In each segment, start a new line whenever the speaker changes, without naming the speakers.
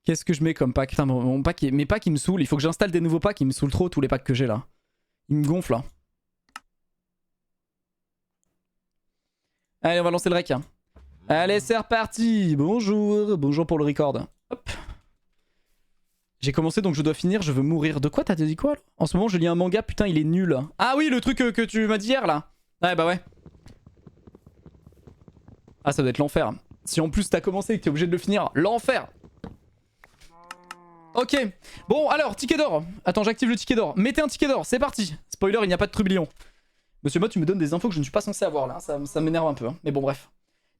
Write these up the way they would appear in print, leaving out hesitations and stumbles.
Qu'est-ce que je mets comme pack? Putain, mon pack, mes packs ils me saoulent. Il faut que j'installe des nouveaux packs, ils me saoulent trop tous les packs que j'ai là. Ils me gonflent là. Allez, on va lancer le rec. Allez, c'est reparti. Bonjour. Bonjour pour le record. Hop. J'ai commencé donc je dois finir, je veux mourir. De quoi t'as dit quoi là? En ce moment je lis un manga, putain il est nul. Ah oui, le truc que tu m'as dit hier là. Ouais bah ouais. Ah ça doit être l'enfer. Si en plus t'as commencé et que t'es obligé de le finir, l'enfer. Ok. Bon alors, ticket d'or. Attends, j'active le ticket d'or. Mettez un ticket d'or, c'est parti. Spoiler, il n'y a pas de trublion. Monsieur Mod, tu me donnes des infos que je ne suis pas censé avoir là. Ça m'énerve un peu. Hein. Mais bon bref.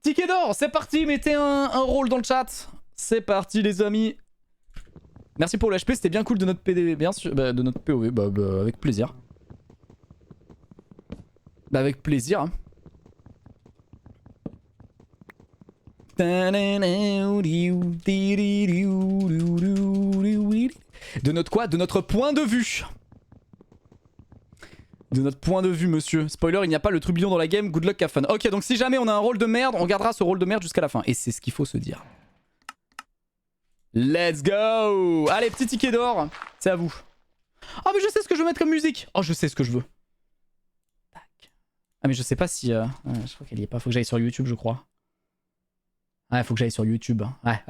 Ticket d'or, c'est parti. Mettez un rôle dans le chat. C'est parti les amis. Merci pour le HP, c'était bien cool de notre PDV, bien sûr. Bah, de notre POV, bah, avec plaisir. Bah avec plaisir. Hein. De notre quoi? De notre point de vue. De notre point de vue, monsieur. Spoiler, il n'y a pas le trublion dans la game. Good luck, have fun. Ok, donc si jamais on a un rôle de merde, on gardera ce rôle de merde jusqu'à la fin. Et c'est ce qu'il faut se dire. Let's go! Allez, petit ticket d'or. C'est à vous. Oh, mais je sais ce que je veux mettre comme musique. Oh, je sais ce que je veux. Tac. Ah, mais je sais pas si... je crois qu'elle y est pas. Faut que j'aille sur YouTube, je crois. Ouais, faut que j'aille sur YouTube. Ouais.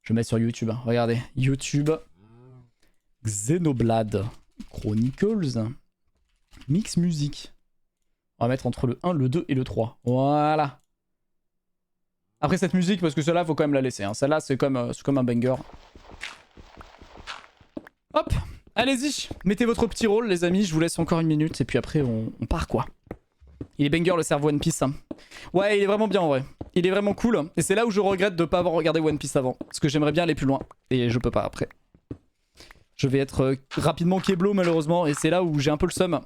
Je vais mettre sur YouTube. Regardez. YouTube. Xenoblade Chronicles. Mix musique. On va mettre entre le 1, le 2 et le 3. Voilà. Après cette musique, parce que celle-là, faut quand même la laisser. Hein. Celle-là, c'est comme un banger. Hop, allez-y. Mettez votre petit rôle, les amis. Je vous laisse encore une minute. Et puis après, on part, quoi. Il est banger, le cerveau One Piece. Hein. Ouais, il est vraiment bien, en vrai. Il est vraiment cool. Et c'est là où je regrette de ne pas avoir regardé One Piece avant. Parce que j'aimerais bien aller plus loin. Et je peux pas, après. Je vais être rapidement Keblo, malheureusement. Et c'est là où j'ai un peu le seum.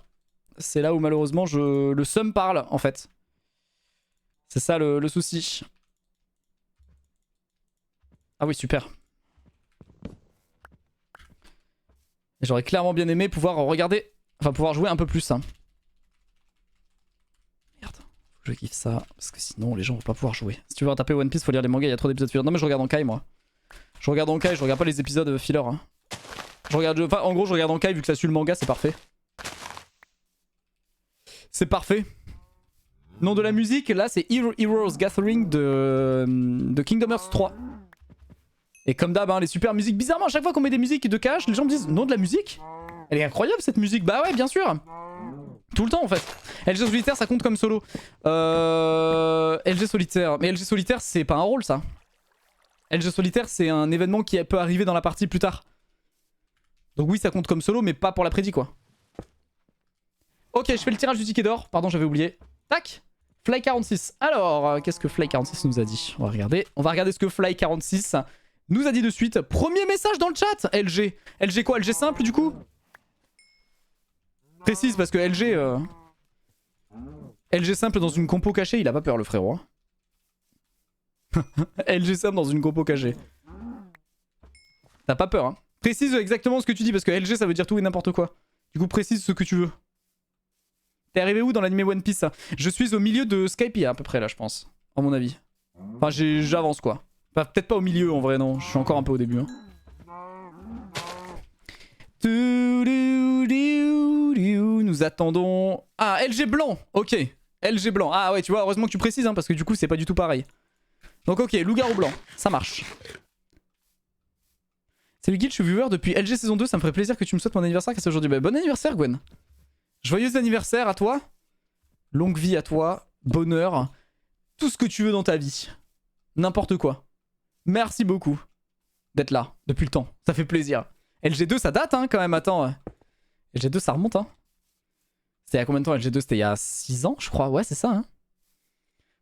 C'est là où, malheureusement, le seum parle, en fait. C'est ça, le souci. Ah oui, super. J'aurais clairement bien aimé pouvoir regarder, enfin pouvoir jouer un peu plus. Hein. Merde, faut que je kiffe ça, parce que sinon les gens vont pas pouvoir jouer. Si tu veux taper One Piece, faut lire les mangas, il y a trop d'épisodes filler. Non mais je regarde en Kai moi. Je regarde en Kai, je regarde pas les épisodes filler. Hein. Enfin, en gros, je regarde en Kai vu que ça suit le manga, c'est parfait. C'est parfait. Nom de la musique, là c'est Heroes Gathering de Kingdom Hearts 3. Et comme d'hab, hein, les super musiques. Bizarrement, à chaque fois qu'on met des musiques de cache, les gens me disent nom de la musique. Elle est incroyable cette musique. Bah ouais, bien sûr. Tout le temps en fait. LG solitaire, ça compte comme solo. LG solitaire. Mais LG solitaire, c'est pas un rôle ça. LG solitaire, c'est un événement qui peut arriver dans la partie plus tard. Donc oui, ça compte comme solo, mais pas pour la prédit quoi. Ok, je fais le tirage du ticket d'or. Pardon, j'avais oublié. Tac. Fly 46. Alors, qu'est-ce que Fly 46 nous a dit? On va regarder. On va regarder ce que Fly 46 nous a dit de suite. Premier message dans le chat. LG. LG quoi? LG simple du coup? Précise parce que LG... LG simple dans une compo cachée, il a pas peur le frérot. Hein. LG simple dans une compo cachée. T'as pas peur hein. Précise exactement ce que tu dis parce que LG ça veut dire tout et n'importe quoi. Du coup précise ce que tu veux. T'es arrivé où dans l'anime One Piece? Je suis au milieu de Skype à peu près là je pense. À mon avis. Enfin j'avance quoi. Enfin, peut-être pas au milieu en vrai non. Je suis encore un peu au début. Hein. Nous attendons... Ah LG blanc. Ok. LG blanc. Ah ouais tu vois heureusement que tu précises hein, parce que du coup c'est pas du tout pareil. Donc ok loup-garou blanc. Ça marche. Salut Guild, je suis viewer depuis LG saison 2, ça me ferait plaisir que tu me souhaites mon anniversaire car c'est aujourd'hui. Bah, bon anniversaire Gwen. Joyeux anniversaire à toi. Longue vie à toi. Bonheur. Tout ce que tu veux dans ta vie. N'importe quoi. Merci beaucoup d'être là depuis le temps. Ça fait plaisir. LG2 ça date hein quand même, attends. LG2 ça remonte hein. C'était il y a combien de temps LG2? C'était il y a 6 ans je crois, ouais c'est ça hein.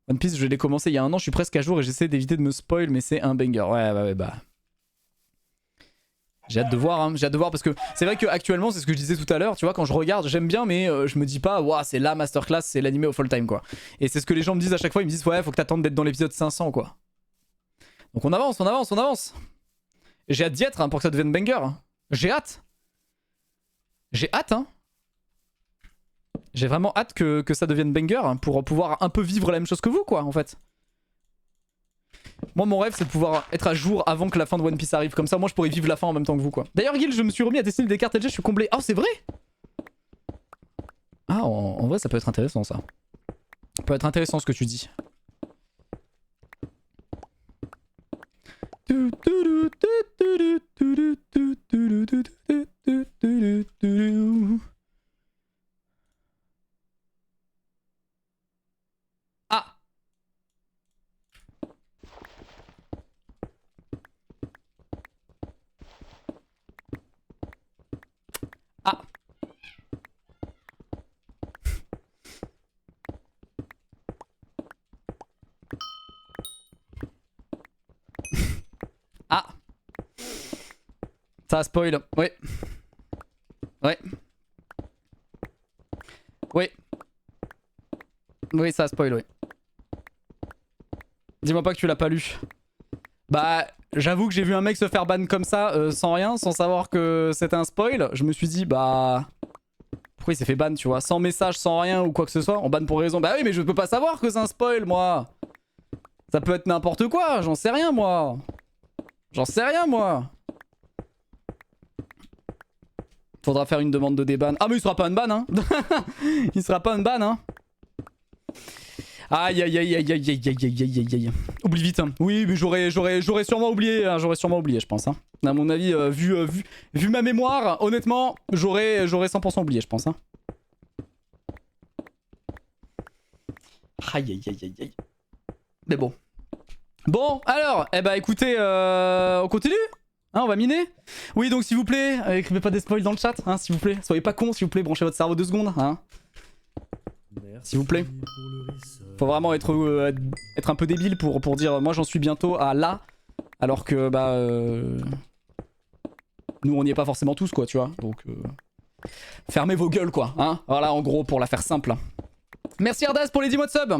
One Piece je l'ai commencé il y a 1 an, je suis presque à jour et j'essaie d'éviter de me spoil mais c'est un banger. Ouais bah... J'ai hâte de voir, hein. J'ai hâte de voir parce que c'est vrai qu'actuellement, c'est ce que je disais tout à l'heure, tu vois, quand je regarde, j'aime bien, mais je me dis pas, waouh, c'est la masterclass, c'est l'anime au full time, quoi. Et c'est ce que les gens me disent à chaque fois, ils me disent, ouais, faut que t'attendes d'être dans l'épisode 500, quoi. Donc on avance, on avance, on avance. J'ai hâte d'y être hein, pour que ça devienne banger. J'ai hâte. J'ai hâte, hein. J'ai vraiment hâte que ça devienne banger hein, pour pouvoir un peu vivre la même chose que vous, quoi, en fait. Moi mon rêve c'est de pouvoir être à jour avant que la fin de One Piece arrive. Comme ça moi je pourrais vivre la fin en même temps que vous quoi. D'ailleurs Guil, je me suis remis à dessiner des cartes LG, je suis comblé. Oh c'est vrai. Ah en vrai ça peut être intéressant ça. Ça peut être intéressant ce que tu dis. Ah. Ah. Ah. Ça spoil. Ouais. Ouais. Oui. Oui, ça spoil, oui. Dis-moi pas que tu l'as pas lu. Bah, j'avoue que j'ai vu un mec se faire ban comme ça, sans rien, sans savoir que c'était un spoil. Je me suis dit, bah... Pourquoi il s'est fait ban, tu vois? Sans message, sans rien ou quoi que ce soit. On ban pour raison. Bah oui, mais je peux pas savoir que c'est un spoil, moi. Ça peut être n'importe quoi, j'en sais rien, moi. J'en sais rien, moi. Faudra faire une demande de déban. Ah mais il sera pas un ban, hein. Il sera pas un ban, hein. Aïe aïe aïe aïe aïe aïe aïe aïe aïe aïe aïe. Oublie vite. Hein. Oui, mais j'aurais sûrement oublié. Hein, j'aurais sûrement oublié, je pense. Hein. À mon avis, vu ma mémoire, honnêtement, j'aurais 100% oublié, je pense. Hein. Aïe aïe aïe aïe aïe. Mais bon. Bon, alors, eh bah écoutez, on continue hein, on va miner. Oui, donc s'il vous plaît, écrivez pas des spoils dans le chat, hein, s'il vous plaît. Soyez pas cons, s'il vous plaît, branchez votre cerveau 2 secondes. Hein. S'il vous plaît. Faut vraiment être un peu débile pour dire moi j'en suis bientôt à là. Alors que bah... nous on n'y est pas forcément tous quoi, tu vois. Donc... fermez vos gueules quoi, hein. Voilà en gros pour la faire simple. Merci Ardas pour les 10 mois de sub.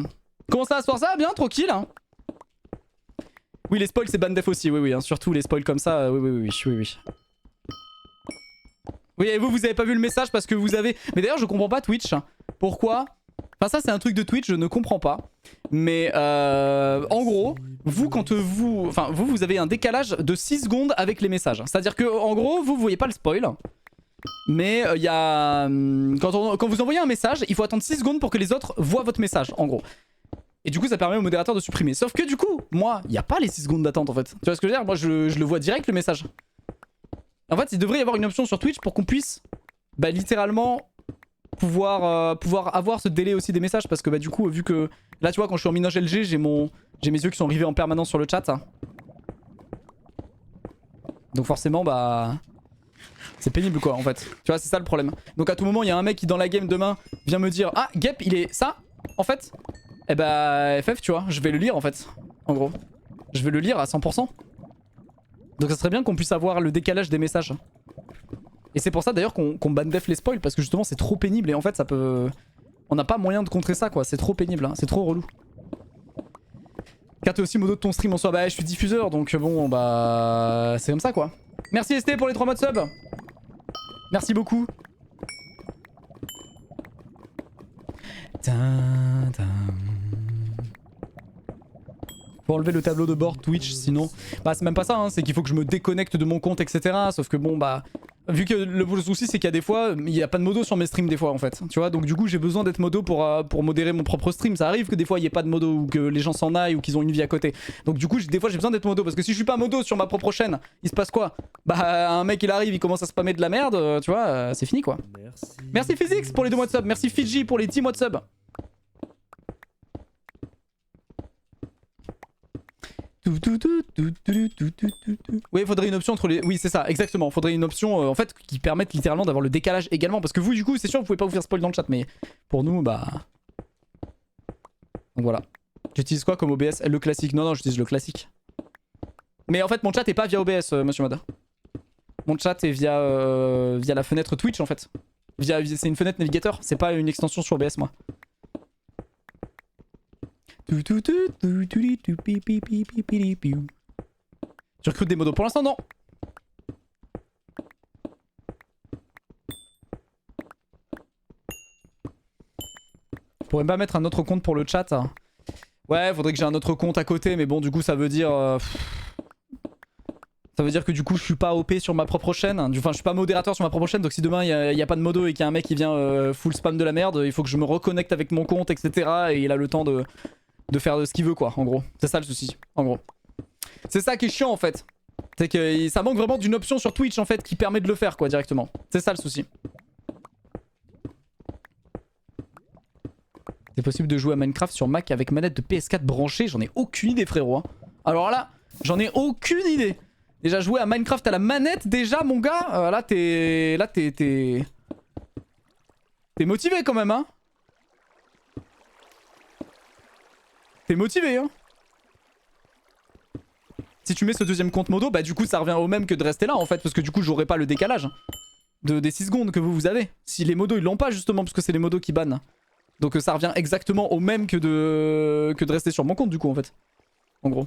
Comment ça va ce soir? Ça va bien, tranquille hein. Oui, les spoils c'est bandef aussi, oui, oui, hein, surtout les spoils comme ça, oui, oui, oui, oui, oui. Oui, et vous avez pas vu le message parce que vous avez... Mais d'ailleurs, je comprends pas Twitch. Pourquoi? Enfin, ça, c'est un truc de Twitch, je ne comprends pas. Mais en gros, vous, quand vous... Enfin, vous avez un décalage de 6 secondes avec les messages. C'est-à-dire que, en gros, vous voyez pas le spoil. Mais il y a... Quand vous envoyez un message, il faut attendre 6 secondes pour que les autres voient votre message, en gros. Et du coup ça permet au modérateur de supprimer. Sauf que du coup, moi, il n'y a pas les 6 secondes d'attente en fait. Tu vois ce que je veux dire? Moi je le vois direct le message. En fait il devrait y avoir une option sur Twitch pour qu'on puisse bah littéralement pouvoir avoir ce délai aussi des messages. Parce que bah du coup vu que là tu vois quand je suis en minage LG j'ai mes yeux qui sont rivés en permanence sur le chat. Donc forcément bah... c'est pénible quoi en fait. Tu vois c'est ça le problème. Donc à tout moment il y a un mec qui dans la game demain vient me dire ah Gep il est ça en fait. Eh bah FF tu vois, je vais le lire en fait, en gros. Je vais le lire à 100%. Donc ça serait bien qu'on puisse avoir le décalage des messages. Et c'est pour ça d'ailleurs qu'on bandef les spoils, parce que justement c'est trop pénible et en fait ça peut... On n'a pas moyen de contrer ça quoi, c'est trop pénible, hein. C'est trop relou. Car t'es aussi modo de ton stream en soi, bah je suis diffuseur donc bon bah... c'est comme ça quoi. Merci ST pour les 3 mois de sub. Merci beaucoup. Faut enlever le tableau de bord Twitch sinon... Bah c'est même pas ça hein, c'est qu'il faut que je me déconnecte de mon compte etc. Sauf que bon bah... Vu que le souci c'est qu'il y a des fois, il n'y a pas de modo sur mes streams des fois en fait. Tu vois donc du coup j'ai besoin d'être modo pour modérer mon propre stream. Ça arrive que des fois il n'y ait pas de modo ou que les gens s'en aillent ou qu'ils ont une vie à côté. Donc du coup des fois j'ai besoin d'être modo parce que si je suis pas modo sur ma propre chaîne, il se passe quoi? Bah un mec il arrive, il commence à spammer de la merde, tu vois, c'est fini quoi. Merci Physics pour les 2 mois de sub, merci Fiji pour les 10 mois de sub. Oui, il faudrait une option entre les... Oui, c'est ça, exactement. Il faudrait une option en fait qui permette littéralement d'avoir le décalage également. Parce que vous, du coup, c'est sûr, vous pouvez pas vous faire spoil dans le chat. Mais pour nous, bah... Donc voilà. Tu utilises quoi comme OBS? Le classique. Non, non, j'utilise le classique. Mais en fait, mon chat est pas via OBS, monsieur Moda. Mon chat est via la fenêtre Twitch, en fait. C'est une fenêtre navigateur. C'est pas une extension sur OBS, moi. Tu recrutes des modos pour l'instant? Non. Je pourrais pas mettre un autre compte pour le chat. Ouais, faudrait que j'ai un autre compte à côté, mais bon, du coup, ça veut dire... ça veut dire que du coup, je suis pas OP sur ma propre chaîne. Enfin, je suis pas modérateur sur ma propre chaîne, donc si demain, il y a pas de modo et qu'il y a un mec qui vient full spam de la merde, il faut que je me reconnecte avec mon compte, etc. Et il a le temps de faire ce qu'il veut, quoi, en gros. C'est ça le souci, en gros. C'est ça qui est chiant, en fait. C'est que ça manque vraiment d'une option sur Twitch, en fait, qui permet de le faire, quoi, directement. C'est ça le souci. C'est possible de jouer à Minecraft sur Mac avec manette de PS4 branchée? J'en ai aucune idée, frérot. Hein. Alors là, j'en ai aucune idée. Déjà jouer à Minecraft à la manette, déjà, mon gars, là, t'es motivé, quand même, hein. T'es motivé, hein. Si tu mets ce deuxième compte modo, bah du coup, ça revient au même que de rester là, en fait, parce que du coup, j'aurai pas le décalage des 6 secondes que vous avez. Si les modos, ils l'ont pas, justement, parce que c'est les modos qui bannent. Donc ça revient exactement au même que de rester sur mon compte du coup en fait. En gros.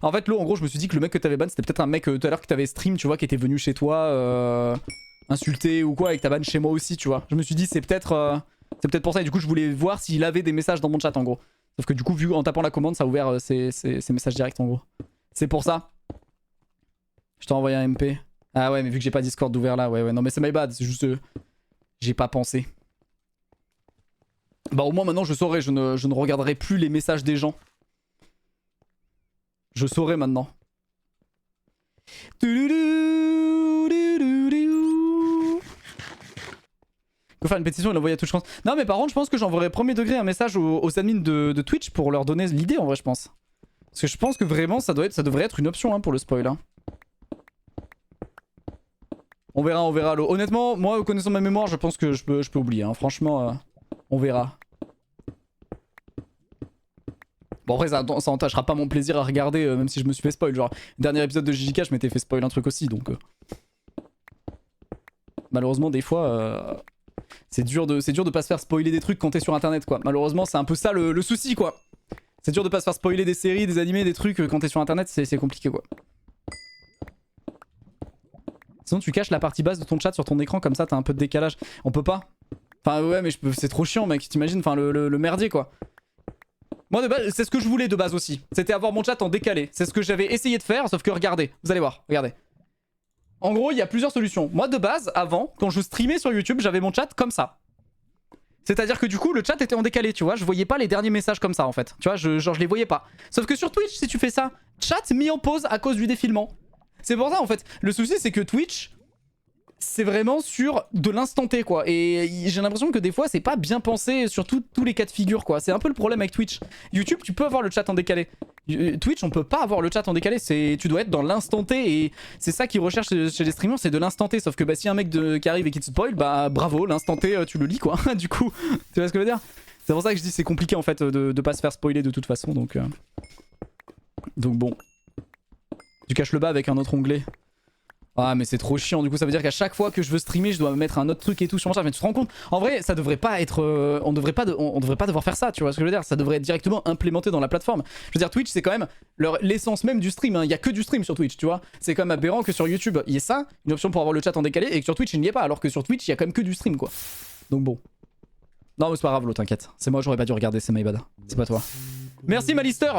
En fait Lo, en gros je me suis dit que le mec que t'avais ban c'était peut-être un mec tout à l'heure que t'avais stream tu vois qui était venu chez toi insulter ou quoi et que t'as ban chez moi aussi tu vois. Je me suis dit c'est peut-être pour ça et du coup je voulais voir s'il avait des messages dans mon chat en gros. Sauf que du coup vu en tapant la commande ça a ouvert ses messages directs en gros. C'est pour ça. Je t'ai envoyé un MP. Ah ouais mais vu que j'ai pas Discord d'ouvert là ouais non mais c'est my bad c'est juste... j'ai pas pensé. Bah au moins maintenant je saurai, je ne regarderai plus les messages des gens. Je saurai maintenant. Faut faire une pétition et l'envoyer à toute chance. Non mais par contre je pense que j'enverrai premier degré un message aux admins de Twitch pour leur donner l'idée en vrai je pense. Parce que je pense que vraiment ça devrait être une option hein, pour le spoil. Hein. On verra. Honnêtement, moi, connaissant ma mémoire, je pense que je peux oublier. Hein. Franchement, on verra. Bon, après, ça entachera pas mon plaisir à regarder, même si je me suis fait spoil. Genre, dernier épisode de JJK, je m'étais fait spoil un truc aussi, donc... Malheureusement, des fois, c'est dur de pas se faire spoiler des trucs quand t'es sur internet, quoi. Malheureusement, c'est un peu ça le souci, quoi. C'est dur de pas se faire spoiler des séries, des animés, des trucs quand t'es sur internet, c'est compliqué, quoi. Sinon tu caches la partie basse de ton chat sur ton écran comme ça t'as un peu de décalage. On peut pas. Enfin ouais mais c'est trop chiant mec, t'imagines, enfin le merdier quoi. Moi de base c'est ce que je voulais de base aussi. C'était avoir mon chat en décalé. C'est ce que j'avais essayé de faire sauf que regardez, vous allez voir, regardez. En gros il y a plusieurs solutions. Moi de base avant, quand je streamais sur YouTube j'avais mon chat comme ça. C'est-à-dire que du coup le chat était en décalé tu vois, je voyais pas les derniers messages comme ça en fait. Tu vois, genre je les voyais pas. Sauf que sur Twitch si tu fais ça, chat mis en pause à cause du défilement. C'est pour ça en fait, le souci c'est que Twitch, c'est vraiment sur de l'instant T quoi. Et j'ai l'impression que des fois c'est pas bien pensé sur tous les cas de figure quoi. C'est un peu le problème avec Twitch. YouTube tu peux avoir le chat en décalé. Twitch on peut pas avoir le chat en décalé, tu dois être dans l'instant T et c'est ça qu'ils recherchent chez les streamers, c'est de l'instant T. Sauf que bah si un mec qui arrive et qui te spoil, bah bravo, l'instant T tu le lis quoi. Du coup, tu vois ce que je veux dire? C'est pour ça que je dis c'est compliqué en fait de pas se faire spoiler de toute façon donc bon. Tu caches le bas avec un autre onglet. Ah mais c'est trop chiant du coup ça veut dire qu'à chaque fois que je veux streamer je dois mettre un autre truc et tout sur mon chat. Mais tu te rends compte en vrai ça devrait pas être on devrait pas devoir faire ça tu vois ce que je veux dire. Ça devrait être directement implémenté dans la plateforme. Je veux dire Twitch c'est quand même l'essence même du stream hein. Il y a que du stream sur Twitch tu vois. C'est quand même aberrant que sur YouTube il y ait ça, une option pour avoir le chat en décalé et que sur Twitch il n'y ait pas alors que sur Twitch il y a quand même que du stream quoi. Donc bon. Non mais c'est pas grave l'autre t'inquiète. C'est moi j'aurais pas dû regarder c'est my bad. C'est pas toi. Merci Malister.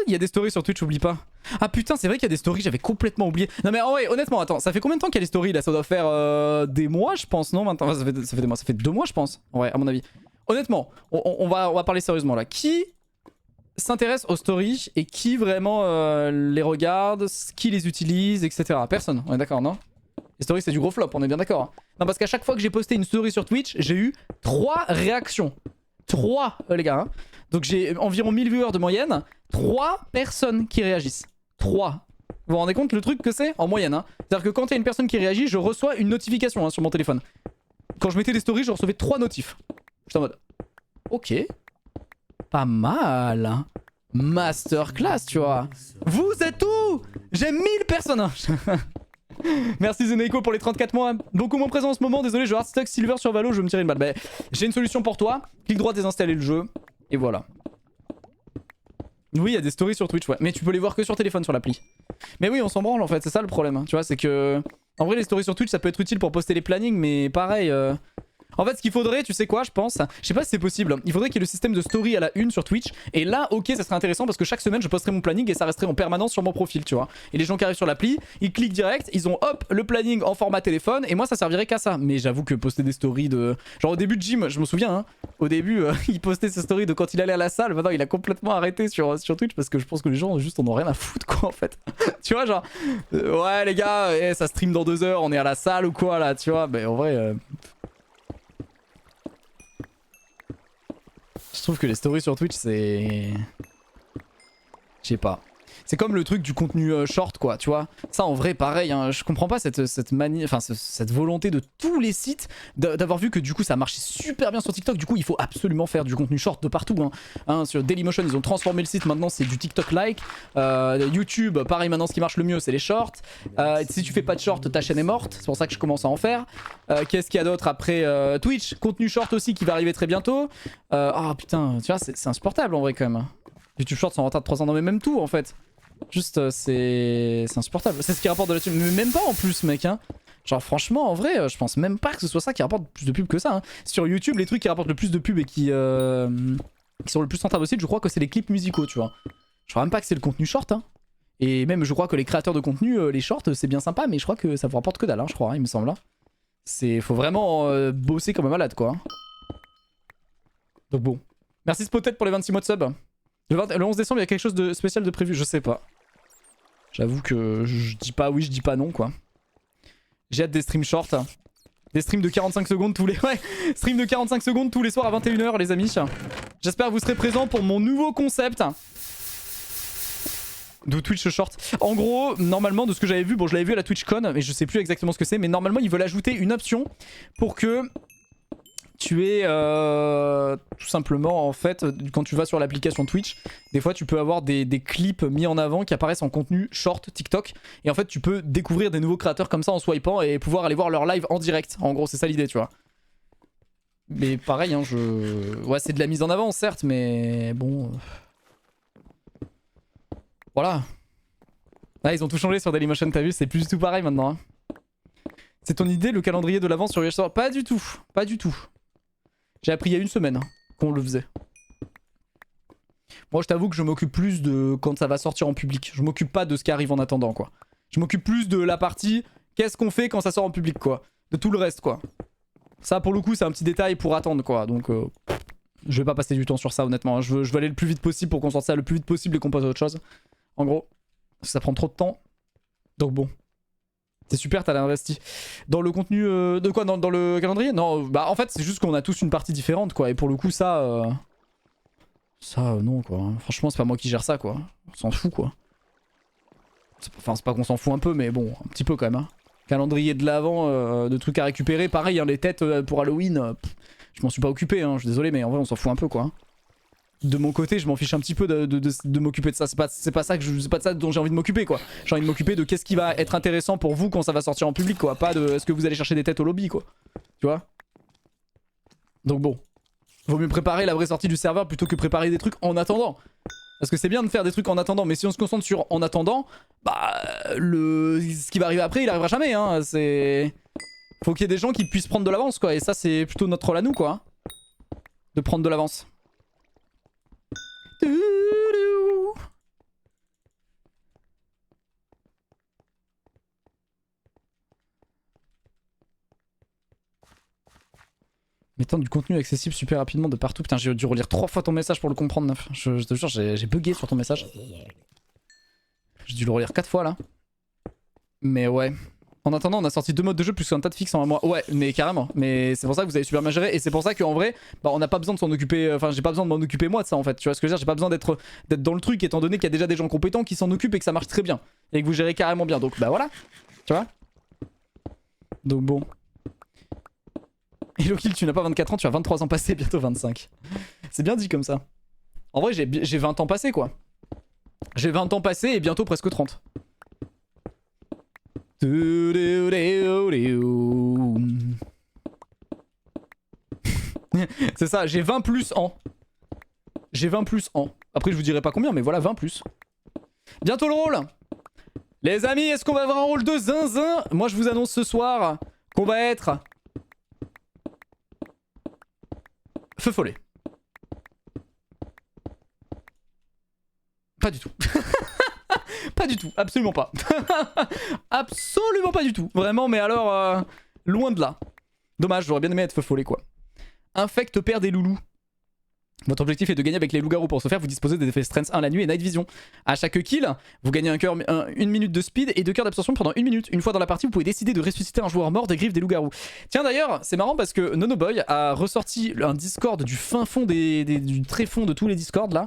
Il y a des stories sur Twitch, oublie pas. Ah putain, c'est vrai qu'il y a des stories, j'avais complètement oublié. Non mais ouais, honnêtement, attends, ça fait combien de temps qu'il y a les stories là? Ça doit faire des mois, je pense, non? Maintenant, ça fait des mois, ça fait 2 mois, je pense. Ouais, à mon avis. Honnêtement, on va parler sérieusement là. Qui s'intéresse aux stories et qui vraiment les regarde, qui les utilise, etc. Personne, on est d'accord, non? Les stories, c'est du gros flop, on est bien d'accord. Hein. Non, parce qu'à chaque fois que j'ai posté une story sur Twitch, j'ai eu 3 réactions. 3, les gars. Hein. Donc j'ai environ 1000 viewers de moyenne, 3 personnes qui réagissent. 3. Vous vous rendez compte le truc que c'est en moyenne hein. C'est-à-dire que quand il y a une personne qui réagit, je reçois une notification hein, sur mon téléphone. Quand je mettais des stories, je recevais 3 notifs. J'étais en mode... Ok. Pas mal. Hein. Masterclass, tu vois. Vous êtes où? J'ai 1000 personnes. Hein. Merci Zeneiko pour les 34 mois. Beaucoup moins présent en ce moment. Désolé, je hardstuck Silver sur Valo, je vais me tirer une balle. Bah, j'ai une solution pour toi. Clique droit, désinstaller le jeu. Et voilà. Oui, il y a des stories sur Twitch, ouais. Mais tu peux les voir que sur téléphone sur l'appli. Mais oui, on s'en branle en fait, c'est ça le problème. Hein. Tu vois, c'est que. En vrai, les stories sur Twitch, ça peut être utile pour poster les plannings, mais pareil. En fait, ce qu'il faudrait, tu sais quoi, je pense, je sais pas si c'est possible, il faudrait qu'il y ait le système de story à la une sur Twitch. Et là, ok, ça serait intéressant parce que chaque semaine, je posterai mon planning et ça resterait en permanence sur mon profil, tu vois. Et les gens qui arrivent sur l'appli, ils cliquent direct, ils ont hop, le planning en format téléphone et moi, ça servirait qu'à ça. Mais j'avoue que poster des stories de. Genre au début de Jim, je me souviens, hein, au début, il postait ses stories de quand il allait à la salle. Maintenant, il a complètement arrêté sur Twitch parce que je pense que les gens, juste, en ont rien à foutre, quoi, en fait. Tu vois, genre, ouais, les gars, ça stream dans 2 heures, on est à la salle ou quoi, là, tu vois. Mais en vrai. Je trouve que les stories sur Twitch, c'est. Je sais pas. C'est comme le truc du contenu short, quoi, tu vois. Ça, en vrai, pareil, hein, je comprends pas cette manie, enfin, cette volonté de tous les sites d'avoir vu que du coup, ça marchait super bien sur TikTok. Du coup, il faut absolument faire du contenu short de partout. Hein, sur Dailymotion, ils ont transformé le site. Maintenant, c'est du TikTok-like. YouTube, pareil, maintenant, ce qui marche le mieux, c'est les shorts. Si tu fais pas de short, ta chaîne est morte. C'est pour ça que je commence à en faire. Qu'est-ce qu'il y a d'autre après Twitch, contenu short aussi qui va arriver très bientôt. Oh putain, tu vois, c'est insupportable en vrai quand même. YouTube Shorts sont en retard de 3 ans, non mais même tout en fait. Juste c'est insupportable. C'est ce qui rapporte de la thune. Mais même pas en plus mec hein. Genre franchement en vrai je pense même pas que ce soit ça qui rapporte plus de pubs que ça. Hein. Sur YouTube les trucs qui rapportent le plus de pubs et qui sont le plus rentables aussi je crois que c'est les clips musicaux tu vois. Je crois même pas que c'est le contenu short hein. Et même je crois que les créateurs de contenu, les shorts c'est bien sympa mais je crois que ça vous rapporte que dalle hein, je crois hein, il me semble. Hein. Faut vraiment bosser comme un malade quoi. Donc bon. Merci Spotted pour les 26 mois de sub. Le 11 décembre, il y a quelque chose de spécial de prévu, je sais pas. J'avoue que je dis pas oui, je dis pas non, quoi. J'ai hâte des streams shorts. Des streams de 45 secondes tous les... Ouais, stream de 45 secondes tous les soirs à 21 h, les amis. J'espère que vous serez présents pour mon nouveau concept. De Twitch Short. En gros, normalement, de ce que j'avais vu, bon, je l'avais vu à la TwitchCon, mais je sais plus exactement ce que c'est, mais normalement, ils veulent ajouter une option pour que... Tu es tout simplement en fait quand tu vas sur l'application Twitch des fois tu peux avoir des clips mis en avant qui apparaissent en contenu short TikTok et en fait tu peux découvrir des nouveaux créateurs comme ça en swipant et pouvoir aller voir leur live en direct en gros c'est ça l'idée tu vois mais pareil hein ouais c'est de la mise en avant certes mais bon voilà là ils ont tout changé sur Dailymotion t'as vu c'est plus du tout pareil maintenant hein. C'est ton idée le calendrier de l'avance sur UH pas du tout pas du tout. J'ai appris il y a 1 semaine qu'on le faisait. Moi je t'avoue que je m'occupe plus de quand ça va sortir en public. Je m'occupe pas de ce qui arrive en attendant quoi. Je m'occupe plus de la partie qu'est-ce qu'on fait quand ça sort en public quoi. De tout le reste quoi. Ça pour le coup c'est un petit détail pour attendre quoi. Donc je vais pas passer du temps sur ça honnêtement. Je veux aller le plus vite possible pour qu'on sorte ça le plus vite possible et qu'on passe à autre chose. En gros. Parce que ça prend trop de temps. Donc bon. C'est super, t'as investi. Dans le contenu... de quoi dans le calendrier? Non, bah en fait c'est juste qu'on a tous une partie différente quoi. Et pour le coup ça... Ça non quoi. Franchement c'est pas moi qui gère ça quoi. On s'en fout quoi. Enfin c'est pas qu'on s'en fout un peu mais bon, un petit peu quand même. Hein. Calendrier de l'avant, de trucs à récupérer. Pareil, hein, les têtes pour Halloween, je m'en suis pas occupé, hein, je suis désolé mais en vrai on s'en fout un peu quoi. De mon côté je m'en fiche un petit peu de m'occuper de ça, c'est pas ça dont j'ai envie de m'occuper quoi. J'ai envie de m'occuper de qu'est-ce qui va être intéressant pour vous quand ça va sortir en public quoi, pas de est-ce que vous allez chercher des têtes au lobby quoi. Tu vois. Donc bon, vaut mieux préparer la vraie sortie du serveur plutôt que préparer des trucs en attendant. Parce que c'est bien de faire des trucs en attendant, mais si on se concentre sur en attendant, bah ce qui va arriver après il arrivera jamais hein, c'est... Faut qu'il y ait des gens qui puissent prendre de l'avance quoi, et ça c'est plutôt notre rôle à nous quoi. De prendre de l'avance. Mettant du contenu accessible super rapidement de partout. Putain, j'ai dû relire 3 fois ton message pour le comprendre, Neuf. Je te jure, j'ai bugué sur ton message. J'ai dû le relire 4 fois là. Mais ouais. En attendant, on a sorti 2 modes de jeu plus qu'un tas de fixes en un mois. Ouais, mais carrément. Mais c'est pour ça que vous avez super bien géré. Et c'est pour ça qu'en vrai, bah, on n'a pas besoin de s'en occuper. Enfin, j'ai pas besoin de m'en occuper moi de ça en fait. Tu vois ce que je veux dire? J'ai pas besoin d'être dans le truc étant donné qu'il y a déjà des gens compétents qui s'en occupent et que ça marche très bien. Et que vous gérez carrément bien. Donc bah voilà. Tu vois? Donc bon. Hello Kill, tu n'as pas 24 ans, tu as 23 ans passés, bientôt 25. C'est bien dit comme ça. En vrai, j'ai 20 ans passés quoi. J'ai 20 ans passés et bientôt presque 30. C'est ça, j'ai 20 plus ans. J'ai 20 plus ans. Après je vous dirai pas combien, mais voilà, 20 plus. Bientôt le rôle. Les amis, est-ce qu'on va avoir un rôle de zinzin? Moi je vous annonce ce soir qu'on va être... Feu follet. Pas du tout. Pas du tout, absolument pas. Absolument pas du tout. Vraiment, mais alors, loin de là. Dommage, j'aurais bien aimé être feu follet quoi. Infect perd des loulous. Votre objectif est de gagner avec les loups-garous. Pour ce faire, vous disposez des effets Strength 1 la nuit et Night Vision. À chaque kill, vous gagnez une minute de speed et 2 cœurs d'absorption pendant 1 minute. Une fois dans la partie, vous pouvez décider de ressusciter un joueur mort des griffes des loups-garous. Tiens d'ailleurs, c'est marrant parce que Nonoboy a ressorti un Discord du fin fond du très fond de tous les Discords là.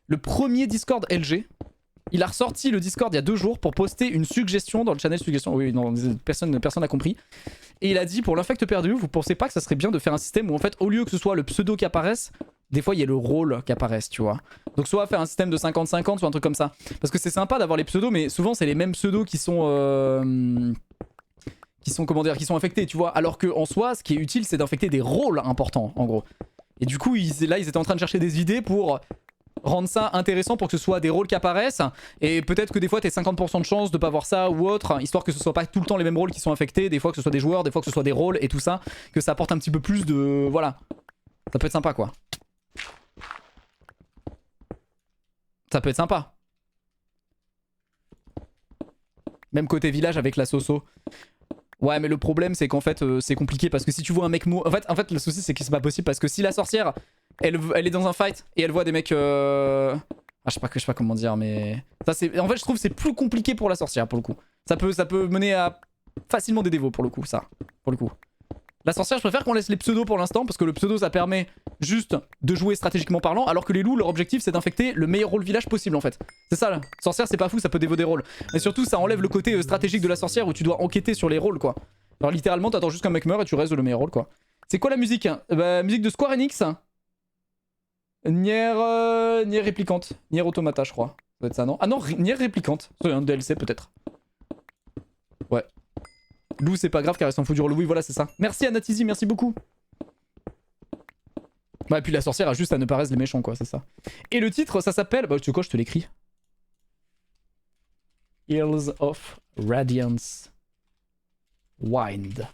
Le premier Discord LG. Il a ressorti le Discord il y a 2 jours pour poster une suggestion dans le channel suggestion. Oui, non, personne n'a compris. Et il a dit pour l'infect perdu, vous pensez pas que ça serait bien de faire un système où en fait, au lieu que ce soit le pseudo qui apparaisse, des fois il y a le rôle qui apparaisse, tu vois. Donc soit faire un système de 50-50, soit un truc comme ça. Parce que c'est sympa d'avoir les pseudos, mais souvent c'est les mêmes pseudos qui sont comment dire, qui sont infectés, tu vois. Alors que en soi, ce qui est utile, c'est d'infecter des rôles importants, en gros. Et du coup, là, ils étaient en train de chercher des idées pour rendre ça intéressant pour que ce soit des rôles qui apparaissent. Et peut-être que des fois, t'as 50% de chance de pas voir ça ou autre, histoire que ce soit pas tout le temps les mêmes rôles qui sont infectés. Des fois, que ce soit des joueurs, des fois, que ce soit des rôles et tout ça. Que ça apporte un petit peu plus de... Voilà. Ça peut être sympa, quoi. Ça peut être sympa. Même côté village avec la Soso. Ouais, mais le problème, c'est qu'en fait, c'est compliqué parce que si tu vois un mec mort... En fait, le souci, c'est que c'est pas possible parce que si la sorcière, elle est dans un fight et elle voit des mecs... Ah, je sais pas comment dire, mais... Ça, c'est... En fait, je trouve que c'est plus compliqué pour la sorcière, pour le coup. Ça peut mener à facilement des dévots, pour le coup, ça. Pour le coup. La sorcière, je préfère qu'on laisse les pseudos pour l'instant parce que le pseudo, ça permet juste de jouer stratégiquement parlant, alors que les loups, leur objectif, c'est d'infecter le meilleur rôle village possible, en fait. C'est ça, là. Sorcière, c'est pas fou, ça peut dévoter des rôles. Mais surtout, ça enlève le côté stratégique de la sorcière où tu dois enquêter sur les rôles, quoi. Alors, littéralement, t'attends juste qu'un mec meure et tu restes le meilleur rôle, quoi. C'est quoi la musique hein? Bah, musique de Square Enix. Nier réplicante. Nier Automata, je crois. Ça doit être ça, non? Ah non, Nier réplicante. C'est un DLC, peut-être. Ouais. Lou, c'est pas grave car ils s'en foutent du rôle. Oui, voilà, c'est ça. Merci Anatizi, merci beaucoup. Ouais, et puis la sorcière a juste à ne pas rester les méchants, quoi, c'est ça. Et le titre, ça s'appelle... Bah, tu sais quoi, je te l'écris. Hills of Radiance Wind.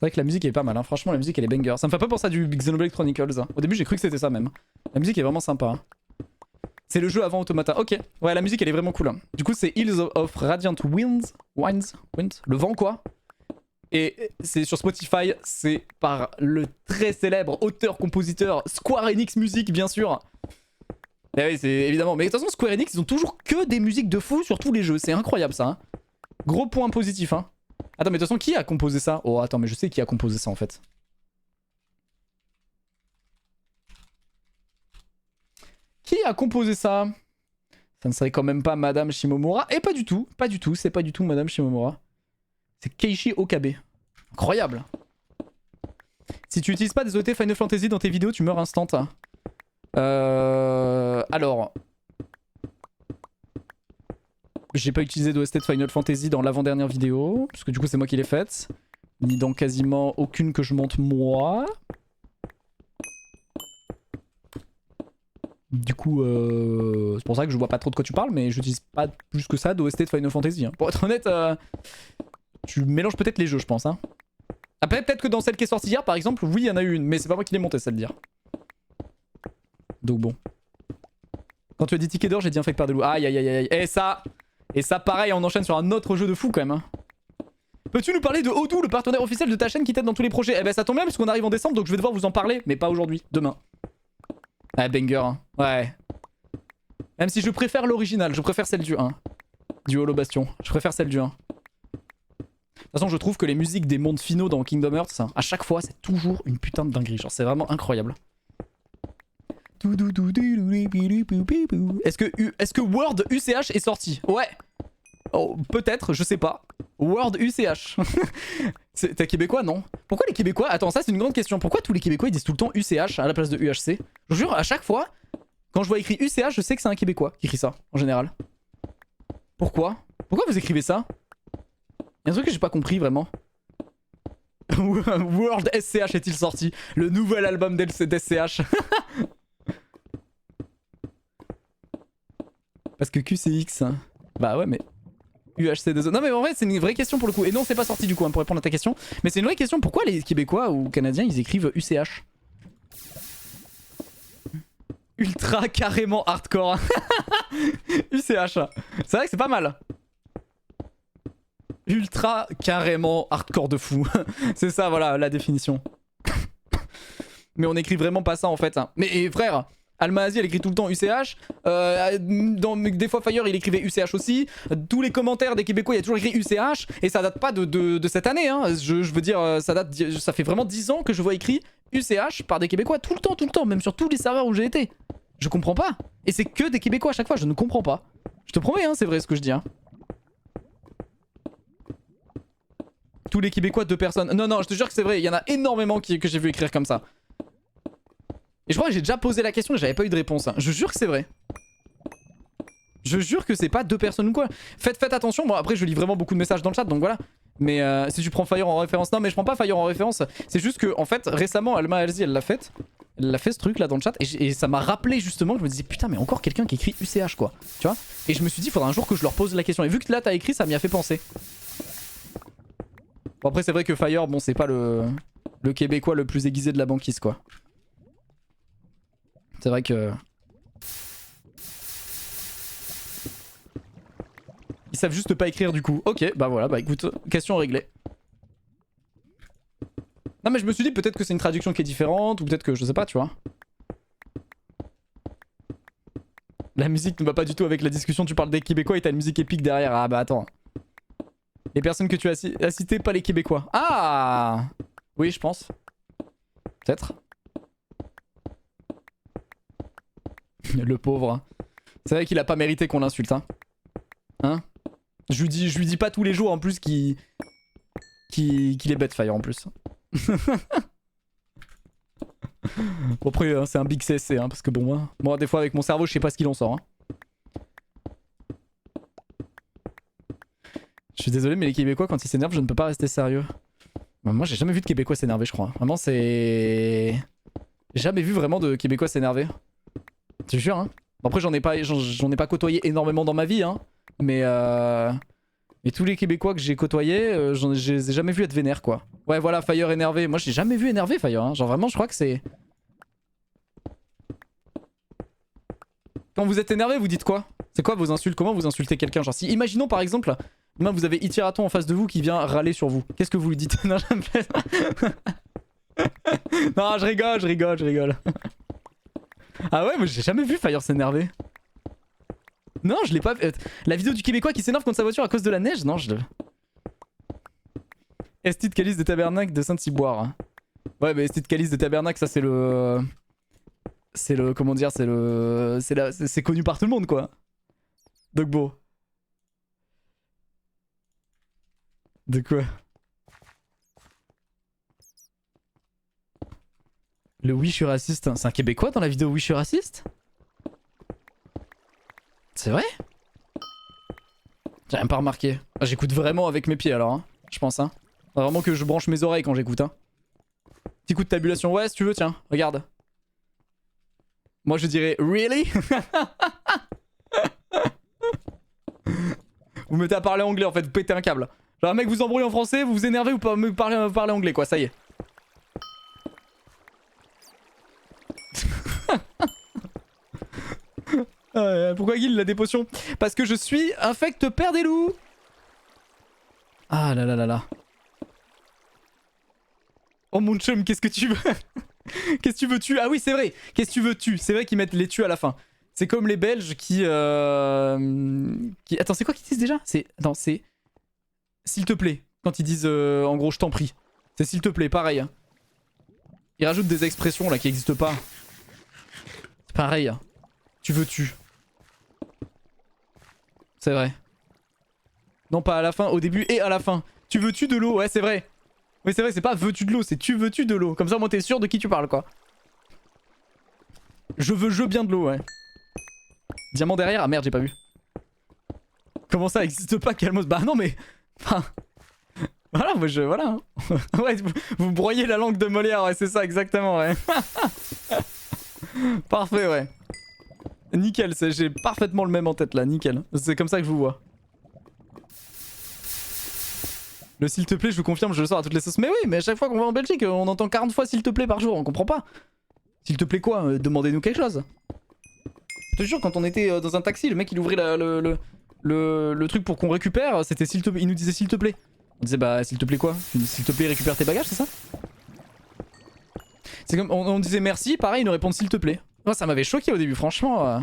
C'est vrai que la musique est pas mal, hein. Franchement la musique elle est banger. Ça me fait pas penser à du Xenoblade Chronicles. Hein. Au début j'ai cru que c'était ça même. La musique est vraiment sympa. Hein. C'est le jeu avant Automata. Ok, ouais la musique elle est vraiment cool. Hein. Du coup c'est Hills of Radiant Winds. Le vent quoi. Et c'est sur Spotify, c'est par le très célèbre auteur-compositeur Square Enix Music bien sûr. Et oui c'est évidemment. Mais de toute façon Square Enix ils ont toujours que des musiques de fou sur tous les jeux. C'est incroyable ça. Hein. Gros point positif hein. Attends mais de toute façon qui a composé ça? Oh attends mais je sais qui a composé ça en fait. Qui a composé ça? Ça ne serait quand même pas Madame Shimomura. Et pas du tout, c'est pas du tout Madame Shimomura. C'est Keiichi Okabe. Incroyable. Si tu utilises pas des OT Final Fantasy dans tes vidéos, tu meurs instant. Alors... J'ai pas utilisé d'OST de Final Fantasy dans l'avant-dernière vidéo, parce que du coup c'est moi qui l'ai faite. Ni dans quasiment aucune que je monte moi. Du coup, c'est pour ça que je vois pas trop de quoi tu parles, mais j'utilise pas plus que ça d'OST de Final Fantasy. Hein. Pour être honnête, tu mélanges peut-être les jeux, je pense. Hein. Après, peut-être que dans celle qui est sortie hier, par exemple, oui, il y en a eu une, mais c'est pas moi qui l'ai montée, celle d'hier. Donc bon. Quand tu as dit ticket d'or, j'ai dit infect par des loups. Aïe aïe aïe aïe. Et ça, pareil, on enchaîne sur un autre jeu de fou quand même. Hein. Peux-tu nous parler de Odoo, le partenaire officiel de ta chaîne qui t'aide dans tous les projets? Eh ben ça tombe bien puisqu'on arrive en décembre, donc je vais devoir vous en parler, mais pas aujourd'hui, demain. Ah, banger, hein. Ouais. Même si je préfère l'original, je préfère celle du 1. Du Holo Bastion. Je préfère celle du 1. De toute façon, je trouve que les musiques des mondes finaux dans Kingdom Hearts, à chaque fois, c'est toujours une putain de dinguerie. Genre, c'est vraiment incroyable. Est-ce que Word UCH est sorti? Ouais. Oh, peut-être, je sais pas. Word UCH. T'es québécois, non? Pourquoi les Québécois... Attends, ça c'est une grande question. Pourquoi tous les Québécois ils disent tout le temps UCH à la place de UHC? Je vous jure, à chaque fois, quand je vois écrit UCH, je sais que c'est un Québécois qui écrit ça, en général. Pourquoi? Pourquoi vous écrivez ça? Il y a un truc que j'ai pas compris, vraiment. World SCH est-il sorti? Le nouvel album d'SCH. Parce que QCX. Hein. Bah ouais, mais. UHC2O. Non, mais en vrai, c'est une vraie question pour le coup. Et non, c'est pas sorti du coup, hein, pour répondre à ta question. Mais c'est une vraie question. Pourquoi les Québécois ou Canadiens ils écrivent UCH? Ultra carrément hardcore. UCH. C'est vrai que c'est pas mal. Ultra carrément hardcore de fou. C'est ça, voilà, la définition. Mais on écrit vraiment pas ça en fait. Mais frère, Almahazi elle écrit tout le temps UCH. Des fois Fire il écrivait UCH aussi. Tous les commentaires des Québécois il y a toujours écrit UCH. Et ça date pas de cette année. Hein. Je veux dire, ça fait vraiment 10 ans que je vois écrit UCH par des Québécois tout le temps. Même sur tous les serveurs où j'ai été. Je comprends pas. Et c'est que des Québécois à chaque fois, je ne comprends pas. Je te promets, hein, c'est vrai ce que je dis. Hein. Tous les Québécois, 2 personnes. Non, je te jure que c'est vrai, il y en a énormément que j'ai vu écrire comme ça. Et je crois que j'ai déjà posé la question et j'avais pas eu de réponse. Hein. Je jure que c'est vrai. Je jure que c'est pas 2 personnes ou quoi. Faites attention, bon après je lis vraiment beaucoup de messages dans le chat, donc voilà. Mais si tu prends Fire en référence... Non mais je prends pas Fire en référence. C'est juste que en fait, récemment, Almahazi elle l'a fait. Elle a fait ce truc là dans le chat et ça m'a rappelé justement que je me disais putain mais encore quelqu'un qui écrit UCH quoi. Tu vois. Et je me suis dit faudra un jour que je leur pose la question. Et vu que là t'as écrit ça m'y a fait penser. Bon après c'est vrai que Fire bon c'est pas le Québécois le plus aiguisé de la banquise quoi. C'est vrai que... Ils savent juste pas écrire du coup. Ok bah voilà bah écoute question réglée. Non mais je me suis dit peut-être que c'est une traduction qui est différente ou peut-être que je sais pas tu vois. La musique ne va pas du tout avec la discussion, tu parles des Québécois et t'as une musique épique derrière. Ah bah attends. Les personnes que tu as citées, pas les Québécois. Ah oui je pense. Peut-être. Le pauvre. C'est vrai qu'il a pas mérité qu'on l'insulte hein. Hein je lui dis pas tous les jours en plus qu'il est bête Fire en plus. Bon après c'est un big CSC hein, parce que bon moi des fois avec mon cerveau je sais pas ce qu'il en sort hein. Je suis désolé mais les Québécois quand ils s'énervent je ne peux pas rester sérieux. Moi j'ai jamais vu de Québécois s'énerver je crois. Vraiment c'est... J'ai jamais vu vraiment de Québécois s'énerver. Je te jure hein. Bon, après j'en ai pas côtoyé énormément dans ma vie hein. Mais tous les Québécois que j'ai côtoyés, je les ai jamais vus être vénères quoi. Ouais voilà Fire énervé. Moi j'ai jamais vu énervé Fire hein. Genre vraiment je crois que c'est... Quand vous êtes énervé vous dites quoi? C'est quoi vos insultes? Comment vous insultez quelqu'un? Genre si imaginons par exemple, demain vous avez Itiraton en face de vous qui vient râler sur vous. Qu'est-ce que vous lui dites? Non je me fais... Non je rigole. Ah ouais moi j'ai jamais vu Fire s'énerver. Non, je l'ai pas vu. La vidéo du Québécois qui s'énerve contre sa voiture à cause de la neige? Non, je l'ai. Estit Calice de Tabernacle de Saint-Cyboire. Ouais, mais Estit Calice de Tabernacle, ça c'est le... C'est le... Comment dire? C'est le... C'est connu par tout le monde, quoi. Donc bon. De quoi? Le oui, je suis raciste. C'est un Québécois dans la vidéo oui, je suis raciste? C'est vrai? J'ai même pas remarqué. Ah, j'écoute vraiment avec mes pieds alors, hein, je pense. Hein. Vraiment que je branche mes oreilles quand j'écoute. Hein. Petit coup de tabulation. Ouais, si tu veux, tiens, regarde. Moi je dirais really? Vous mettez à parler anglais en fait, vous pétez un câble. Genre un mec vous embrouille en français, vous vous énervez, vous me parlez anglais quoi, ça y est. Pourquoi Guil a des potions? Parce que je suis infecte père des loups. Ah là là là là. Oh mon chum, qu'est-ce que tu veux? Qu'est-ce que tu veux tu? Ah oui c'est vrai. Qu'est-ce que tu veux tu? C'est vrai qu'ils mettent les tu à la fin. C'est comme les Belges qui... Attends c'est quoi qu'ils disent déjà? Attends c'est... S'il te plaît. Quand ils disent en gros je t'en prie. C'est s'il te plaît, pareil. Hein. Ils rajoutent des expressions là qui n'existent pas. C'est pareil. Hein. Tu veux tu. C'est vrai. Non pas à la fin, au début et à la fin. Tu veux-tu de l'eau? Ouais c'est vrai. Oui c'est vrai, c'est pas veux-tu de l'eau, c'est tu veux-tu de l'eau. Comme ça moi t'es sûr de qui tu parles quoi. Je bien de l'eau ouais. Diamant derrière? Ah merde j'ai pas vu. Comment ça existe pas Calmos? Bah non mais... Enfin... Voilà, moi je. Voilà. Ouais, vous broyez la langue de Molière, ouais, c'est ça, exactement, ouais. Parfait, ouais. Nickel, j'ai parfaitement le même en tête là, nickel. C'est comme ça que je vous vois. Le s'il te plaît, je vous confirme, je le sors à toutes les sauces. Mais oui, mais à chaque fois qu'on va en Belgique, on entend 40 fois s'il te plaît par jour, on comprend pas. S'il te plaît quoi, demandez-nous quelque chose. Je te jure, quand on était dans un taxi, le mec il ouvrait le truc pour qu'on récupère, c'était s'il te plaît, il nous disait s'il te plaît. On disait bah s'il te plaît quoi? S'il te plaît récupère tes bagages, c'est ça? C'est comme, on disait merci, pareil, ils nous répondent s'il te plaît. Moi ça m'avait choqué au début, franchement.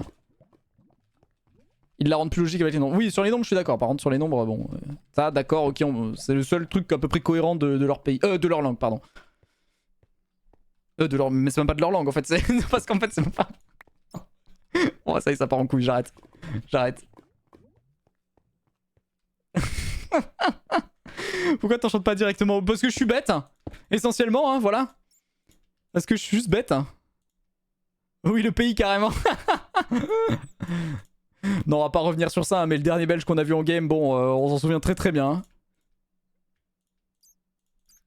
Ils la rendent plus logique avec les nombres. Oui, sur les nombres, je suis d'accord. Par contre, sur les nombres, bon. Ça, d'accord, ok. C'est le seul truc à peu près cohérent de leur pays. De leur langue, pardon. Mais c'est même pas de leur langue en fait. Parce qu'en fait, c'est même pas. Bon, ça y est, ça part en couille. J'arrête. J'arrête. Pourquoi t'enchantes pas directement? Parce que je suis bête. Essentiellement, hein, voilà. Parce que je suis juste bête. Oui, le pays, carrément. Non, on va pas revenir sur ça, mais le dernier belge qu'on a vu en game, bon, on s'en souvient très très bien. Hein.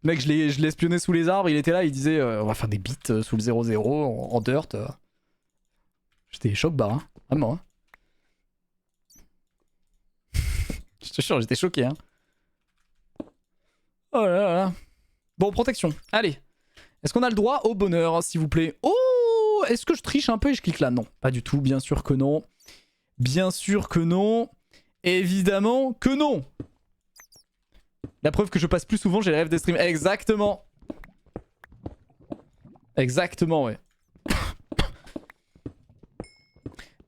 Mec, je l'ai espionné sous les arbres, il était là, il disait on va faire des beats sous le 0-0 en dirt. J'étais choc bas, hein. Vraiment. Hein. Je te jure, j'étais choqué. Hein. Oh là là là. Bon, protection. Allez. Est-ce qu'on a le droit au bonheur, s'il vous plaît? Oh, est-ce que je triche un peu et je clique là? Non, pas du tout, bien sûr que non. Bien sûr que non. Évidemment que non. La preuve que je passe plus souvent, j'ai les rêves des streams. Exactement. Exactement, ouais.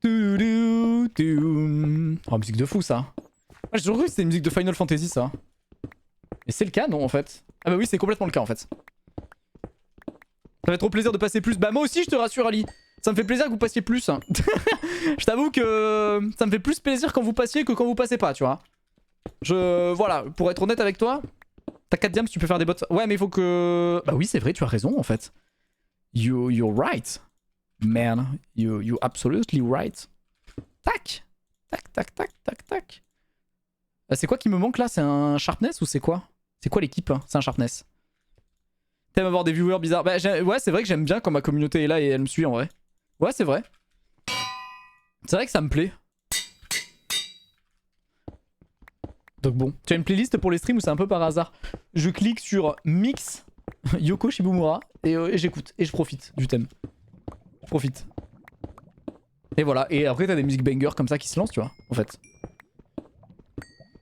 Oh, musique de fou, ça. Ah, j'ai toujours cru que c'était une musique de Final Fantasy, ça. Et c'est le cas, non, en fait? Ah bah oui, c'est complètement le cas, en fait. Ça fait trop plaisir de passer plus. Bah moi aussi, je te rassure, Ali. Ça me fait plaisir que vous passiez plus. Je t'avoue que ça me fait plus plaisir quand vous passiez que quand vous passez pas, tu vois. Voilà, pour être honnête avec toi, t'as 4 diams, tu peux faire des bots. Ouais, mais il faut que... Bah oui, c'est vrai, tu as raison, en fait. You're right. Man, you absolutely right. Tac. Tac, tac, tac, tac, tac. C'est quoi qui me manque là? C'est un sharpness ou c'est quoi? C'est quoi l'équipe? C'est un sharpness. T'aimes avoir des viewers bizarres? Bah ouais, c'est vrai que j'aime bien quand ma communauté est là et elle me suit en vrai. Ouais, c'est vrai. C'est vrai que ça me plaît. Donc bon, tu as une playlist pour les streams ou c'est un peu par hasard? Je clique sur Mix Yoko Shibumura et j'écoute et je profite du thème. Je profite. Et voilà, et après t'as des musiques bangers comme ça qui se lancent, tu vois, en fait.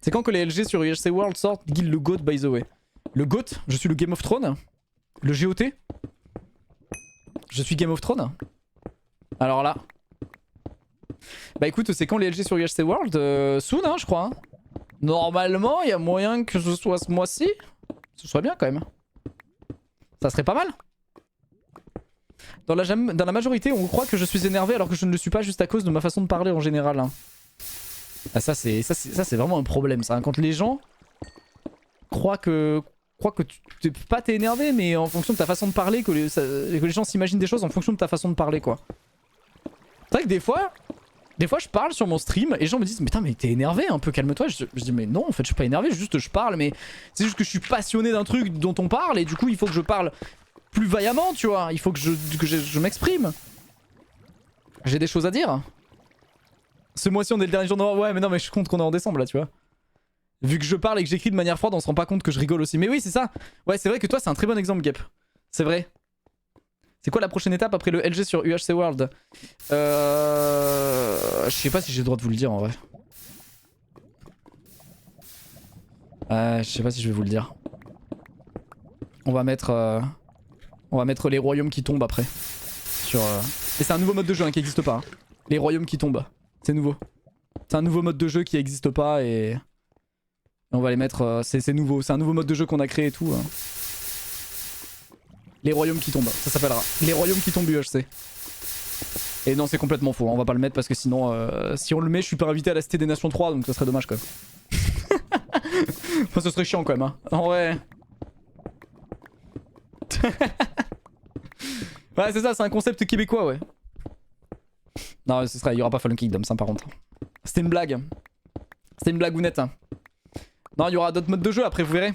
C'est quand que les LG sur UHC World sortent? Guild le GOAT, by the way. Le GOAT? Je suis le Game of Thrones? Le GOT? Je suis Game of Thrones? Alors là... Bah écoute, c'est quand les LG sur UHC World? Soon, hein, je crois. Hein. Normalement, il y a moyen que ce soit ce mois-ci. Ce serait bien quand même. Ça serait pas mal. Dans la majorité, on croit que je suis énervé alors que je ne le suis pas juste à cause de ma façon de parler en général. Hein. Ah, ça c'est vraiment un problème ça. Hein. Quand les gens croient que tu pas t'es énervé, mais en fonction de ta façon de parler, que les gens s'imaginent des choses en fonction de ta façon de parler quoi. C'est vrai que des fois je parle sur mon stream et les gens me disent mais t'es énervé un peu, calme-toi. Je dis mais non en fait je suis pas énervé, juste je parle, mais c'est juste que je suis passionné d'un truc dont on parle et du coup il faut que je parle plus vaillamment, tu vois. Il faut que je m'exprime. J'ai des choses à dire. Ce mois-ci on est le dernier jour de... Ouais mais non mais je compte qu'on est en décembre là, tu vois. Vu que je parle et que j'écris de manière froide, on se rend pas compte que je rigole aussi. Mais oui c'est ça. Ouais c'est vrai que toi c'est un très bon exemple Gep. C'est vrai. C'est quoi la prochaine étape après le LG sur UHC World? Je sais pas si j'ai le droit de vous le dire en vrai. Je sais pas si je vais vous le dire. On va mettre les royaumes qui tombent après. Sur, Et c'est un nouveau mode de jeu hein, qui existe pas. Hein. Les royaumes qui tombent. C'est nouveau. C'est un nouveau mode de jeu qui existe pas et on va les mettre... c'est nouveau. C'est un nouveau mode de jeu qu'on a créé et tout. Hein. Les royaumes qui tombent, ça s'appellera. Les royaumes qui tombent UHC. Et non, c'est complètement faux, hein. On va pas le mettre parce que sinon, si on le met, je suis pas invité à la Cité des Nations 3, donc ça serait dommage quand même. Enfin, ce serait chiant quand même, hein. En vrai. Ouais, c'est ça, c'est un concept québécois, ouais. Non, il y aura pas Fallen Kingdom, ça par contre. C'était une blague. C'était une blagounette. Non, il y aura d'autres modes de jeu après, vous verrez.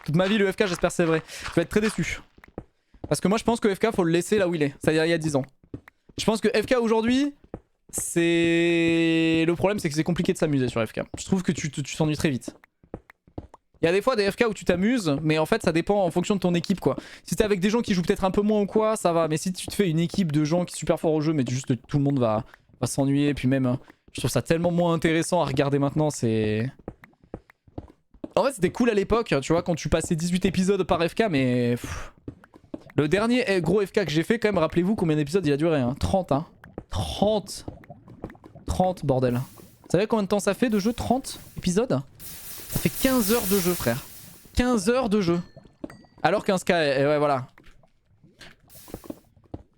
Toute ma vie, le FK, j'espère que c'est vrai. Je vais être très déçu. Parce que moi, je pense que FK, faut le laisser là où il est. C'est-à-dire il y a 10 ans. Je pense que FK aujourd'hui, c'est... Le problème, c'est que c'est compliqué de s'amuser sur FK. Je trouve que tu t'ennuies très vite. Il y a des fois des FK où tu t'amuses, mais en fait, ça dépend en fonction de ton équipe, quoi. Si t'es avec des gens qui jouent peut-être un peu moins ou quoi, ça va. Mais si tu te fais une équipe de gens qui sont super forts au jeu, mais juste tout le monde va s'ennuyer, puis même... Je trouve ça tellement moins intéressant à regarder maintenant, c'est... En fait, c'était cool à l'époque, tu vois, quand tu passais 18 épisodes par FK, mais... Le dernier gros FK que j'ai fait, quand même, rappelez-vous combien d'épisodes il a duré, hein. 30, hein. 30. 30, bordel. Vous savez combien de temps ça fait de jeu? 30 épisodes? Ça fait 15 heures de jeu, frère. 15 heures de jeu. Alors qu'un Sky... ouais, voilà.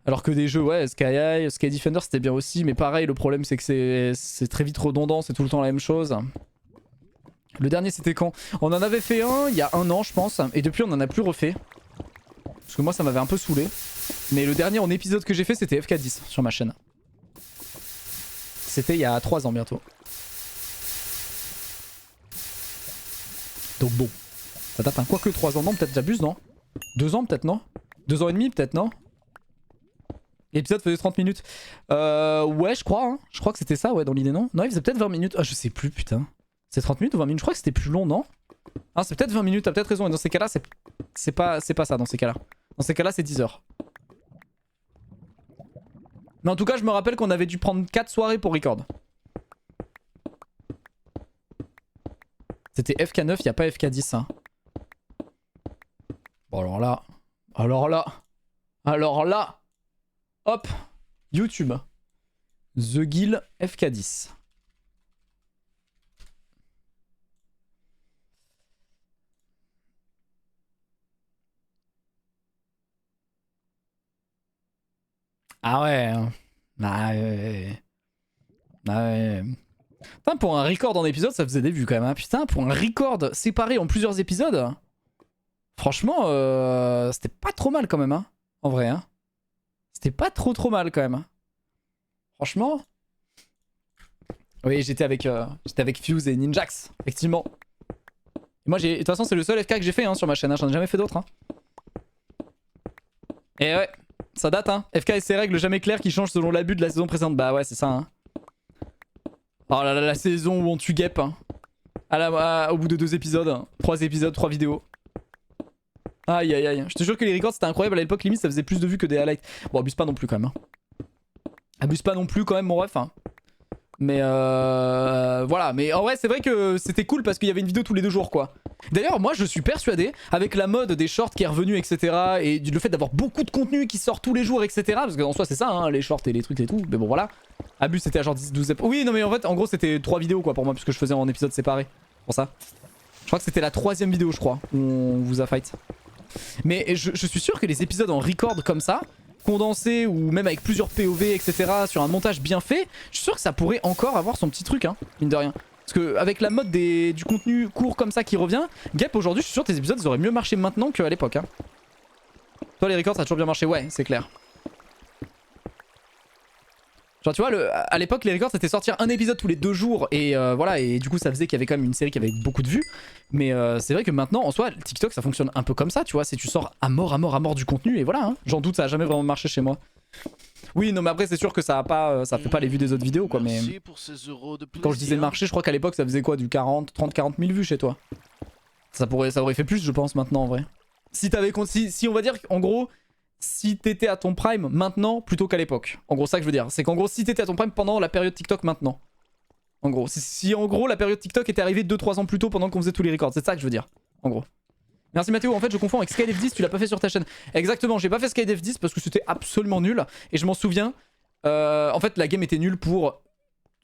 Alors que des jeux, ouais, Sky Defender c'était bien aussi, mais pareil, le problème c'est que c'est très vite redondant, c'est tout le temps la même chose. Le dernier c'était quand? On en avait fait un il y a 1 an je pense, et depuis on en a plus refait. Parce que moi ça m'avait un peu saoulé. Mais le dernier en épisode que j'ai fait c'était FK10 sur ma chaîne. C'était il y a 3 ans bientôt. Donc bon, ça date un quoique 3 ans, non peut-être j'abuse non? 2 ans peut-être non? 2 ans et demi peut-être non? L'épisode faisait 30 minutes. Ouais, je crois. Hein. Je crois que c'était ça, ouais, dans l'idée, non? Non, il faisait peut-être 20 minutes. Ah, je sais plus, putain. C'est 30 minutes ou 20 minutes? Je crois que c'était plus long, non? Ah, c'est peut-être 20 minutes, t'as peut-être raison. Et dans ces cas-là, c'est pas ça, dans ces cas-là. Dans ces cas-là, c'est 10 heures. Mais en tout cas, je me rappelle qu'on avait dû prendre 4 soirées pour record. C'était FK9, y a pas FK10, hein. Bon, alors là... Alors là... Hop, YouTube, The Guild FK10. Ah ouais. Ah ouais. Ah ouais. Putain, pour un record en épisode, ça faisait des vues quand même. Hein. Putain, pour un record séparé en plusieurs épisodes, franchement, c'était pas trop mal quand même. Hein. En vrai, hein. C'était pas trop mal quand même. Franchement. Oui, j'étais avec Fuse et Ninjax, effectivement. Et moi, de toute façon, c'est le seul FK que j'ai fait hein, sur ma chaîne. Hein. J'en ai jamais fait d'autres. Hein. Et ouais, ça date. Hein. FK et ses règles jamais claires qui changent selon l'abus de la saison précédente. Bah ouais, c'est ça. Hein. Oh là là, la saison où on tue Gep. Hein. Au bout de 2 épisodes. Hein. 3 épisodes, 3 vidéos. Aïe aïe aïe. Je te jure que les records c'était incroyable à l'époque, limite ça faisait plus de vues que des highlights. Bon, abuse pas non plus quand même. Hein. Abuse pas non plus quand même mon ref. Hein. Mais voilà, mais en vrai c'est vrai que c'était cool parce qu'il y avait une vidéo tous les 2 jours quoi. D'ailleurs moi je suis persuadé, avec la mode des shorts qui est revenue etc. Et le fait d'avoir beaucoup de contenu qui sort tous les jours etc. Parce qu'en soi c'est ça hein, les shorts et les trucs et tout. Mais bon voilà. Abuse c'était à genre 10-12 épisodes. Oui non mais en fait en gros c'était 3 vidéos quoi pour moi puisque je faisais en épisodes séparés. Pour ça. Je crois que c'était la 3ème vidéo je crois où on vous a fight. Mais je suis sûr que les épisodes en record comme ça, condensés ou même avec plusieurs POV etc. sur un montage bien fait, je suis sûr que ça pourrait encore avoir son petit truc hein, mine de rien. Parce que avec la mode du contenu court comme ça qui revient, Gep aujourd'hui je suis sûr que tes épisodes ils auraient mieux marché maintenant qu'à l'époque. Hein. Toi les records ça a toujours bien marché, ouais c'est clair. Genre tu vois, à l'époque les records c'était sortir un épisode tous les 2 jours et voilà, et du coup ça faisait qu'il y avait quand même une série qui avait beaucoup de vues. Mais c'est vrai que maintenant en soi TikTok ça fonctionne un peu comme ça, tu vois, c'est tu sors à mort du contenu et voilà, hein. J'en doute ça a jamais vraiment marché chez moi. Oui non mais après c'est sûr que ça fait pas les vues des autres vidéos quoi, mais quand je disais le marché je crois qu'à l'époque ça faisait quoi du 30-40 000 vues chez toi. Ça aurait fait plus je pense maintenant en vrai. Si on va dire en gros... Si t'étais à ton prime maintenant plutôt qu'à l'époque. En gros ça que je veux dire. C'est qu'en gros si t'étais à ton prime pendant la période TikTok maintenant. En gros. Si en gros la période TikTok était arrivée 2-3 ans plus tôt pendant qu'on faisait tous les records. C'est ça que je veux dire. En gros. Merci Mathéo. En fait je confonds avec SkyDev10. Tu l'as pas fait sur ta chaîne. Exactement. J'ai pas fait SkyDev10 parce que c'était absolument nul. Et je m'en souviens. En fait la game était nulle pour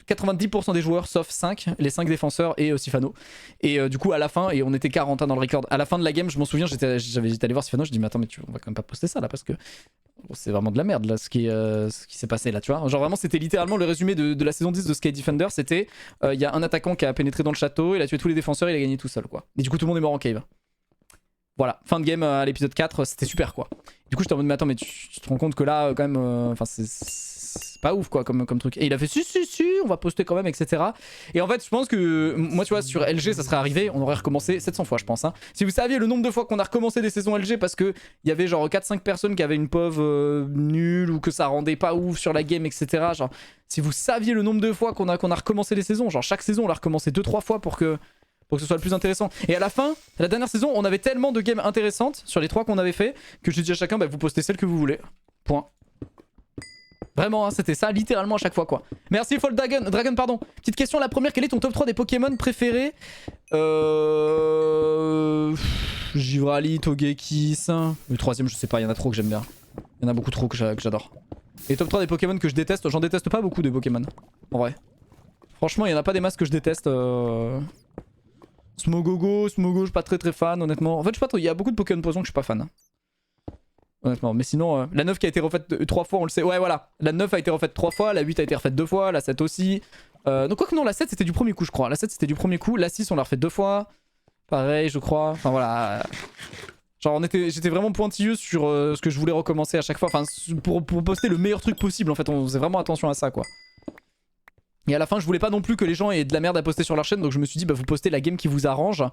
90% des joueurs sauf 5, les 5 défenseurs et Sifano. Et du coup à la fin, et on était 40 dans le record, à la fin de la game je m'en souviens, j'étais allé voir Sifano, je dis mais attends mais on va quand même pas poster ça là parce que c'est vraiment de la merde là ce qui s'est passé là tu vois. Genre vraiment c'était littéralement le résumé de la saison 10 de Sky Defender, c'était il y a un attaquant qui a pénétré dans le château, il a tué tous les défenseurs, il a gagné tout seul quoi. Et du coup tout le monde est mort en cave. Voilà, fin de game à l'épisode 4, c'était super quoi. Du coup j'étais en mode mais attends mais tu te rends compte que là quand même enfin c'est pas ouf quoi comme truc. Et il a fait si on va poster quand même etc. Et en fait je pense que moi tu vois sur LG ça serait arrivé, on aurait recommencé 700 fois je pense hein. Si vous saviez le nombre de fois qu'on a recommencé des saisons LG parce que il y avait genre 4-5 personnes qui avaient une POV nulle ou que ça rendait pas ouf sur la game etc. Genre si vous saviez le nombre de fois qu'on a recommencé des saisons, genre chaque saison on l'a recommencé 2-3 fois pour que ce soit le plus intéressant. Et à la fin, la dernière saison, on avait tellement de games intéressantes sur les 3 qu'on avait fait que j'ai dit à chacun, bah, vous postez celle que vous voulez. Point. Vraiment, hein, c'était ça littéralement à chaque fois quoi. Merci Fall Dragon, pardon. Petite question, la première, quel est ton top 3 des Pokémon préférés? Givrali, Togekiss. Le troisième, je sais pas, il y en a trop que j'aime bien. Il y en a beaucoup trop que j'adore. Et top 3 des Pokémon que je déteste, j'en déteste pas beaucoup de Pokémon. En vrai. Franchement, il y en a pas des masses que je déteste. Smogogo, je suis pas très fan honnêtement. En fait je sais pas trop, il y a beaucoup de Pokémon Poison que je suis pas fan. Honnêtement, mais sinon la 9 qui a été refaite 3 fois on le sait. Ouais voilà, la 9 a été refaite 3 fois, la 8 a été refaite 2 fois, la 7 aussi. Donc quoi que non, la 7 c'était du premier coup je crois. La 7 c'était du premier coup, la 6 on l'a refait 2 fois. Pareil je crois, enfin voilà. Genre j'étais vraiment pointilleux sur ce que je voulais recommencer à chaque fois. Enfin pour poster le meilleur truc possible en fait, on faisait vraiment attention à ça quoi. Et à la fin je voulais pas non plus que les gens aient de la merde à poster sur leur chaîne, donc je me suis dit bah vous postez la game qui vous arrange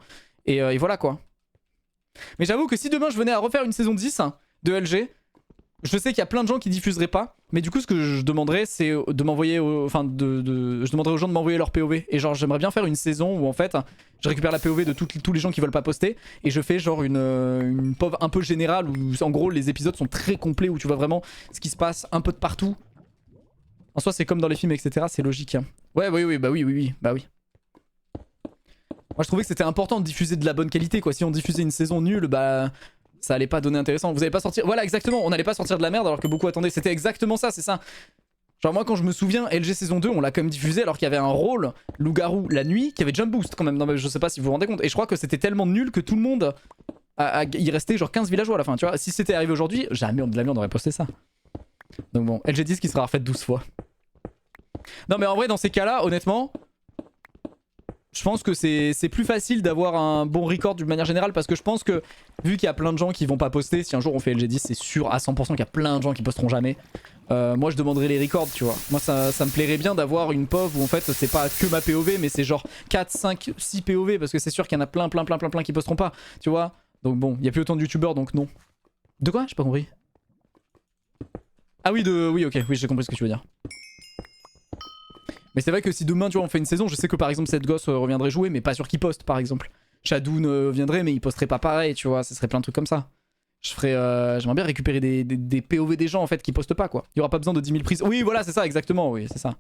et voilà quoi. Mais j'avoue que si demain je venais à refaire une saison 10 de LG, je sais qu'il y a plein de gens qui diffuseraient pas, mais du coup ce que je demanderais c'est de m'envoyer je demanderais aux gens de m'envoyer leur POV. Et genre j'aimerais bien faire une saison où en fait je récupère la POV de tous les gens qui veulent pas poster et je fais genre une POV un peu générale où en gros les épisodes sont très complets, où tu vois vraiment ce qui se passe un peu de partout. En soi c'est comme dans les films etc, c'est logique. Ouais oui bah oui. Moi je trouvais que c'était important de diffuser de la bonne qualité quoi. Si on diffusait une saison nulle bah ça allait pas donner intéressant. Vous allez pas sortir, voilà exactement, on allait pas sortir de la merde alors que beaucoup attendaient. C'était exactement ça, c'est ça. Genre moi quand je me souviens LG saison 2 on l'a quand même diffusé alors qu'il y avait un rôle loup-garou la nuit qui avait jump boost quand même. Non mais je sais pas si vous vous rendez compte. Et je crois que c'était tellement nul que tout le monde il restait genre 15 villageois à la fin tu vois. Si c'était arrivé aujourd'hui jamais de la vie on aurait posté ça. Donc bon, LG10 qui sera refait 12 fois. Non mais en vrai dans ces cas là honnêtement je pense que c'est plus facile d'avoir un bon record d'une manière générale parce que je pense que vu qu'il y a plein de gens qui vont pas poster, si un jour on fait LG10 c'est sûr à 100% qu'il y a plein de gens qui posteront jamais. Moi je demanderais les records tu vois. Moi ça me plairait bien d'avoir une POV où en fait c'est pas que ma POV mais c'est genre 4, 5, 6 POV parce que c'est sûr qu'il y en a plein qui posteront pas tu vois. Donc bon, il y a plus autant de youtubeurs donc non. De quoi? J'ai pas compris. Ah oui oui ok, oui j'ai compris ce que tu veux dire. Mais c'est vrai que si demain tu vois on fait une saison, je sais que par exemple cette gosse reviendrait jouer mais pas sûr qu'il poste par exemple. Shadoon viendrait mais il posterait pas pareil tu vois, ça serait plein de trucs comme ça. J'aimerais bien récupérer des POV des gens en fait qui postent pas quoi. Il y aura pas besoin de 10 000 prises. Oui voilà c'est ça exactement, oui c'est ça.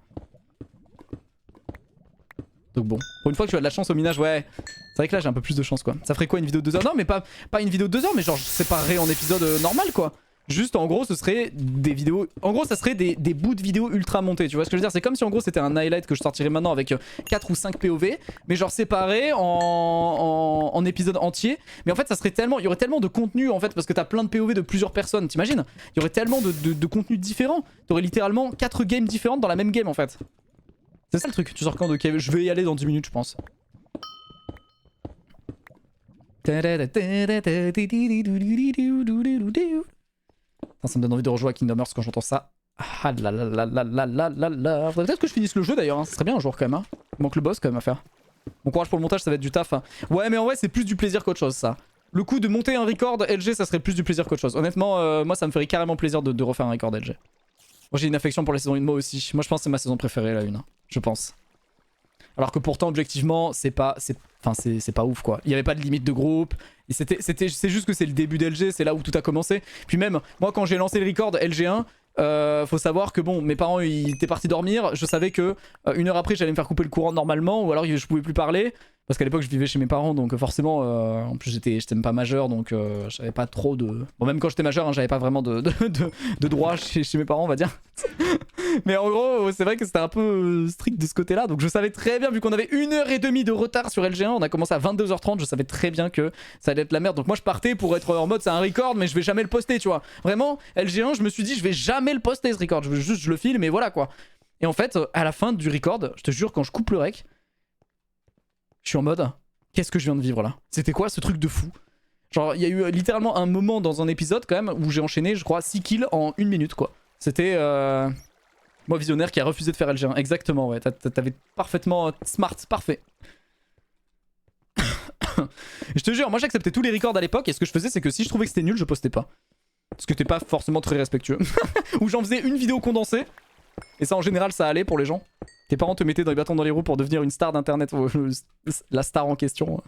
Donc bon, pour une fois que tu as de la chance au minage, ouais. C'est vrai que là j'ai un peu plus de chance quoi. Ça ferait quoi une vidéo de 2 heures? Non mais pas une vidéo de 2 heures mais genre je séparerais en épisode normal quoi. Juste en gros ce serait des vidéos, en gros ça serait des bouts de vidéos ultra montés, tu vois ce que je veux dire. C'est comme si en gros c'était un highlight que je sortirais maintenant avec 4 ou 5 POV, mais genre séparés en épisodes entiers. Mais en fait ça serait tellement, il y aurait tellement de contenu en fait parce que t'as plein de POV de plusieurs personnes, t'imagines? Il y aurait tellement de contenus différents, t'aurais littéralement 4 games différentes dans la même game en fait. C'est ça le truc, tu sors quand de Kevin? Je vais y aller dans 10 minutes je pense. Ça me donne envie de rejouer à Kingdom Hearts quand j'entends ça. Ah là là là là là là là là. Faudrait peut-être que je finisse le jeu d'ailleurs, hein. Ce serait bien un jour quand même. Hein. Il manque le boss quand même à faire. Bon courage pour le montage, ça va être du taf. Hein. Ouais mais en vrai c'est plus du plaisir qu'autre chose ça. Le coup de monter un record LG ça serait plus du plaisir qu'autre chose. Honnêtement moi ça me ferait carrément plaisir de refaire un record LG. Moi j'ai une affection pour la saison 1 moi aussi. Moi je pense que c'est ma saison préférée la 1. Hein. Je pense. Alors que pourtant objectivement c'est pas ouf quoi. Il y avait pas de limite de groupe. C'est juste que c'est le début d'LG, c'est là où tout a commencé. Puis même moi quand j'ai lancé le record LG1, faut savoir que bon mes parents ils étaient partis dormir. Je savais que 1 heure après j'allais me faire couper le courant normalement ou alors je pouvais plus parler. Parce qu'à l'époque je vivais chez mes parents donc forcément en plus j'étais même pas majeur donc j'avais pas trop de... Bon même quand j'étais majeur hein, j'avais pas vraiment de droit chez mes parents on va dire. Mais en gros c'est vrai que c'était un peu strict de ce côté là donc je savais très bien vu qu'on avait 1h30 de retard sur LG1, on a commencé à 22h30, je savais très bien que ça allait être la merde donc moi je partais pour être en mode c'est un record mais je vais jamais le poster tu vois. Vraiment LG1 je me suis dit je vais jamais le poster ce record, je le filme et voilà quoi. Et en fait à la fin du record je te jure quand je coupe le rec je suis en mode, qu'est-ce que je viens de vivre là? C'était quoi ce truc de fou? Genre il y a eu littéralement un moment dans un épisode quand même où j'ai enchaîné je crois 6 kills en 1 minute quoi. C'était moi visionnaire qui a refusé de faire LG1. Exactement ouais, t'avais parfaitement smart, parfait. Je te jure, moi j'acceptais tous les records à l'époque et ce que je faisais c'est que si je trouvais que c'était nul je postais pas. Parce que t'es pas forcément très respectueux. Ou j'en faisais une vidéo condensée. Et ça en général ça allait pour les gens. Tes parents te mettaient dans les bâtons dans les roues pour devenir une star d'internet. La star en question.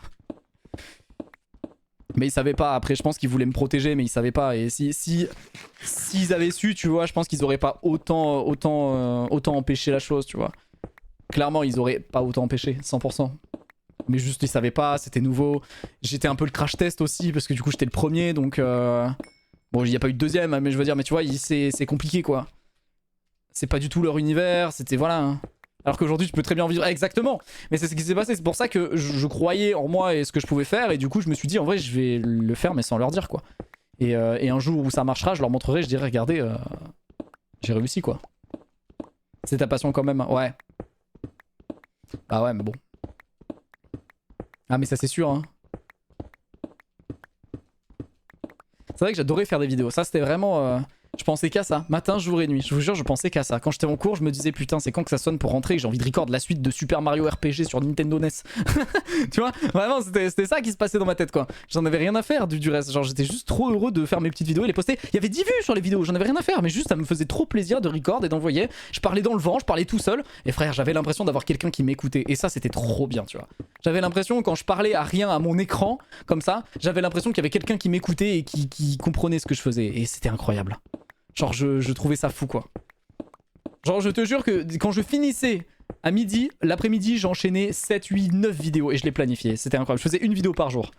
Mais ils savaient pas, après je pense qu'ils voulaient me protéger mais ils savaient pas. Et s'ils avaient su tu vois, je pense qu'ils auraient pas autant empêché la chose tu vois. Clairement ils auraient pas autant empêché, 100%. Mais juste ils savaient pas, c'était nouveau. J'étais un peu le crash test aussi parce que du coup j'étais le premier donc... Bon il n'y a pas eu de deuxième mais je veux dire mais tu vois c'est compliqué quoi. C'est pas du tout leur univers, c'était voilà. Hein. Alors qu'aujourd'hui tu peux très bien en vivre. Exactement. Mais c'est ce qui s'est passé, c'est pour ça que je croyais en moi et ce que je pouvais faire et du coup je me suis dit en vrai je vais le faire mais sans leur dire quoi. Et un jour où ça marchera je leur montrerai, je dirai regardez j'ai réussi quoi. C'est ta passion quand même, ouais. Bah ouais mais bon. Ah mais ça c'est sûr hein. C'est vrai que j'adorais faire des vidéos, ça c'était vraiment... Je pensais qu'à ça, matin, jour et nuit, je vous jure je pensais qu'à ça. Quand j'étais en cours je me disais putain c'est quand que ça sonne pour rentrer et que j'ai envie de record la suite de Super Mario RPG sur Nintendo NES. Tu vois, vraiment c'était ça qui se passait dans ma tête quoi. J'en avais rien à faire du reste, genre j'étais juste trop heureux de faire mes petites vidéos et les poster. Il y avait 10 vues sur les vidéos, j'en avais rien à faire mais juste ça me faisait trop plaisir de record et d'envoyer. Je parlais dans le vent, je parlais tout seul et frère j'avais l'impression d'avoir quelqu'un qui m'écoutait et ça c'était trop bien tu vois. J'avais l'impression quand je parlais à rien à mon écran comme ça, j'avais l'impression qu'il y avait quelqu'un qui m'écoutait et qui comprenait ce que je faisais et c'était incroyable. Genre je trouvais ça fou quoi. Genre je te jure que quand je finissais à midi, l'après-midi j'enchaînais 7, 8, 9 vidéos et je les planifiais. C'était incroyable. Je faisais une vidéo par jour.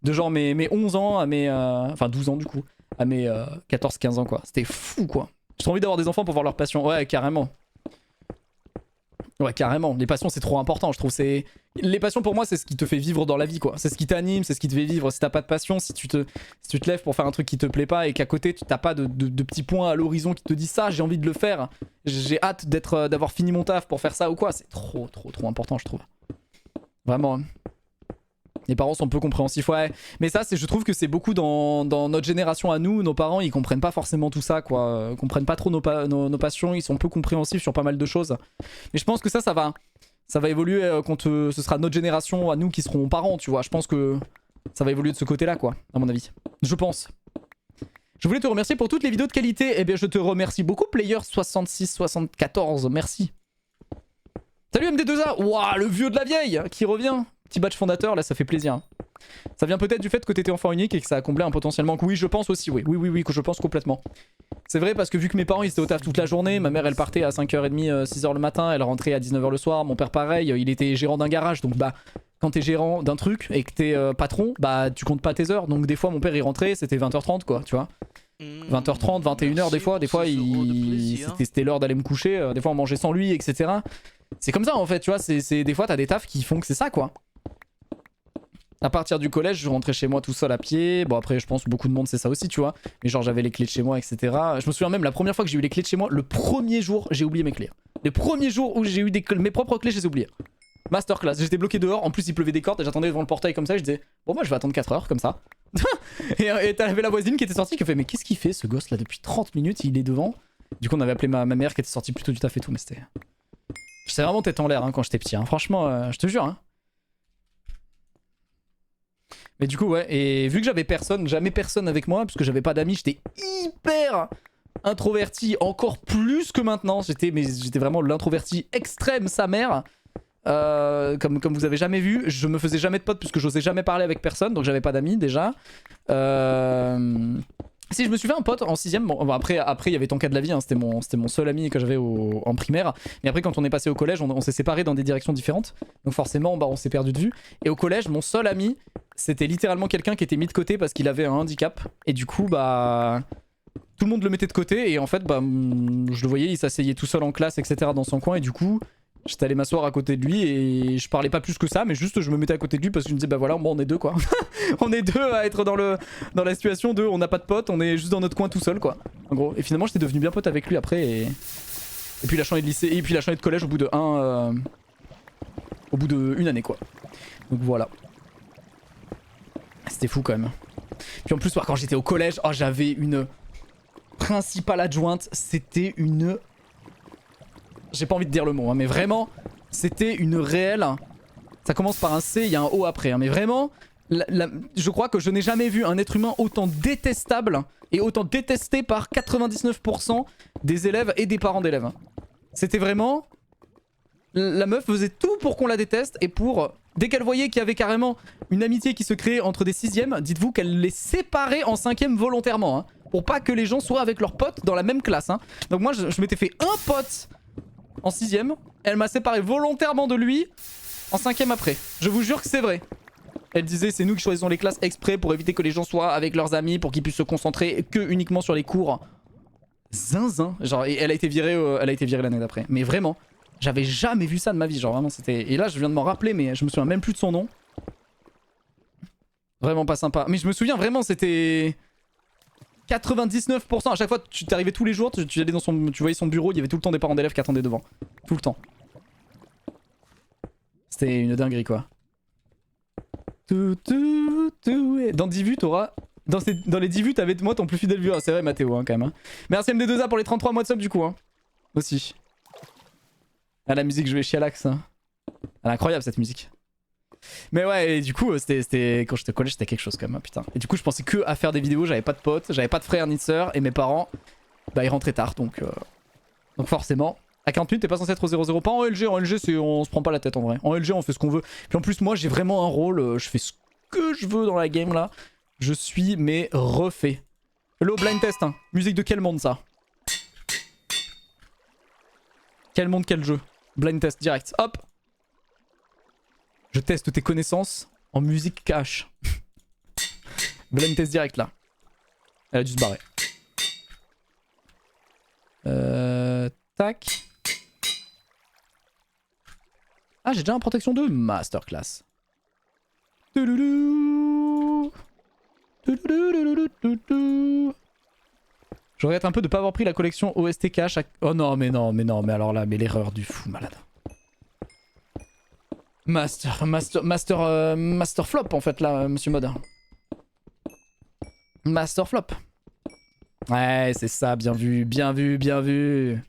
De genre mes 11 ans à mes... Enfin 12 ans du coup. À mes 14, 15 ans quoi. C'était fou quoi. J'ai trop envie d'avoir des enfants pour voir leur passion. Ouais carrément. Ouais carrément. Les passions c'est trop important je trouve. Les passions pour moi c'est ce qui te fait vivre dans la vie quoi. C'est ce qui t'anime, c'est ce qui te fait vivre. Si t'as pas de passion, si tu te lèves pour faire un truc qui te plaît pas et qu'à côté tu t'as pas de petits points à l'horizon qui te disent ça, j'ai envie de le faire. J'ai hâte d'avoir fini mon taf pour faire ça ou quoi. C'est trop important je trouve. Vraiment. Les parents sont peu compréhensifs, ouais. Mais ça, je trouve que c'est beaucoup dans notre génération à nous. Nos parents, ils comprennent pas forcément tout ça, quoi. Ils comprennent pas trop nos passions. Ils sont peu compréhensifs sur pas mal de choses. Mais je pense que ça va évoluer quand ce sera notre génération à nous qui seront parents, tu vois. Je pense que ça va évoluer de ce côté-là, quoi, à mon avis. Je pense. Je voulais te remercier pour toutes les vidéos de qualité. Eh bien, je te remercie beaucoup, Player6674. Merci. Salut MD2A. Ouah, le vieux de la vieille qui revient. Petit badge fondateur, là, ça fait plaisir. Ça vient peut-être du fait que t'étais enfant unique et que ça a comblé un potentiellement... Oui, je pense aussi, oui. Oui, que je pense complètement. C'est vrai parce que vu que mes parents, ils étaient au taf toute la journée, ma mère, elle partait à 5h30, 6h le matin, elle rentrait à 19h le soir, mon père pareil, il était gérant d'un garage, donc bah... Quand t'es gérant d'un truc et que t'es patron, bah tu comptes pas tes heures. Donc des fois, mon père, il rentrait, c'était 20h30, quoi, tu vois. 20h30, 21h des fois c'était l'heure d'aller me coucher, des fois on mangeait sans lui, etc. C'est comme ça en fait, tu vois, des fois t'as des tafs qui font que c'est ça quoi. À partir du collège, je rentrais chez moi tout seul à pied. Bon après je pense que beaucoup de monde c'est ça aussi tu vois. Mais genre j'avais les clés de chez moi etc. Je me souviens même la première fois que j'ai eu les clés de chez moi, le premier jour j'ai oublié mes clés. Le premier jour où j'ai eu mes propres clés, je les ai oubliées. Masterclass, j'étais bloqué dehors, en plus il pleuvait des cordes et j'attendais devant le portail comme ça et je disais bon moi je vais attendre 4 heures comme ça. et t'avais la voisine qui était sortie qui a fait mais qu'est-ce qu'il fait ce gosse là depuis 30 minutes, il est devant. Du coup on avait appelé ma mère qui était sortie plutôt du taf et tout mais c'était... J'étais vraiment tête en l'air hein, quand j'étais petit, hein. Franchement je te jure hein. Mais du coup ouais, et vu que j'avais jamais personne avec moi, parce que j'avais pas d'amis, j'étais hyper introverti, encore plus que maintenant. J'étais vraiment l'introverti extrême sa mère. Comme vous avez jamais vu, je me faisais jamais de potes puisque j'osais jamais parler avec personne, donc j'avais pas d'amis déjà. Si je me suis fait un pote en 6ème, bon, après il y avait ton cas de la vie, hein, c'était mon seul ami que j'avais en primaire. Mais après quand on est passé au collège, on s'est séparés dans des directions différentes. Donc forcément bah, on s'est perdu de vue. Et au collège, mon seul ami, c'était littéralement quelqu'un qui était mis de côté parce qu'il avait un handicap. Et du coup bah... Tout le monde le mettait de côté et en fait bah, je le voyais, il s'asseyait tout seul en classe etc. dans son coin et du coup... J'étais allé m'asseoir à côté de lui et je parlais pas plus que ça, mais juste je me mettais à côté de lui parce que je me disais bah voilà, bon, on est deux quoi. On est deux à être dans la situation de on n'a pas de potes, on est juste dans notre coin tout seul quoi. En gros. Et finalement j'étais devenu bien pote avec lui après et puis il a changé de lycée et puis il a changé de collège au bout de une année quoi. Donc voilà. C'était fou quand même. Puis en plus, quand j'étais au collège, oh, j'avais une principale adjointe. C'était une... J'ai pas envie de dire le mot, hein, mais vraiment, c'était une réelle... Ça commence par un C, il y a un O après. Hein, mais vraiment, je crois que je n'ai jamais vu un être humain autant détestable et autant détesté par 99% des élèves et des parents d'élèves. C'était vraiment... La meuf faisait tout pour qu'on la déteste et pour... Dès qu'elle voyait qu'il y avait carrément une amitié qui se créait entre des 6ème, dites-vous qu'elle les séparait en 5ème volontairement. Hein, pour pas que les gens soient avec leurs potes dans la même classe. Hein. Donc moi, je m'étais fait un pote en 6ème. Elle m'a séparé volontairement de lui en 5ème après. Je vous jure que c'est vrai. Elle disait c'est nous qui choisissons les classes exprès pour éviter que les gens soient avec leurs amis, pour qu'ils puissent se concentrer que uniquement sur les cours. Zinzin. Genre, et elle a été virée l'année d'après. Mais vraiment... J'avais jamais vu ça de ma vie, genre vraiment c'était... Et là je viens de m'en rappeler mais je me souviens même plus de son nom. Vraiment pas sympa. Mais je me souviens vraiment c'était... 99%, à chaque fois tu t'arrivais tous les jours, tu allais dans son... Tu voyais son bureau, il y avait tout le temps des parents d'élèves qui attendaient devant. Tout le temps. C'était une dinguerie quoi. Dans 10 vues t'auras... Dans les 10 vues t'avais moi ton plus fidèle viewer. C'est vrai Mathéo hein, quand même. Hein. Merci MD2A pour les 33 mois de sub du coup. Hein. Aussi. Ah la musique jouée Chialax hein. Elle est incroyable cette musique. Mais ouais et du coup c'était quand j'étais au collège c'était quelque chose quand même putain. Et du coup je pensais que à faire des vidéos, j'avais pas de potes, j'avais pas de frères ni de sœurs et mes parents bah ils rentraient tard donc forcément à 40 minutes t'es pas censé être au 0-0. Pas en LG, en LG c'est on se prend pas la tête en vrai. En LG on fait ce qu'on veut. Puis en plus moi j'ai vraiment un rôle, je fais ce que je veux dans la game là. Je suis mais refait. Hello blind test hein. Musique de quel monde ça? Quel monde, quel jeu? Blind test direct. Hop. Je teste tes connaissances en musique cash. Blind test direct là. Elle a dû se barrer. Tac. Ah j'ai déjà un protection 2 masterclass. Je regrette un peu de pas avoir pris la collection OSTK à chaque... Oh non, mais alors là, mais l'erreur du fou malade. Master flop en fait là, monsieur Mod. Master flop. Ouais, c'est ça, bien vu, bien vu, bien vu.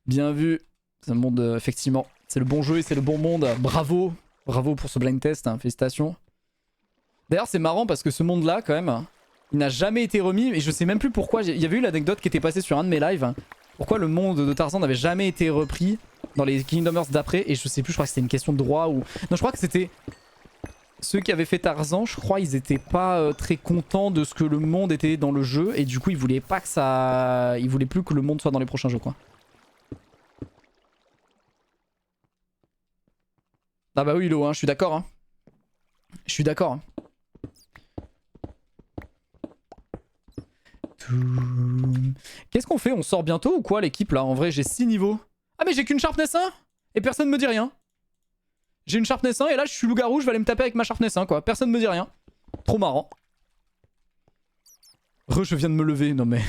Bien vu. C'est un monde, effectivement. C'est le bon jeu et c'est le bon monde. Bravo. Bravo pour ce blind test, hein. Félicitations. D'ailleurs, c'est marrant parce que ce monde-là, quand même... Il n'a jamais été remis et je sais même plus pourquoi. Il y avait eu l'anecdote qui était passée sur un de mes lives. Pourquoi le monde de Tarzan n'avait jamais été repris dans les Kingdom Hearts d'après. Et je sais plus, je crois que c'était une question de droit ou... Non, je crois que c'était... Ceux qui avaient fait Tarzan, je crois ils étaient pas très contents de ce que le monde était dans le jeu. Et du coup ils voulaient pas que ça... Ils voulaient plus que le monde soit dans les prochains jeux quoi. Ah bah oui Hilo, hein, je suis d'accord. Hein. Je suis d'accord. Hein. Qu'est-ce qu'on fait? On sort bientôt ou quoi l'équipe là? En vrai j'ai 6 niveaux. Ah mais j'ai qu'une Sharpness 1 et personne me dit rien. J'ai une Sharpness 1 et là je suis loup-garou, je vais aller me taper avec ma Sharpness 1 quoi. Personne me dit rien. Trop marrant. Je viens de me lever, non mais...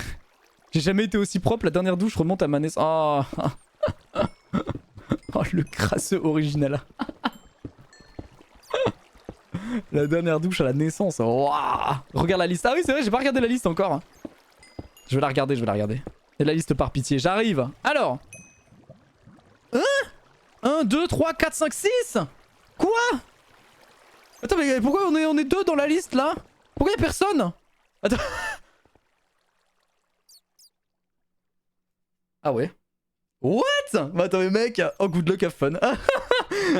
J'ai jamais été aussi propre, la dernière douche remonte à ma naissance. Oh, oh le crasseux original. La dernière douche à la naissance. Wow. Regarde la liste. Ah oui c'est vrai, j'ai pas regardé la liste encore. Hein. Je vais la regarder, je vais la regarder. Et la liste par pitié, j'arrive. Alors. 1, 2, 3, 4, 5, 6. Quoi? Attends mais pourquoi on est deux dans la liste là? Pourquoi y'a personne? Attends. Ah ouais. What? Bah attends mais mec. Oh good luck have fun.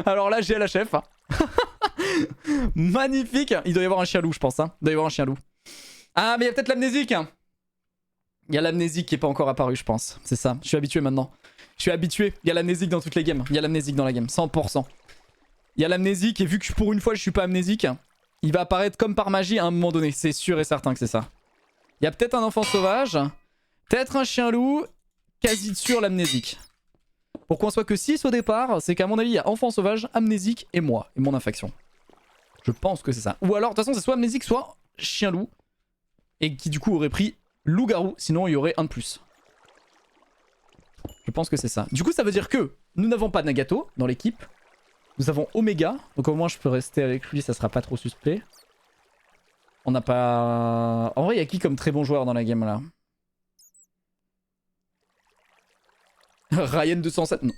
Alors là j'ai la chef. Magnifique. Il doit y avoir un chien loup je pense. Hein. Il doit y avoir un chien loup. Ah mais il y a peut-être l'amnésique. Il y a l'amnésique qui est pas encore apparu je pense. C'est ça. Je suis habitué maintenant. Je suis habitué. Il y a l'amnésique dans toutes les games. Il y a l'amnésique dans la game. 100%. Il y a l'amnésique et vu que pour une fois je suis pas amnésique, il va apparaître comme par magie à un moment donné. C'est sûr et certain que c'est ça. Il y a peut-être un enfant sauvage. Peut-être un chien loup. Quasi sûr l'amnésique. Pour qu'on soit que 6 au départ, c'est qu'à mon avis il y a enfant sauvage, amnésique et moi. Et mon infection. Je pense que c'est ça. Ou alors de toute façon c'est soit amnésique soit chien loup. Et qui du coup aurait pris loup-garou. Sinon il y aurait un de plus. Je pense que c'est ça. Du coup ça veut dire que nous n'avons pas Nagato dans l'équipe. Nous avons Omega. Donc au moins je peux rester avec lui, ça sera pas trop suspect. On n'a pas... En vrai, il y a qui comme très bon joueur dans la game là? Ryan 207, non.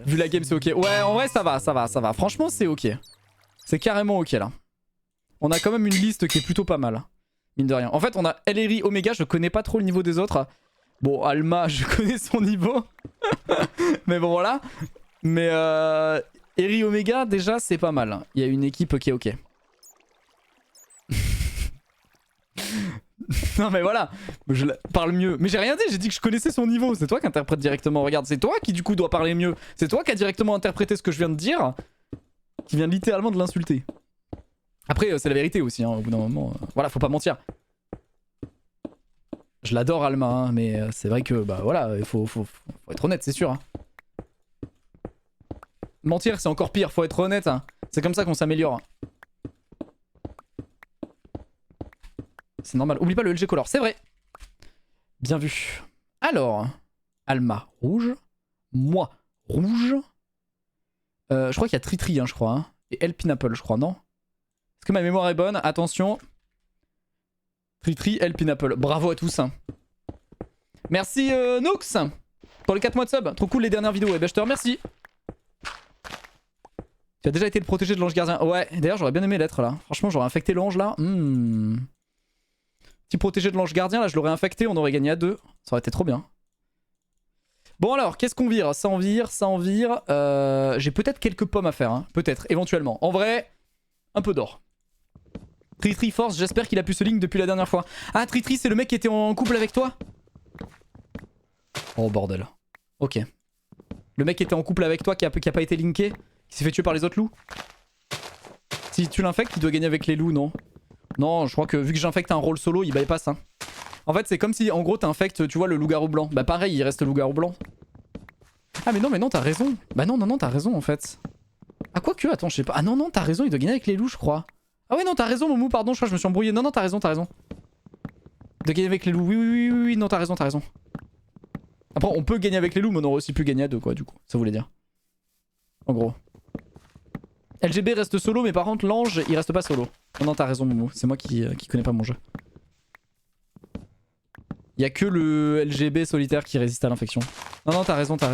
Vu la game, c'est ok. Ouais, en vrai, ça va, ça va, ça va. Franchement, c'est ok. C'est carrément ok là. On a quand même une liste qui est plutôt pas mal. Mine de rien. En fait, on a LRI Omega, je connais pas trop le niveau des autres. Bon, Alma, je connais son niveau. Mais bon, voilà. Mais Eri Omega, déjà, c'est pas mal. Il y a une équipe qui est ok. Non mais voilà, je parle mieux. Mais j'ai rien dit, j'ai dit que je connaissais son niveau. C'est toi qui interprète directement. Regarde, c'est toi qui du coup doit parler mieux. C'est toi qui a directement interprété ce que je viens de dire. Qui vient littéralement de l'insulter. Après, c'est la vérité aussi, hein, au bout d'un moment. Voilà, faut pas mentir. Je l'adore Alma, hein, mais c'est vrai que, bah voilà, il faut être honnête, c'est sûr. Hein. Mentir, c'est encore pire, faut être honnête. Hein. C'est comme ça qu'on s'améliore. C'est normal. Oublie pas le LG Color, c'est vrai. Bien vu. Alors, Alma rouge. Moi rouge. Je crois qu'il y a Tritri, hein, je crois. Hein. Et El Pineapple, je crois, non? Est-ce que ma mémoire est bonne? Attention. Tritri, El Pineapple. Bravo à tous. Hein. Merci Nooks pour les 4 mois de sub. Trop cool les dernières vidéos. Eh ben, je te remercie. Tu as déjà été le protégé de l'ange gardien. Ouais, d'ailleurs, j'aurais bien aimé l'être là. Franchement, j'aurais infecté l'ange là. Petit protégé de l'ange gardien, là je l'aurais infecté, on aurait gagné à 2. Ça aurait été trop bien. Bon alors, qu'est-ce qu'on vire? Ça en vire, ça en vire. J'ai peut-être quelques pommes à faire, hein. Peut-être, éventuellement. En vrai, un peu d'or. Tritri Force, j'espère qu'il a pu se link depuis la dernière fois. Ah, Tritri, c'est le mec qui était en couple avec toi? Oh bordel. Ok. Le mec qui était en couple avec toi, qui a pas été linké, qui s'est fait tuer par les autres loups. Si tu l'infectes, il doit gagner avec les loups, non? Non, je crois que vu que j'infecte un rôle solo, il bypass. Hein. En fait, c'est comme si en gros t'infectes, tu vois, le loup-garou blanc. Bah pareil, il reste le loup-garou blanc. Ah mais non, t'as raison. Bah non, t'as raison en fait. Ah quoi que, attends, je sais pas. Ah non, t'as raison, il doit gagner avec les loups, je crois. Ah ouais, non, t'as raison, Moumou, pardon, je crois que je me suis embrouillé. Non, t'as raison. Il doit gagner avec les loups. Oui, non, t'as raison. Après, on peut gagner avec les loups, mais on aurait aussi pu gagner à 2, quoi, du coup. Ça voulait dire. En gros. LGB reste solo, mais par contre, l'ange, il reste pas solo. Non, t'as raison, Moumou. C'est moi qui connais pas mon jeu. Il y a que le LGB solitaire qui résiste à l'infection. Non, t'as raison. T'as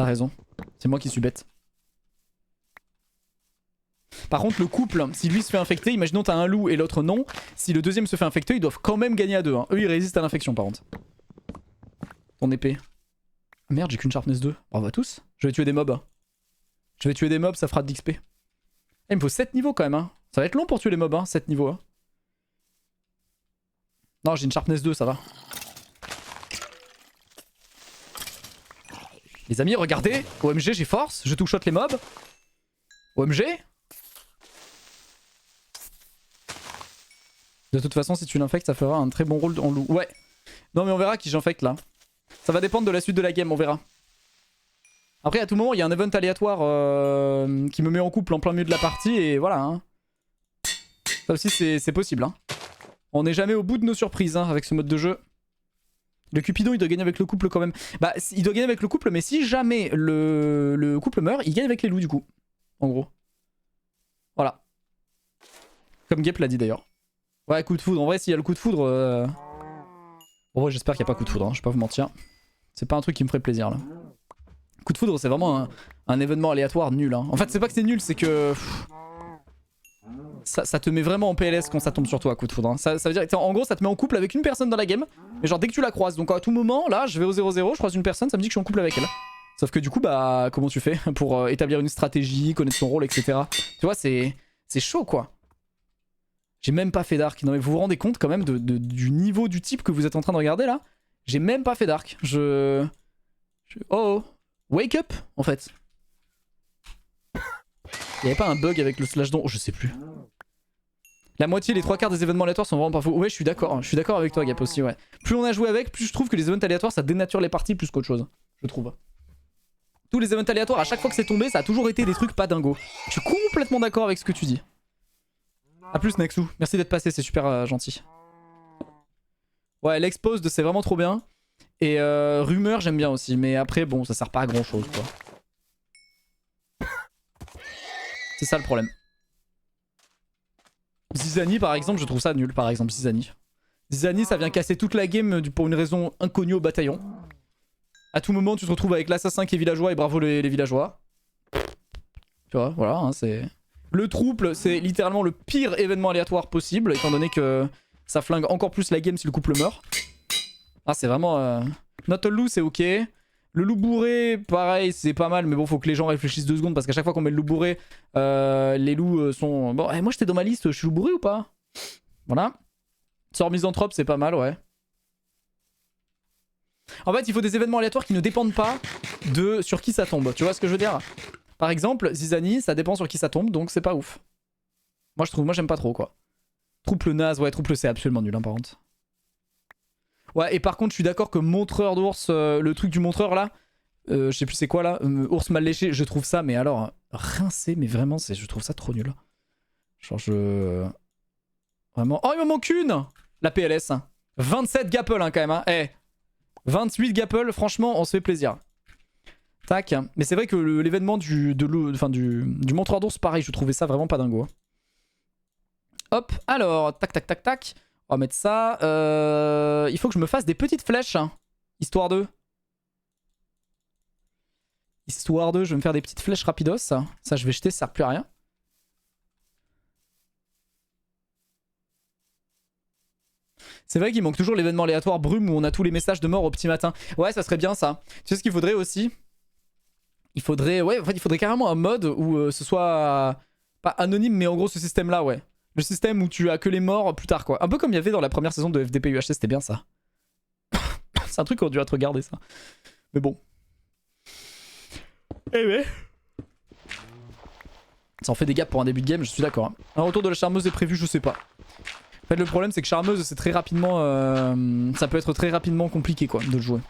raison. C'est moi qui suis bête. Par contre, le couple, si lui se fait infecter, imaginons t'as un loup et l'autre non. Si le deuxième se fait infecter, ils doivent quand même gagner à 2. Hein. Eux, ils résistent à l'infection par contre. Ton épée. Merde, j'ai qu'une sharpness 2. Bravo à tous. Je vais tuer des mobs. Ça fera de l'XP. Il me faut 7 niveaux quand même. Hein. Ça va être long pour tuer les mobs, hein, 7 niveaux. Hein. Non, j'ai une sharpness 2, ça va. Les amis, regardez. OMG, j'ai force. Je two-shot les mobs. OMG. De toute façon, si tu l'infectes, ça fera un très bon rôle en loup. Ouais. Non, mais on verra qui j'infecte là. Ça va dépendre de la suite de la game, on verra. Après, à tout moment, il y a un event aléatoire qui me met en couple en plein milieu de la partie et voilà. Hein. Ça aussi, c'est possible. Hein. On n'est jamais au bout de nos surprises hein, avec ce mode de jeu. Le Cupidon, il doit gagner avec le couple quand même. Bah, il doit gagner avec le couple, mais si jamais le couple meurt, il gagne avec les loups du coup. En gros. Voilà. Comme Gep l'a dit d'ailleurs. Ouais, coup de foudre. En vrai, s'il y a le coup de foudre... En vrai, j'espère qu'il n'y a pas coup de foudre, hein, je vais pas vous mentir. C'est pas un truc qui me ferait plaisir là. Coup de foudre, c'est vraiment un événement aléatoire nul. Hein. En fait, c'est pas que c'est nul, c'est que... Ça te met vraiment en PLS quand ça tombe sur toi, coup de foudre. Hein. Ça veut dire que en gros, ça te met en couple avec une personne dans la game. Mais genre, dès que tu la croises. Donc à tout moment, là, je vais au 0-0, je croise une personne, ça me dit que je suis en couple avec elle. Sauf que du coup, bah, comment tu fais pour établir une stratégie, connaître son rôle, etc. Tu vois, c'est chaud quoi. J'ai même pas fait d'arc. Non mais vous vous rendez compte quand même du niveau du type que vous êtes en train de regarder là? J'ai même pas fait d'arc. Oh, wake up en fait. Y'avait pas un bug avec le slash don? Oh, je sais plus. La moitié, les 3 quarts des événements aléatoires sont vraiment pas faux. Ouais, je suis d'accord. Je suis d'accord avec toi, Gap aussi, ouais. Plus on a joué avec, plus je trouve que les événements aléatoires ça dénature les parties plus qu'autre chose. Je trouve. Tous les événements aléatoires, à chaque fois que c'est tombé, ça a toujours été des trucs pas dingos. Je suis complètement d'accord avec ce que tu dis. A plus Nexu, merci d'être passé, c'est super gentil. Ouais, l'exposed c'est vraiment trop bien. Et rumeur j'aime bien aussi, mais après bon ça sert pas à grand chose quoi. C'est ça le problème. Zizani par exemple, je trouve ça nul par exemple, Zizani. Zizani ça vient casser toute la game pour une raison inconnue au bataillon. À tout moment tu te retrouves avec l'assassin qui est villageois et bravo les villageois. Tu vois, voilà, hein, c'est... Le trouble c'est littéralement le pire événement aléatoire possible étant donné que ça flingue encore plus la game si le couple meurt. Ah c'est vraiment... Not a loup c'est ok. Le loup bourré, pareil, c'est pas mal, mais bon, faut que les gens réfléchissent 2 secondes parce qu'à chaque fois qu'on met le loup bourré, les loups sont... Bon, moi j'étais dans ma liste, je suis loup bourré ou pas? Voilà. Sort misanthrope, c'est pas mal, ouais. En fait, il faut des événements aléatoires qui ne dépendent pas de sur qui ça tombe. Tu vois ce que je veux dire? Par exemple, Zizani, ça dépend sur qui ça tombe, donc c'est pas ouf. Moi, je trouve, moi j'aime pas trop, quoi. Trouble naze, ouais, trouble c'est absolument nul, hein, par contre. Ouais, et par contre, je suis d'accord que montreur d'ours, le truc du montreur là, je sais plus c'est quoi là, ours mal léché, je trouve ça, mais alors, rincé, mais vraiment, je trouve ça trop nul. Genre, Vraiment. Oh, il me manque une! La PLS. 27 Gapple, hein, quand même, hein. Eh, 28 Gapple, franchement, on se fait plaisir. Tac. Mais c'est vrai que l'événement du montreur d'ours, pareil, je trouvais ça vraiment pas dingo. Hein. Hop, alors, tac, tac, tac, tac. On va mettre ça. Il faut que je me fasse des petites flèches. Hein, histoire de... Histoire de... Je vais me faire des petites flèches rapidos. Ça, je vais jeter, ça sert plus à rien. C'est vrai qu'il manque toujours l'événement aléatoire brume où on a tous les messages de mort au petit matin. Ouais, ça serait bien ça. Tu sais ce qu'il faudrait aussi? Il faudrait... Ouais, en fait, il faudrait carrément un mode où ce soit... Pas anonyme, mais en gros ce système-là, ouais. Le système où tu as que les morts plus tard, quoi. Un peu comme il y avait dans la première saison de FDP UHC, c'était bien ça. C'est un truc qu'on aurait dû être regardé, ça. Mais bon. Eh ouais. Ça en fait des gaps pour un début de game, je suis d'accord. Hein. Un retour de la charmeuse est prévu, je sais pas. En fait, le problème, c'est que charmeuse, c'est très rapidement... ça peut être très rapidement compliqué, quoi, de le jouer.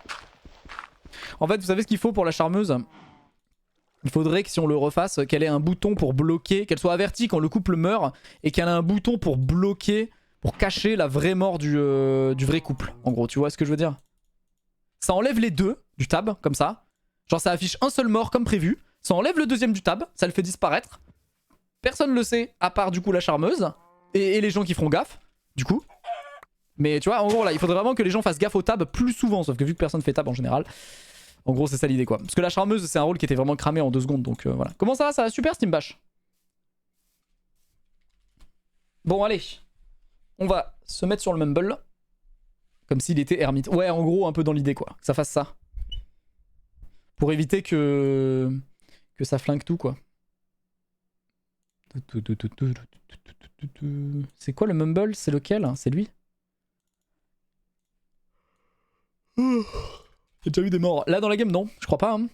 En fait, vous savez ce qu'il faut pour la charmeuse? Il faudrait que si on le refasse, qu'elle ait un bouton pour bloquer, qu'elle soit avertie quand le couple meurt, et qu'elle ait un bouton pour bloquer, pour cacher la vraie mort du vrai couple. En gros, tu vois ce que je veux dire? Ça enlève les deux du tab, comme ça. Genre ça affiche un seul mort comme prévu. Ça enlève le deuxième du tab, ça le fait disparaître. Personne le sait, à part du coup la charmeuse, et les gens qui feront gaffe, du coup. Mais tu vois, en gros là, il faudrait vraiment que les gens fassent gaffe au tab plus souvent, sauf que vu que personne fait tab en général... En gros, c'est ça l'idée, quoi. Parce que la charmeuse, c'est un rôle qui était vraiment cramé en 2 secondes, donc voilà. Comment ça va? Ça va super, Steambash? Bon, allez. On va se mettre sur le mumble. Comme s'il était ermite. Ouais, en gros, un peu dans l'idée, quoi. Que ça fasse ça. Pour éviter que ça flingue tout, quoi. C'est quoi le mumble? C'est lequel? C'est lui? J'ai déjà eu des morts. Là dans la game, non, je crois pas. Hein.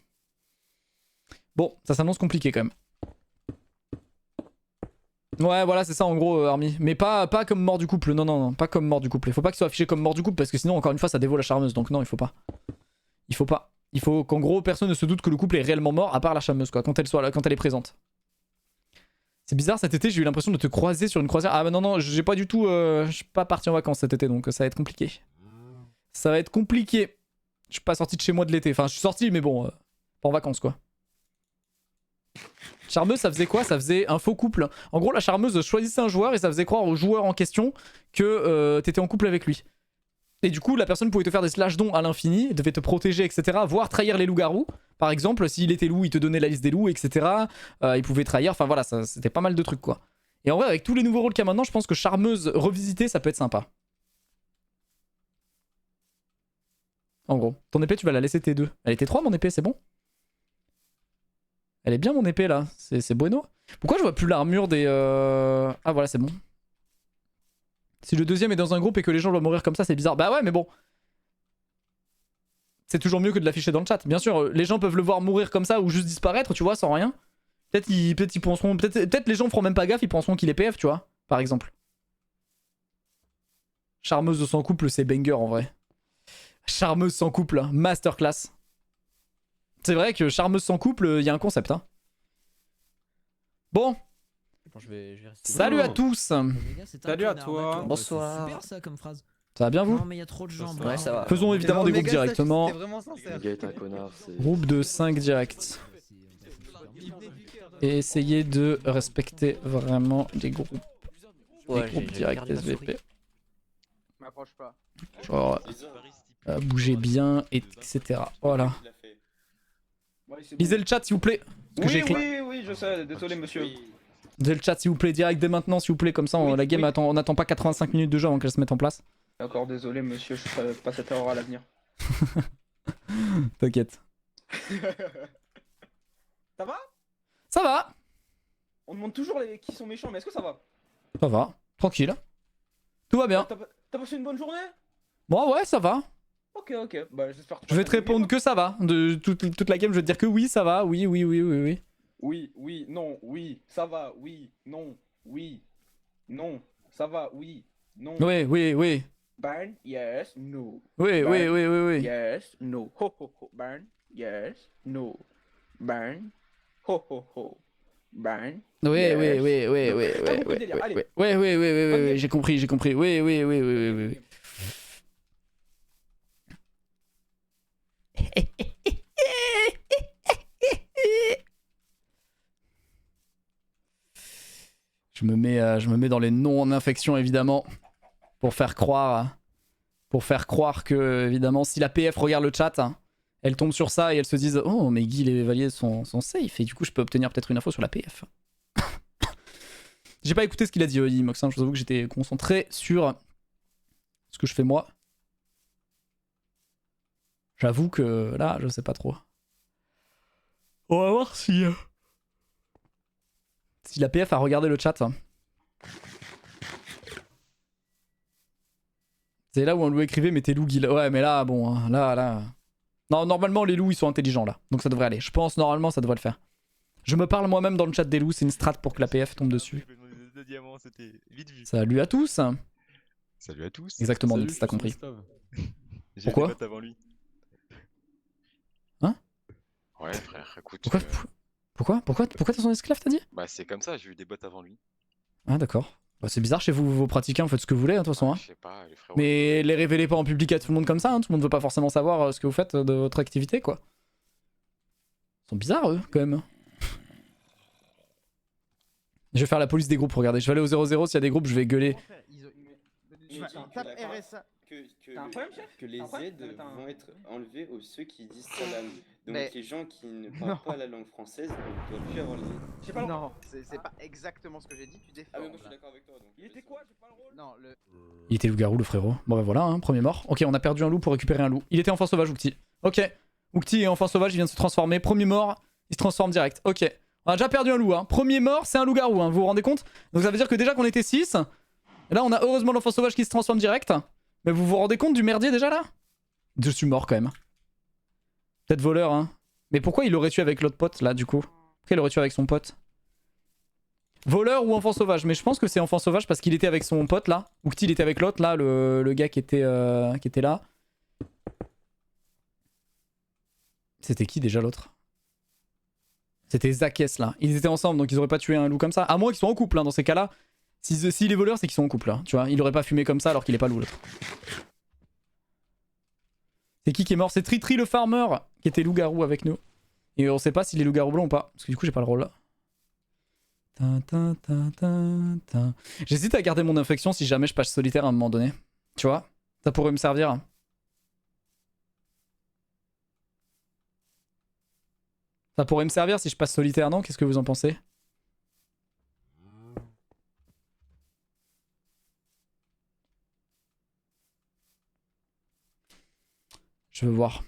Bon, ça s'annonce compliqué quand même. Ouais, voilà, c'est ça en gros, Army. Mais pas comme mort du couple. Non, non, non, pas comme mort du couple. Il faut pas qu'il soit affiché comme mort du couple parce que sinon, encore une fois, ça dévaut la charmeuse. Donc non, il faut pas. Il faut pas. Il faut qu'en gros, personne ne se doute que le couple est réellement mort à part la charmeuse, quoi, quand elle est présente. C'est bizarre, cet été, j'ai eu l'impression de te croiser sur une croisière. Ah, bah non, non, j'ai pas du tout. Je suis pas parti en vacances cet été, donc ça va être compliqué. Ça va être compliqué. Je suis pas sorti de chez moi de l'été. Enfin, je suis sorti, mais bon, pas en vacances, quoi. Charmeuse, ça faisait quoi? Ça faisait un faux couple. En gros, la charmeuse choisissait un joueur et ça faisait croire au joueur en question que t'étais en couple avec lui. Et du coup, la personne pouvait te faire des slash dons à l'infini, devait te protéger, etc. Voire trahir les loups-garous. Par exemple, s'il était loup, il te donnait la liste des loups, etc. Il pouvait trahir. Enfin voilà, c'était pas mal de trucs, quoi. Et en vrai, avec tous les nouveaux rôles qu'il y a maintenant, je pense que charmeuse revisitée, ça peut être sympa. En gros, ton épée, tu vas la laisser T2. Elle était 3 mon épée, c'est bon? Elle est bien mon épée là, c'est bueno. Pourquoi je vois plus l'armure des... Ah voilà, c'est bon. Si le deuxième est dans un groupe et que les gens doivent mourir comme ça, c'est bizarre. Bah ouais, mais bon. C'est toujours mieux que de l'afficher dans le chat. Bien sûr, les gens peuvent le voir mourir comme ça ou juste disparaître, tu vois, sans rien. Peut-être ils penseront... Peut-être les gens feront même pas gaffe, ils penseront qu'il est PF, tu vois, par exemple. Charmeuse de son couple, c'est banger en vrai. Charmeuse sans couple, masterclass. C'est vrai que charmeuse sans couple, il y a un concept. Hein. Bon. Salut à tous.
Salut à toi.
Bonsoir. Super ça comme phrase.
Ça va bien vous?
Non mais il y a trop de gens.
Ouais, ça va.
Faisons évidemment des groupes directement.
Le gars est un connard.
Groupe de 5 direct. Et essayez de respecter vraiment les groupes.
Ouais,
Les groupes
j'ai
direct
gardé ma souris.
SVP.
M'approche pas.
Genre, bougez bien, etc. Voilà.
Ouais, c'est bon.
Lisez le chat s'il vous plaît. Parce que j'ai écrit.
Oui, je sais. Désolé, monsieur.
Lisez le chat s'il vous plaît, direct dès maintenant s'il vous plaît. Comme ça,
Oui,
la game,
oui.
on n'attend pas 85 minutes de jeu avant qu'elle se mette en place.
D'accord, désolé, monsieur. Je ferai pas cette erreur à l'avenir.
T'inquiète.
Ça va?
Ça va.
On demande toujours les qui sont méchants, mais est-ce que ça va?
Ça va. Tranquille. Tout va bien.
T'as passé une bonne journée?
Bon, ouais, ça va.
Ok, bah j'espère que tu
Je vais
passes
te
un bon
répondre que ça va. De toute la game, je vais te dire que oui, ça va. Oui.
Oui, non, oui, ça va, oui, non, ça va, oui, non.
Oui.
Burn, yes, no.
Oui.
Yes, no. Ho ho ho. Burn, yes, no. Burn, ho ho ho. Burn.
Oui,
Yes.
oui.
T'as compris le délire, allez.
Oui, j'ai compris. Oui. Je me mets dans les non-infections évidemment pour faire croire que évidemment si la PF regarde le chat, elle tombe sur ça et elle se dise oh mais Guy et les Valiers sont safe et du coup je peux obtenir peut-être une info sur la PF. J'ai pas écouté ce qu'il a dit Imox, je vous avoue que j'étais concentré sur ce que je fais moi. J'avoue que là je sais pas trop. On va voir si la PF a regardé le chat. C'est là où on lui écrivait mais t'es loup Guy. Ouais mais là bon là. Non normalement les loups ils sont intelligents là. Donc ça devrait aller. Je pense normalement ça devrait le faire. Je me parle moi-même dans le chat des loups, c'est une strat pour que la PF tombe dessus. Salut à tous.
Salut à tous.
Exactement
Salut,
Nix, t'as compris.
J'ai
Pourquoi
des bottes avant lui.
Hein?
Ouais frère, écoute.
Pourquoi t'as son esclave t'as dit?
Bah c'est comme ça, j'ai eu des bottes avant lui.
Ah d'accord. Bah, c'est bizarre chez vous, vos pratiquants, faites ce que vous voulez de toute façon. Hein.
Je sais pas, les frérots.
Mais les révélez pas en public à tout le monde comme ça, tout le monde veut pas forcément savoir ce que vous faites de votre activité quoi. Ils sont bizarres eux quand même. Je vais faire la police des groupes, regardez, je vais aller au 00, s'il y a des groupes je vais gueuler.
Tape RSA.
T'as un problème, chef?
Que les
T'as un problème?
aides
T'as un-
vont être enlevées aux ceux qui disent salam. Donc
Mais-
les gens qui ne parlent pas la langue française ne doivent plus avoir les aides.
J'ai pas le rôle.
Non, c'est pas exactement ce que j'ai dit, tu défends.
Ah mais moi je suis
là.
d'accord avec toi. Donc,
Il était quoi? J'ai pas le rôle.
Non, le.
Il était loup-garou le frérot. Bon bah voilà, premier mort. Ok, on a perdu un loup pour récupérer un loup. Il était enfant sauvage Oukti. Ok, Oukti est enfant sauvage, il vient de se transformer. Premier mort, il se transforme direct. Ok, on a déjà perdu un loup. Premier mort, c'est un loup-garou, vous vous rendez compte? Donc ça veut dire que déjà qu'on était 6. Là on a heureusement l'enfant sauvage qui se transforme direct. Mais vous vous rendez compte du merdier déjà là? Je suis mort quand même. Peut-être voleur Mais pourquoi il l'aurait tué avec l'autre pote là du coup? Pourquoi il l'aurait tué avec son pote? Voleur ou enfant sauvage? Mais je pense que c'est enfant sauvage parce qu'il était avec son pote là. Ou qu'il était avec l'autre là, le gars qui était là. C'était qui déjà l'autre? C'était Zakes là. Ils étaient ensemble donc ils auraient pas tué un loup comme ça. À moins qu'ils soient en couple dans ces cas-là. S'il est voleur c'est qu'ils sont en couple là. Tu vois, il aurait pas fumé comme ça alors qu'il est pas loup l'autre. C'est qui est mort? C'est Tritri le farmer qui était loup-garou avec nous. Et on sait pas s'il est loup-garou blanc ou pas. Parce que du coup j'ai pas le rôle là. J'hésite à garder mon infection si jamais je passe solitaire à un moment donné. Tu vois? Ça pourrait me servir. Ça pourrait me servir si je passe solitaire, non? Qu'est-ce que vous en pensez? Je veux voir.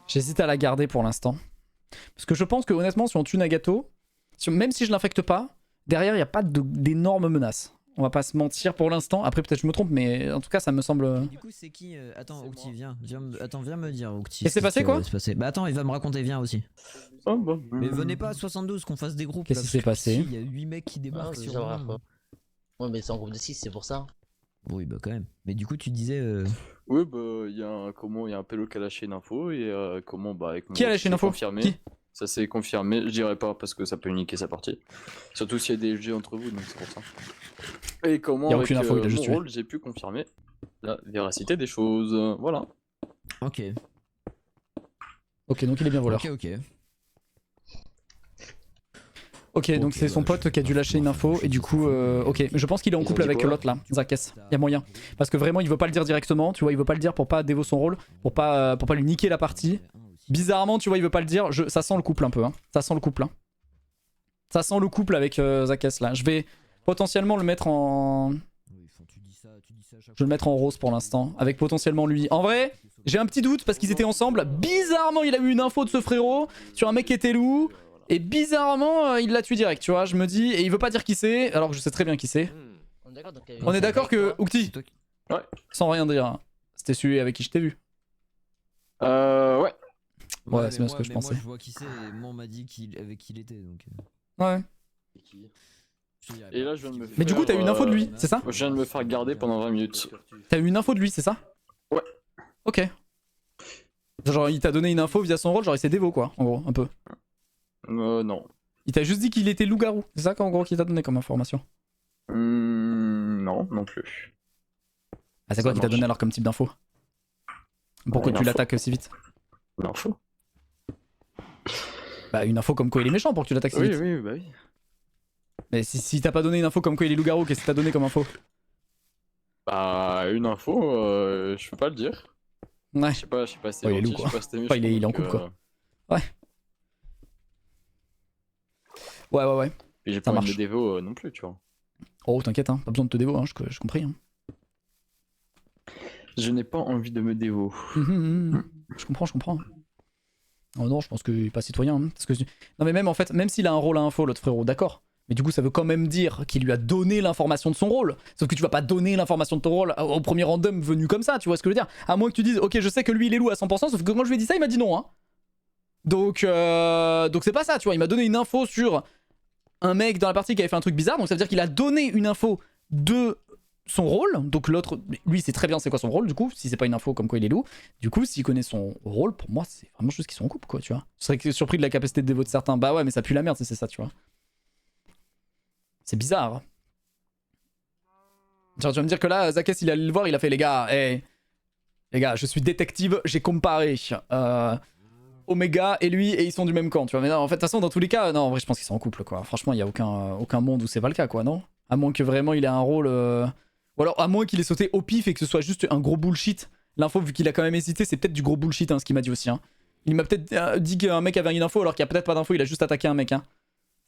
J'hésite à la garder pour l'instant. Parce que je pense que honnêtement, si on tue Nagato, même si je l'infecte pas, derrière il n'y a pas d'énormes menaces. On va pas se mentir pour l'instant. Après peut-être je me trompe, mais en tout cas ça me semble...
Du coup, c'est qui Attends, Oukti, viens me dire, Oukti.
Et c'est passé quoi?
Bah attends, il va me raconter, viens aussi.
Oh, bah.
Mais venez pas à 72, qu'on fasse des groupes.
Qu'est-ce
là,
qui s'est
parce que
passé?
Il y a 8 mecs qui débarquent
c'est
sur
genre,
le
quoi. Ouais, mais c'est en groupe de 6, c'est pour ça.
Oui, bah quand même. Mais du coup, tu disais.
Oui, bah, il y a un pélo qui a lâché une info et avec
Qui a lâché une info?
confirmé.
Qui?
Ça s'est confirmé, je dirais pas parce que ça peut niquer sa partie. Surtout s'il y a des jeux entre vous, donc c'est pour ça. Et comment,
Y a
avec
aucune info, il a juste
mon
tué.
rôle, j'ai pu confirmer la véracité des choses. Voilà.
Ok.
Ok, donc il est bien voleur.
Ok.
Ok, donc c'est son pote qui a dû lâcher une info et du coup, ok. Mais je pense qu'il est en
Ils ont
couple
dit
avec
quoi
l'autre là, Zakes. Y a moyen. Parce que vraiment, il veut pas le dire directement, tu vois, il veut pas le dire pour pas dévo son rôle, pour pas lui niquer la partie. Bizarrement, tu vois, il veut pas le dire. Ça sent le couple un peu, hein. Ça sent le couple, hein. Ça sent le couple avec Zakes là. Je vais potentiellement le mettre en. Je vais le mettre en rose pour l'instant, avec potentiellement lui. En vrai, j'ai un petit doute parce qu'ils étaient ensemble. Bizarrement, il a eu une info de ce frérot sur un mec qui était loup. Et bizarrement, il l'a tué direct, tu vois. Je me dis, et il veut pas dire qui c'est, alors que je sais très bien qui c'est.
On est d'accord, donc,
On est d'accord que Oukti,
Ouais.
sans rien dire, hein, c'était celui avec qui je t'ai vu.
Ouais.
Ouais, c'est bien ce que je
mais
pensais.
Moi, je vois qui c'est et moi, on m'a dit avec qui il était. Donc,
Ouais.
je te dirai
Et
pas,
là, je viens de me
parce
Mais du coup, t'as eu une info de lui, c'est ça?
Je viens de me faire garder pendant 20 minutes.
T'as eu une info de lui, c'est ça?
Ouais.
Ok. Genre, il t'a donné une info via son rôle, genre il s'est dévo quoi, en gros, un peu.
Non.
Il t'a juste dit qu'il était loup-garou, c'est ça qu'en gros qu'il t'a donné comme information?
Non, non plus.
Ah, c'est quoi
Ça
qu'il t'a donné
marche.
alors comme type d'info? Pourquoi
Une
tu
info.
l'attaques si vite?
L'info.
Bah, une info comme quoi il est méchant pour que tu l'attaques si
Oui,
vite.
oui, bah oui.
Mais si t'as pas donné une info comme quoi il est loup-garou, qu'est-ce que t'as donné comme info?
Bah, une info, je peux pas le dire.
Ouais.
Je sais pas si c'était
Ouais, il est
gentil,
loup, quoi.
je sais pas si c'était
Enfin, il est
méchant,
en
donc,
couple, quoi. Ouais.
Et j'ai
Ça
pas envie de
marche.
me dévo non plus, tu vois.
Oh, t'inquiète, hein, pas besoin de te dévo, hein, je compris. Hein.
Je n'ai pas envie de me dévo.
Je comprends. Oh non, je pense qu'il est pas citoyen. Hein, parce que... Non, mais même en fait, même s'il a un rôle à info, l'autre frérot, d'accord. Mais du coup, ça veut quand même dire qu'il lui a donné l'information de son rôle. Sauf que tu vas pas donner l'information de ton rôle au premier random venu comme ça, tu vois ce que je veux dire? À moins que tu dises, ok, je sais que lui il est loup à 100%, sauf que quand je lui ai dit ça, il m'a dit non. Hein. Donc c'est pas ça, tu vois. Il m'a donné une info sur un mec dans la partie qui avait fait un truc bizarre, donc ça veut dire qu'il a donné une info de son rôle. Donc l'autre, lui, c'est très bien c'est quoi son rôle, du coup, si c'est pas une info comme quoi il est loup. Du coup, s'il connaît son rôle, pour moi, c'est vraiment juste qu'ils sont en couple, quoi, tu vois. Je serais surpris de la capacité de dévo de certains. Bah ouais, mais ça pue la merde si c'est ça, tu vois. C'est bizarre. Genre, tu vas me dire que là, Zakes, il allait le voir, il a fait, les gars, je suis détective, j'ai comparé Omega et lui, et ils sont du même camp, tu vois. Mais non, en fait, de toute façon, dans tous les cas, non, en vrai, je pense qu'ils sont en couple, quoi. Franchement, il y a aucun monde où c'est pas le cas, quoi, non? À moins que vraiment il ait un rôle. Ou alors, à moins qu'il ait sauté au pif et que ce soit juste un gros bullshit. L'info, vu qu'il a quand même hésité, c'est peut-être du gros bullshit, hein, ce qu'il m'a dit aussi. Hein. Il m'a peut-être dit qu'un mec avait une info alors qu'il y a peut-être pas d'info, il a juste attaqué un mec. Hein.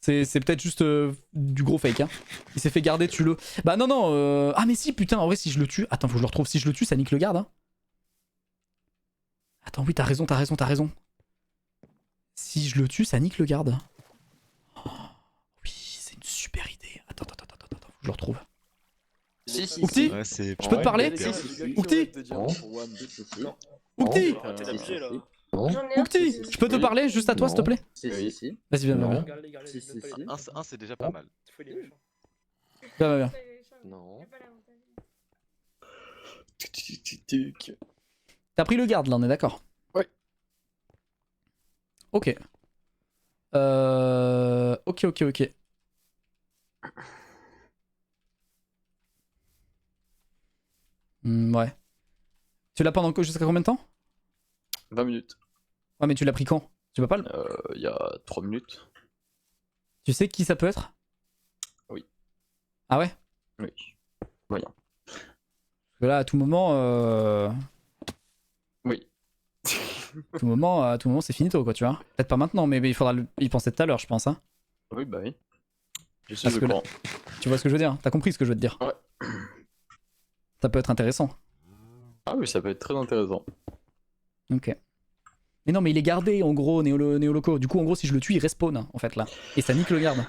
C'est peut-être juste du gros fake. Hein. Il s'est fait garder, tue-le. Bah non. Ah, mais si, putain, en vrai, si je le tue. Attends, faut que je le retrouve. Si je le tue, ça nique le garde. Hein. Attends, oui, t'as raison. Si je le tue, ça nique le garde. Oh, oui, c'est une super idée. Attends, faut que je le retrouve. Oukti,
Ouais, c'est
je peux te parler? Oukti, Oukti, Oukti, je peux te parler juste à toi, s'il te plaît?
Si.
Vas-y, viens.
un, c'est déjà pas mal.
Viens.
Non.
T'as pris le garde là, on est d'accord?
Ouais.
Ok. Ok. Ouais. Tu l'as pendant jusqu'à combien de temps?
20 minutes.
Ouais, mais tu l'as pris quand? Tu peux pas le...
Il y a 3 minutes.
Tu sais qui ça peut être?
Oui.
Ah ouais?
Oui. Voyons.
Parce que là, à tout moment...
Oui.
À tout moment, c'est finito, quoi, tu vois. Peut-être pas maintenant, mais il faudra y penser tout à l'heure, je pense. Hein.
Oui, bah oui. Je suis
Parce
au
que là-
courant.
Tu vois ce que je veux dire? T'as compris ce que je veux te dire?
Ouais.
Ça peut être intéressant.
Ah oui, ça peut être très intéressant.
Ok. Mais non, mais il est gardé, en gros, Néoloco. Du coup, en gros, si je le tue, il respawn, en fait, là. Et ça nique le garde.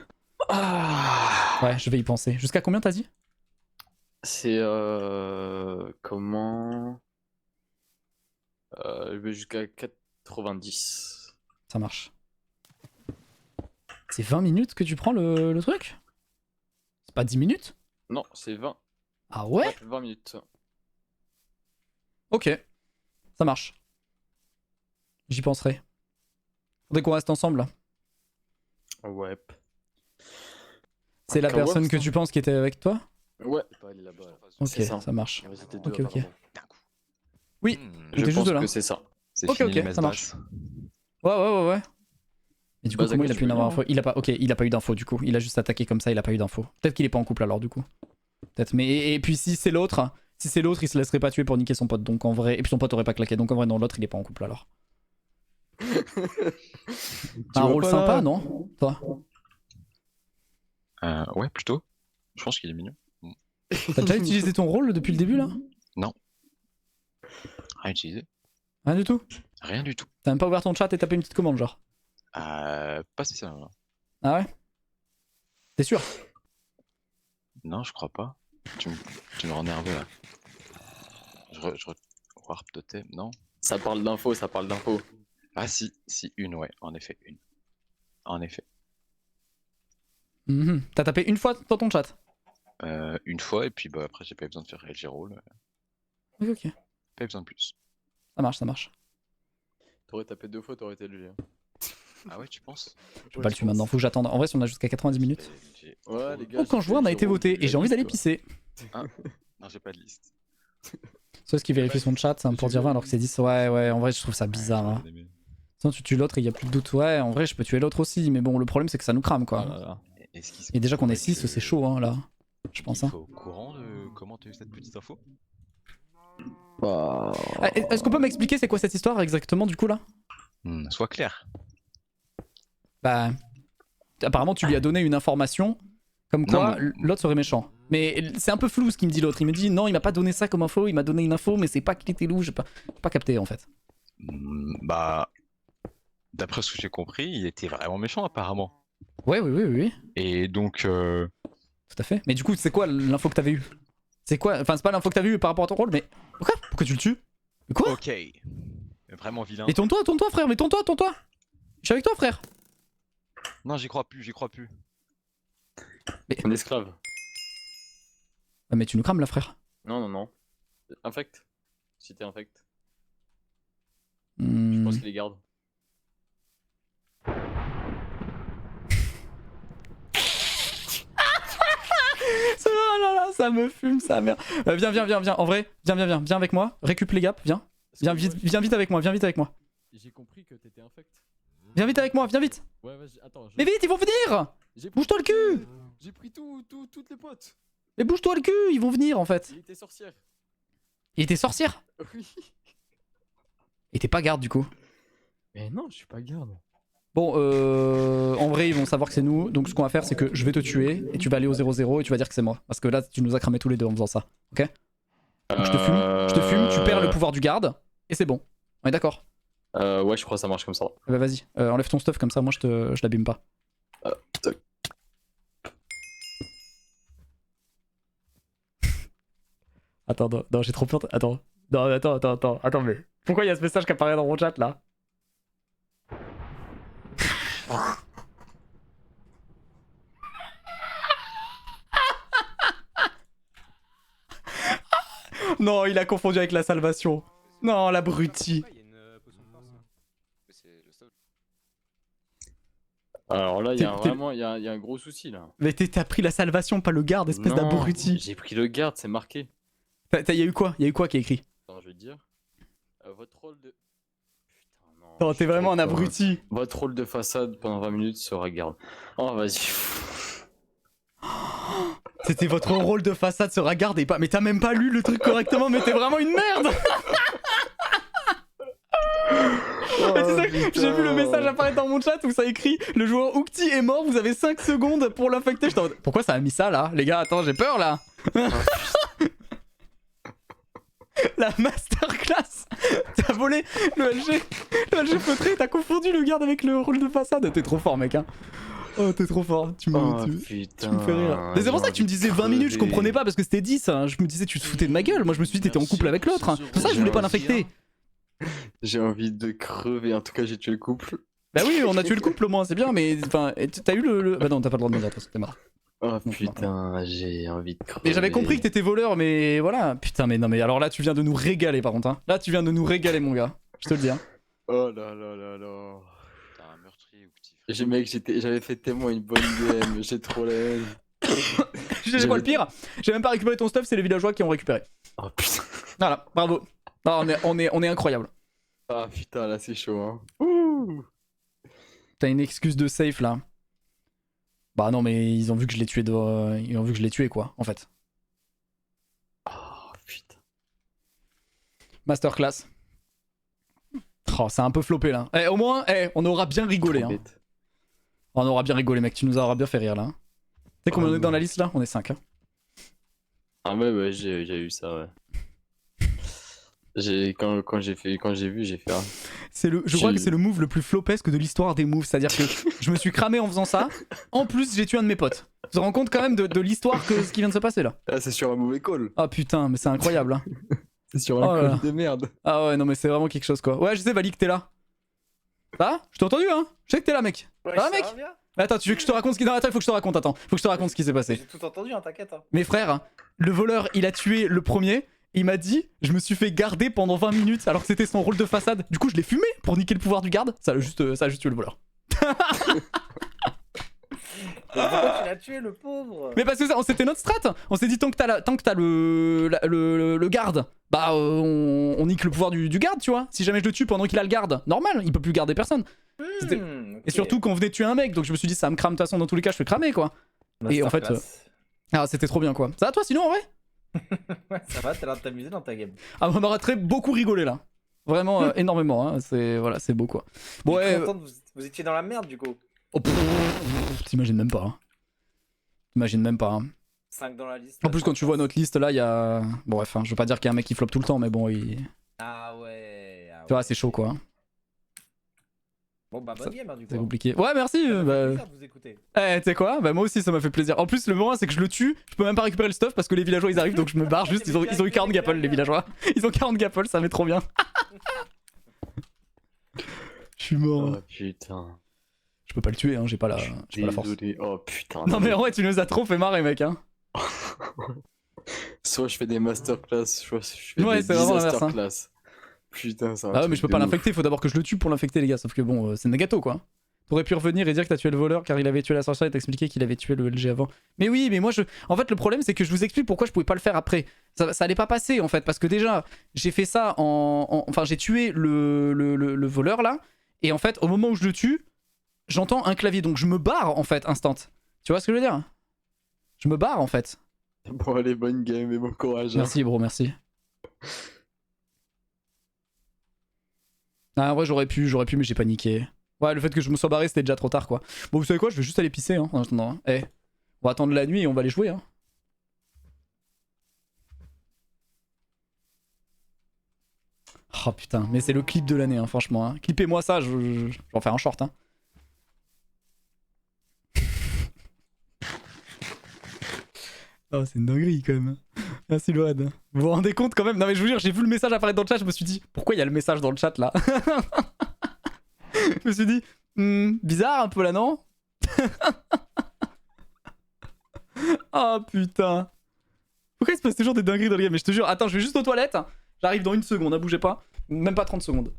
Ouais, je vais y penser. Jusqu'à combien t'as dit?
C'est comment je vais jusqu'à 90.
Ça marche. C'est 20 minutes que tu prends le truc? C'est pas 10 minutes?
Non, c'est 20.
Ah ouais?
20 minutes.
Ok. Ça marche. J'y penserai. Faudrait qu'on reste ensemble, là.
Ouais.
C'est la personne que tu penses qui était avec toi?
Ouais.
Ok,
C'est ça.
ça marche. Ok. Oui,
Hmm.
J'étais
Je
juste
pense
là.
que c'est ça.
C'est
Ok,
fini
ok,
les messes
ça marche.
basses.
Ouais. Et du coup,
Bah,
comment il a
d'accord,
pu en
tu
avoir
veux
info? Il a pas, ok, il a pas eu d'info du coup. Il a juste attaqué comme ça, il a pas eu d'info. Peut-être qu'il est pas en couple alors du coup. Peut-être. Mais et puis si c'est l'autre, il se laisserait pas tuer pour niquer son pote. Donc en vrai, et puis son pote aurait pas claqué. Donc en vrai, non, l'autre il est pas en couple alors. Un
vois
rôle
pas,
sympa,
là
non? Toi?
Ouais, plutôt. Je pense qu'il est mignon.
T'as déjà utilisé ton rôle depuis le début là?
Rien utilisé.
Rien du tout?
Rien du tout.
T'as même pas ouvert ton chat et tapé une petite commande genre?
Pas spécialement.
Ah ouais? T'es sûr?
Non, je crois pas. Tu me rends nerveux là. Warp totem, non?
Ça parle d'infos, ça parle d'infos.
Ah si, une, ouais, en effet, une. En effet.
Mhm. T'as tapé une fois dans ton chat?
Une fois, et puis bah, après j'ai pas eu besoin de faire LG Roll.
Ok, ok.
Pas eu besoin de plus.
Ça marche, ça marche.
T'aurais tapé 2 fois, t'aurais été LG.
Ah ouais, tu penses?
Je peux pas le tuer maintenant, faut que j'attende. En vrai, si on a jusqu'à 90 minutes.
LG.
Ouais, les gars.
Oh, quand je vois, on a été voté et j'ai envie d'aller pisser.
Non, j'ai pas de liste.
Soit ce qui vérifie son chat hein, pour dire 20 alors que c'est 10. Ouais, ouais, en vrai, je trouve ça bizarre. Hein. Sinon, tu tues l'autre et il y a plus de doute. Ouais, en vrai, je peux tuer l'autre aussi, mais bon, le problème c'est que ça nous crame quoi.
Voilà.
Est-ce qu'il se
Et déjà qu'on est
pourrait
6,
que
c'est chaud hein, là. Je
il
pense. Hein.
soit au courant de comment t'as eu cette petite info?
Bah...
Ah, est-ce qu'on peut m'expliquer c'est quoi cette histoire exactement du coup là?
Sois clair.
Bah. Apparemment, tu lui as donné une information comme quoi
Non,
l'autre serait méchant. Mais c'est un peu flou ce qu'il me dit l'autre. Il me dit non, il m'a pas donné ça comme info, il m'a donné une info, mais c'est pas qu'il était loup, j'ai pas capté en fait.
Bah. D'après ce que j'ai compris, il était vraiment méchant apparemment.
Ouais, oui, oui, oui, oui.
Et donc.
Tout à fait. Mais du coup, c'est quoi l'info que t'avais eue? C'est quoi? Enfin, c'est pas l'info que t'avais eue par rapport à ton rôle, mais. Pourquoi tu le tues? Mais quoi?
Ok. Vraiment vilain.
Mais tourne-toi, frère, mais tourne-toi. Je suis avec toi, frère.
Non, j'y crois plus.
On est esclave.
Ah, mais tu nous crames là, frère.
Non. Infect. Si t'es infect. Je
Hmm.
pense qu'il les garde.
Oh là là, ça me fume, sa mère. Viens. En vrai, viens avec moi. Récup les gaps, viens. Viens vite avec moi.
J'ai compris que t'étais infect.
Viens vite avec moi, viens vite.
Ouais, vas-y, attends.
Mais vite, ils vont venir. Bouge-toi le cul.
J'ai pris toutes les potes.
Mais bouge-toi le cul, ils vont venir en fait.
Il était sorcière.
Il était sorcière.
Oui.
Et t'es pas garde du coup.
Mais non, je suis pas garde.
Bon, en vrai, ils vont savoir que c'est nous. Donc, ce qu'on va faire, c'est que je vais te tuer et tu vas aller au 0-0 et tu vas dire que c'est moi. Parce que là, tu nous as cramé tous les deux en faisant ça. Ok? Donc, je te fume, tu perds le pouvoir du garde et c'est bon. On est d'accord?
Ouais, je crois que ça marche comme ça.
Bah, vas-y, enlève ton stuff comme ça, moi je l'abîme pas.
Tac.
Attends, non, j'ai trop peur. Attends. Non, attends, mais. Pourquoi il y a ce message qui apparaît dans mon chat là? Non, il a confondu avec la salvation. Non, l'abruti.
Alors là, il y a
T'es-
vraiment il y a un gros souci là.
Mais t'as pris la salvation, pas le garde, espèce
Non,
d'abruti.
j'ai pris le garde, c'est marqué.
Y'a eu quoi? Y'a eu quoi qui est écrit?
Attends, je vais te dire. Votre rôle de... Putain, non.
Non,
je
t'es
suis
vraiment un
trop con.
abruti.
Votre rôle de façade pendant 20 minutes sera garde. Oh, vas-y.
C'était votre rôle de façade se regarde et pas. Mais t'as même pas lu le truc correctement, mais t'es vraiment une merde! Mais tu sais, j'ai vu le message apparaître dans mon chat où ça écrit le joueur Oukti est mort, vous avez 5 secondes pour l'infecter. J'étais en mode, pourquoi ça a mis ça là? Les gars, attends, j'ai peur là! La masterclass! T'as volé le LG feutré, t'as confondu le garde avec le rôle de façade. T'es trop fort, mec, hein! Oh, t'es trop fort, tu me fais rire. Mais c'est pour ça que tu me disais 20 minutes, je comprenais pas parce que c'était 10. Hein. Je me disais, tu te foutais de ma gueule. Moi, je me suis dit, t'étais en couple avec l'autre. Hein. C'est pour ça que je voulais pas l'infecter.
J'ai envie de crever, en tout cas j'ai tué le couple.
Bah oui, on a tué le couple au moins, c'est bien, mais enfin, t'as eu le. Bah non, t'as pas le droit de me dire, toi, c'était marrant.
Oh putain, j'ai envie de crever.
Mais j'avais compris que t'étais voleur, mais voilà. Putain, mais non, mais alors là, tu viens de nous régaler par contre. Hein. Là, tu viens de nous régaler, mon gars. Je te le dis. Hein.
Oh là là là là.
T'as un meurtrier ou petit frère.
Mec, j'avais fait témoin une bonne game, j'ai trop la haine.
J'ai quoi le pire? J'ai même pas récupéré ton stuff, c'est les villageois qui ont récupéré.
Oh putain.
Voilà, bravo. Non, on est incroyable.
Ah putain, là c'est chaud hein. Ouh.
T'as une excuse de safe là. Bah non, mais ils ont vu que je l'ai tué ils ont vu que je l'ai tué quoi, en fait.
Oh putain.
Masterclass. Oh, c'est un peu floppé là. Eh, au moins, on aura bien rigolé.
Trop
Hein.
bête.
On aura bien rigolé, mec. Tu nous auras bien fait rire là. Tu sais combien on est dans la liste là? On est 5. Hein.
Ah ouais, j'ai eu ça, ouais. Quand j'ai vu, j'ai fait ah.
Je crois que c'est le move le plus flopesque de l'histoire des moves. C'est-à-dire que je me suis cramé en faisant ça. En plus, j'ai tué un de mes potes. Tu te rends compte quand même de l'histoire que ce qui vient de se passer là.
Ah, c'est sur un mauvais call.
Ah putain, mais c'est incroyable. Hein.
C'est sur
Oh
un
là là.
call de merde.
Ah ouais, non, mais c'est vraiment quelque chose quoi. Ouais, je sais, Valik, t'es là. Ah, je t'ai entendu, hein. Je sais que t'es là, mec. Ah, mec. Attends, tu veux que je te raconte ce qui. Non, attends, il faut que je te raconte. Attends, faut que je te raconte ce qui s'est passé.
J'ai tout entendu, hein, t'inquiète. Hein.
Mes frères, le voleur, il a tué le premier. Il m'a dit, je me suis fait garder pendant 20 minutes alors que c'était son rôle de façade. Du coup, je l'ai fumé pour niquer le pouvoir du garde. Ça a juste tué le voleur.
Pourquoi tu l'as tué, le pauvre?
Mais parce que c'était notre strat. On s'est dit, tant que t'as le garde, bah on nique le pouvoir du garde, tu vois. Si jamais je le tue pendant qu'il a le garde, normal, il peut plus garder personne. Et surtout qu'on venait de tuer un mec, donc je me suis dit, ça me crame de toute façon, dans tous les cas, je fais cramer quoi. Et en fait, ah, c'était trop bien quoi. Ça va toi sinon en vrai?
Ouais, ça va, t'as l'air de t'amuser dans ta game.
Ah, on aura beaucoup rigolé là. Vraiment énormément, hein. C'est beau quoi. Bon, ouais.
Vous étiez dans la merde du coup.
Oh, t'imagines même pas. Hein. T'imagines même pas. Hein.
5 dans la liste.
En plus, quand tu vois notre liste là, il y a. Bon, bref, hein, je veux pas dire qu'il y a un mec qui floppe tout le temps, mais bon,
Ah ouais.
tu vois, c'est chaud quoi. Hein.
Bon, bah, bonne game, hein, du coup.
C'est compliqué. Ouais, merci.
Ça m'a fait
Bah...
plaisir de vous écouter.
Eh, tu sais quoi? Bah, moi aussi, ça m'a fait plaisir. En plus, le moment, c'est que je le tue, je peux même pas récupérer le stuff parce que les villageois ils arrivent, donc je me barre juste. Ils ont eu 40 gapples, les villageois. Ils ont 40 gapples, ça met trop bien. Je suis mort.
Oh putain.
Je peux pas le tuer, hein, j'ai pas la force.
Désolé. Oh putain.
Non, mais en vrai, tu nous as trop fait marrer, mec. Hein.
Soit je fais des masterclass, soit je fais
Ouais,
des
c'est vraiment l'inverse, hein.
masterclass. Putain, ça.
Ah ouais, mais je peux pas l'infecter, faut d'abord que je le tue pour l'infecter, les gars. Sauf que bon, c'est Nagato quoi. T'aurais pu revenir et dire que t'as tué le voleur car il avait tué la sorcière et t'expliquer qu'il avait tué le LG avant. Mais oui, mais moi en fait, le problème c'est que je vous explique pourquoi je pouvais pas le faire après. Ça allait pas passer en fait, parce que déjà, j'ai fait ça Enfin, j'ai tué le voleur là, et en fait, au moment où je le tue, j'entends un clavier, donc je me barre en fait, instant. Tu vois ce que je veux dire? Je me barre en fait.
Bon, allez, bonne game et bon courage. Hein.
Merci, bro, merci. Ah, ouais, j'aurais pu, mais j'ai paniqué. Ouais, le fait que je me sois barré, c'était déjà trop tard, quoi. Bon, vous savez quoi, je vais juste aller pisser, hein, en attendant. Hein. Eh, on va attendre la nuit et on va aller jouer, hein. Oh putain, mais c'est le clip de l'année, hein, franchement. Hein. Clippez-moi ça, je vais en faire un short, hein. Oh, c'est une dinguerie, quand même. Merci, Load. Vous vous rendez compte, quand même? Non, mais je vous jure, j'ai vu le message apparaître dans le chat, je me suis dit, pourquoi il y a le message dans le chat, là? Je me suis dit, bizarre un peu là, non? Oh putain. Pourquoi il se passe toujours des dingueries dans le game? Mais je te jure, attends, je vais juste aux toilettes. J'arrive dans une seconde, ne bougez pas. Même pas 30 secondes.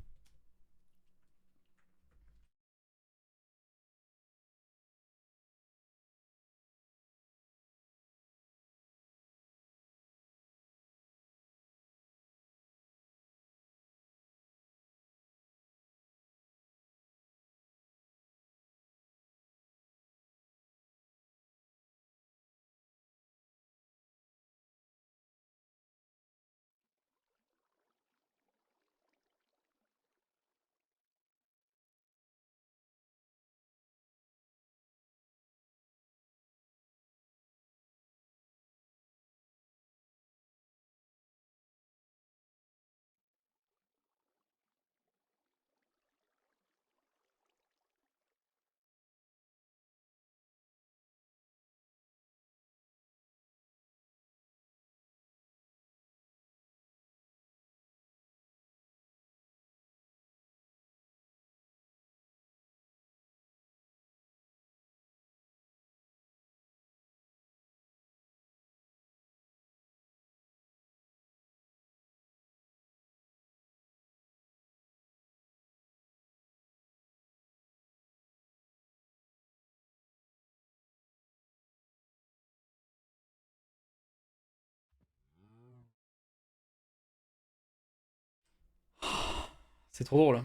C'est trop drôle.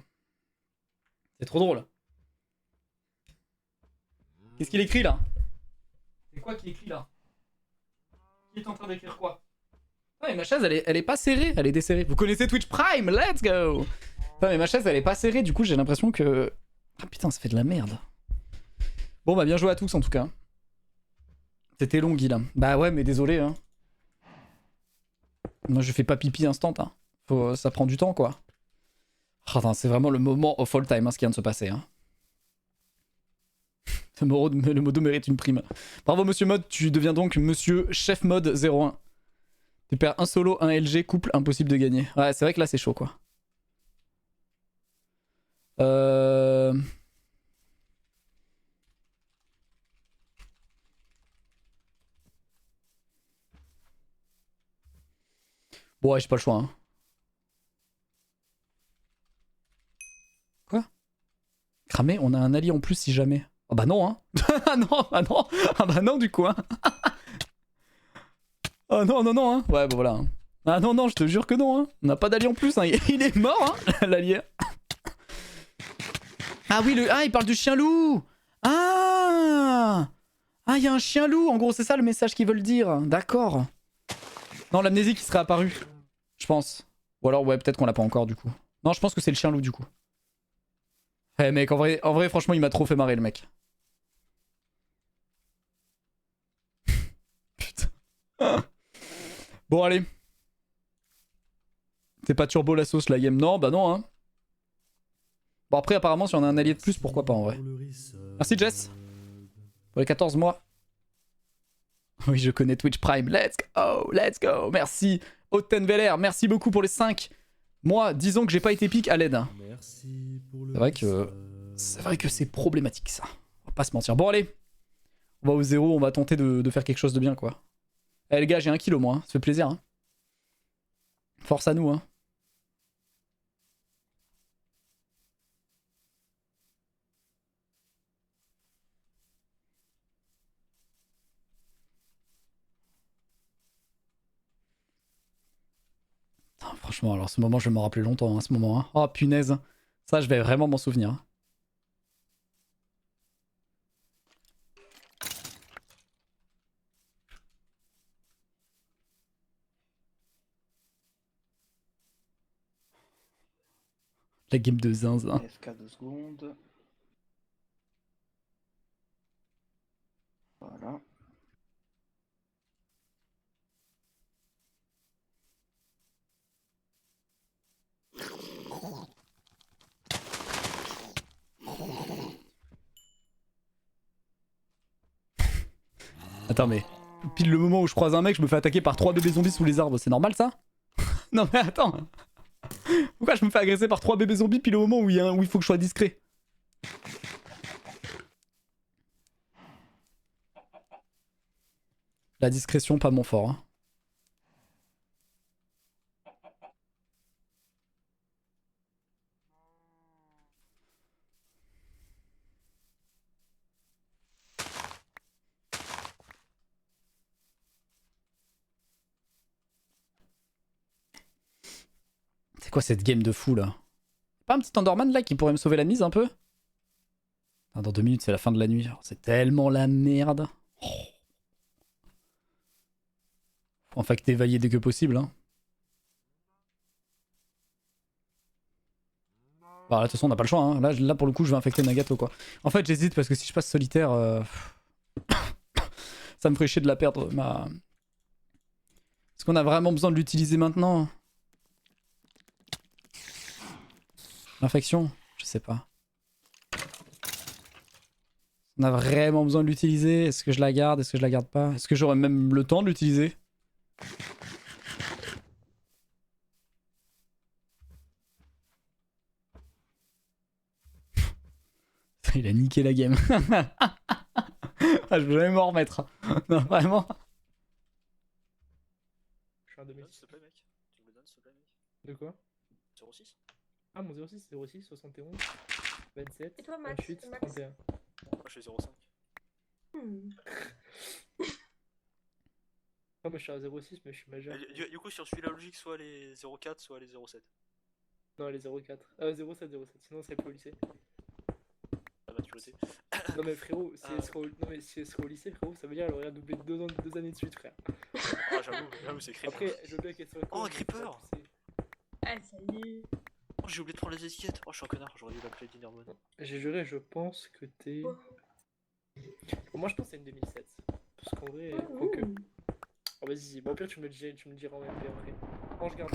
C'est trop drôle. Qu'est-ce qu'il écrit là? C'est quoi qui écrit là? Qui est en train d'écrire quoi? Ah mais ma chaise elle est pas serrée, elle est desserrée. Vous connaissez Twitch Prime, let's go! Ah mais ma chaise elle est pas serrée, du coup j'ai l'impression que... Ah putain ça fait de la merde. Bon bah bien joué à tous en tout cas. C'était long Guy là. Bah ouais mais désolé hein. Moi je fais pas pipi instant hein. Ça prend du temps quoi. Oh, c'est vraiment le moment of all time hein, ce qui vient de se passer hein. Le modo mérite une prime. Bravo monsieur Mode, tu deviens donc monsieur chef mode 01. Tu perds un solo, un LG, couple, impossible de gagner. Ouais, c'est vrai que là c'est chaud quoi. Bon ouais, j'ai pas le choix hein. Quoi? Cramé, on a un allié en plus si jamais. Oh bah non hein. Ah non, ah non. Ah bah non du coup hein. Oh non, non, non hein. Ouais bah voilà. Hein. Ah non, non, je te jure que non hein. On n'a pas d'allié en plus hein. Il est mort hein, l'allié. Ah oui, il parle du chien loup. Ah. Ah, il y a un chien loup. En gros, c'est ça le message qu'ils veulent dire. D'accord. Non, l'amnésie qui serait apparue. Je pense. Ou alors, ouais, peut-être qu'on l'a pas encore du coup. Non, je pense que c'est le chien loup du coup. Eh mec, en vrai, franchement, il m'a trop fait marrer le mec. Putain. Bon, allez. C'est pas turbo la sauce la game. Non, bah non, hein. Bon, après, apparemment, si on a un allié de plus, pourquoi pas en vrai. Merci Jess. Pour les 14 mois. Oui, je connais Twitch Prime. Let's go, let's go. Merci. Oten Veller, merci beaucoup pour les 5 mois. Disons que j'ai pas été pique à l'aide. C'est vrai que c'est problématique ça. On va pas se mentir. Bon, allez. On va au 0, on va tenter de faire quelque chose de bien, quoi. Eh les gars, j'ai 1 kill au moins. Hein. Ça fait plaisir. Hein. Force à nous, hein. Putain, franchement, alors ce moment, je vais m'en rappeler longtemps, hein, ce moment. Hein. Oh punaise. Ça, je vais vraiment m'en souvenir. Hein. La game de zinzin.
FK 2 secondes. Voilà.
Attends mais, pile le moment où je croise un mec, je me fais attaquer par 3 bébés zombies sous les arbres, c'est normal ça? Non mais attends. Pourquoi je me fais agresser par 3 bébés zombies pile au moment où il faut que je sois discret? La discrétion, pas mon fort. Hein. C'est quoi cette game de fou là? Pas un petit Enderman là qui pourrait me sauver la mise un peu? Ah, dans 2 minutes c'est la fin de la nuit. C'est tellement la merde. Oh. Faut enfin que t'éveilles dès que possible. Hein. Bah, de toute façon on n'a pas le choix. Hein. Là pour le coup je vais infecter Nagato quoi. En fait j'hésite parce que si je passe solitaire... ça me ferait chier de la perdre ma... Est-ce qu'on a vraiment besoin de l'utiliser maintenant? L'infection? Je sais pas. On a vraiment besoin de l'utiliser? Est-ce que je la garde? Est-ce que je la garde pas? Est-ce que j'aurai même le temps de l'utiliser? Il a niqué la game. Ah, je vais jamais m'en remettre. Non, vraiment.
Je suis un 2006.
S'il te plaît, mec. Tu me le donnes, s'il te plaît, mec.
De quoi?
06.
Ah, mon 06, 06, 71, 27,
Et toi, Max?
28,
Max
31.
Moi, je suis 05.
Non, moi je suis à 06, mais je suis majeur.
Du coup, si on suit la logique, soit les 04, soit les 07.
Non, les 04. 07, 07, sinon c'est pas au lycée.
Ah bah, tu sécurité.
Non mais frérot, si elle serait au lycée, frérot, ça veut dire qu'elle aurait doublé 2 années de suite, frère.
Ah, j'avoue, c'est creepy.
Après, je veux bien qu'elle soit.
Oh, un creeper.
Ah, ça y est.
Oh, j'ai oublié de prendre les étiquettes. Oh, je suis un connard, j'aurais dû l'appeler Dinnerman.
J'ai juré, je pense que t'es. Bon, moi je pense que c'est une 2007. Parce qu'en vrai, quoique. Oh, vas-y, bon, au pire, tu me le diras en même temps après. Oh, je garde.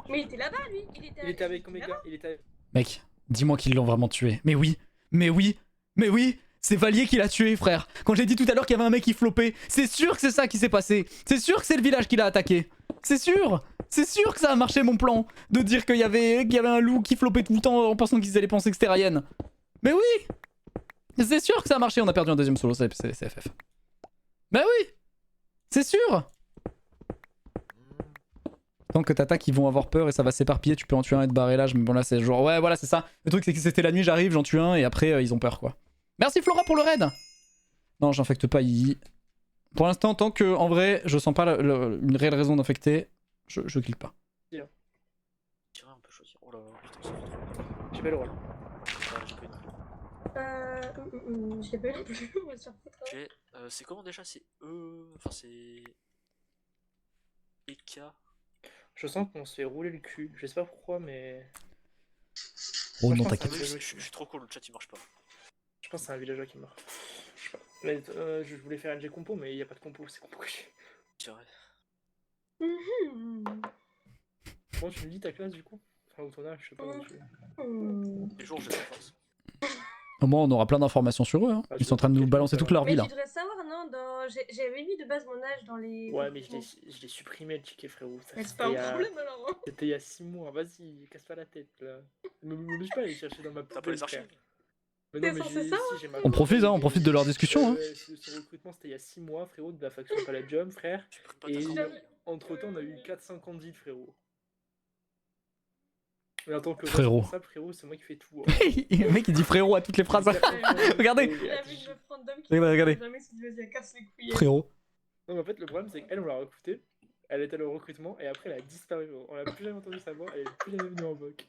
Mais il était là-bas, lui.
Il était avec Omega. Il était.
Mec, dis-moi qu'ils l'ont vraiment tué. Mais oui, mais oui, mais oui, c'est Valier qui l'a tué, frère. Quand j'ai dit tout à l'heure qu'il y avait un mec qui flopait, c'est sûr que c'est ça qui s'est passé. C'est sûr que c'est le village qui l'a attaqué. C'est sûr que ça a marché mon plan de dire qu'il y avait un loup qui flopait tout le temps en pensant qu'ils allaient penser que c'était Ryan. Mais oui, c'est sûr que ça a marché. On a perdu un deuxième solo, c'est FF. Bah oui, c'est sûr. Tant que t'attaques, ils vont avoir peur et ça va s'éparpiller. Tu peux en tuer un et te barrer l'âge. Mais bon, là, c'est genre, ouais, voilà, c'est ça. Le truc, c'est que c'était la nuit, j'arrive, j'en tue un et après, ils ont peur, quoi. Merci Flora pour le raid. Non, j'infecte pas Yi. Pour l'instant, tant que, en vrai, je sens pas une réelle raison d'infecter, je clique pas.
Tiens, on peut choisir. Oh là là, putain, ça fait trop.
J'ai pas le rôle.
Ouais, j'ai pas eu non plus.
Je l'ai pas eu non plus, on va se faire foutre.
Ok, c'est comment déjà? C'est E. Enfin, c'est. EK.
Je sens qu'on se fait rouler le cul. Je sais pas pourquoi, mais.
Oh
Moi, je
non,
pense que
t'inquiète.
c'est un
Je suis trop cool, le chat il marche pas.
Je pense que c'est un villageois qui meurt. Je sais pas. Mais, je voulais faire LG compo, mais il y a pas de compo, c'est compo que j'ai.
C'est vrai.
Bon, tu me dis ta classe du coup? Enfin, ou ton âge, je sais pas. Où tu...
Les jours, j'ai la force.
Au moins, on aura plein d'informations sur eux. Hein. Ils sont en train de nous balancer toute leur vie
Mais
là.
tu devrais savoir, non, j'avais mis de base mon âge dans les...
Ouais, mais je l'ai supprimé le ticket, frérot.
Mais c'est pas un problème alors. Hein.
C'était il y a 6 mois, vas-y, casse pas la tête là. M'oblige pas à aller chercher dans ma
T'as pas les archives?
Mais non, mais
C'est ça,
j'ai ma...
On profite, hein, on profite de leur discussion. Hein.
Ce recrutement c'était il y a 6 mois, frérot, de la faction Palladium, frère. Et entre temps, on a eu 4-5 candidats, frérot. Mais en tant que
Frérot.
responsable, frérot, c'est moi qui fais tout.
Le mec il dit frérot à toutes les phrases. Regardez.
Il a vu que je prends d'homme qui
Regardez.
jamais se dit vas-y, casse les couilles.
Frérot.
Non, mais en fait, le problème, c'est qu'elle, on l'a recrutée. Elle était au recrutement et après, elle a disparu. On l'a plus jamais entendu sa voix. Elle est plus jamais venue en voc.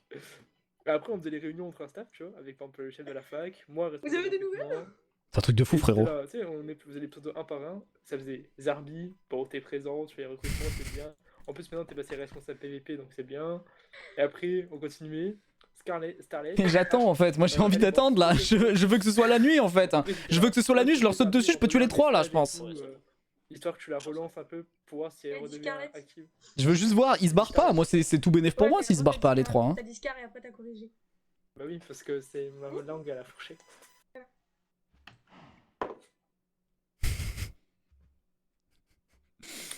Et après, on faisait les réunions entre un staff, tu vois, avec par exemple le chef de la fac, moi,
Vous avez des nouvelles?
C'est un truc de fou, frérot.
Tu sais, on faisait les pseudos un par un. Ça faisait Zarbi, bon, t'es présent, tu fais les recrutements, c'est bien. En plus, maintenant, t'es passé responsable PVP, donc c'est bien. Et après, on continuait. Starlet.
J'attends en fait, moi j'ai envie d'attendre là. Je veux que ce soit la nuit en fait. Je veux que ce soit la nuit, je leur saute dessus, je peux tuer les trois là, je pense.
Histoire que tu la relances un peu pour voir si elle redevient active.
Je veux juste voir, ils se barrent pas, moi c'est tout bénéf pour moi s'ils se barrent pas les trois. Hein.
T'as dit Scar et après t'as corrigé.
Bah oui, parce que c'est ma langue à la fourchée.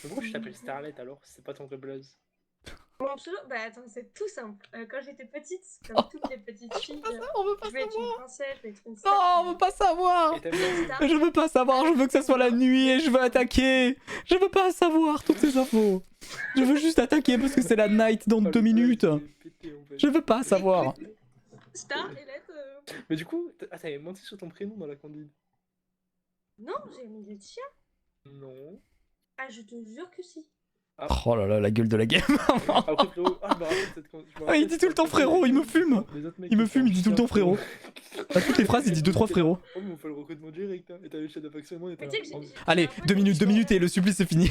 Pourquoi je t'appelle Starlet alors? C'est pas ton vrai blaze.
Mon pseudo, bah attends, c'est tout simple. Quand j'étais petite, comme toutes les petites filles,
On veut pas
je voulais être une princesse, je voulais être une
Non,
star.
on veut pas savoir.
Et t'aimes bien
Je veux pas savoir, je veux que ça soit la nuit et je veux attaquer. Je veux pas savoir toutes ces infos. Je veux juste attaquer parce que c'est la night dans 2 minutes. Je veux pas savoir.
Star, Elette.
Mais du coup, t'avais menti sur ton prénom dans la candide.
Non, j'ai mis des tiens.
Non.
Ah, je te jure que si.
Oh là là, la gueule de la game.
Après, frérot, je me rappelle cette
Ah, il dit tout le temps frérot, il me fume. Il me fume, il dit tout le temps frérot. À toutes les phrases, il dit 2-3 frérots.
Oh, mais on fait le recrutement direct, hein. Et t'as le chef de faction et moi, on était là.
Allez, 2 minutes et le supplice est fini.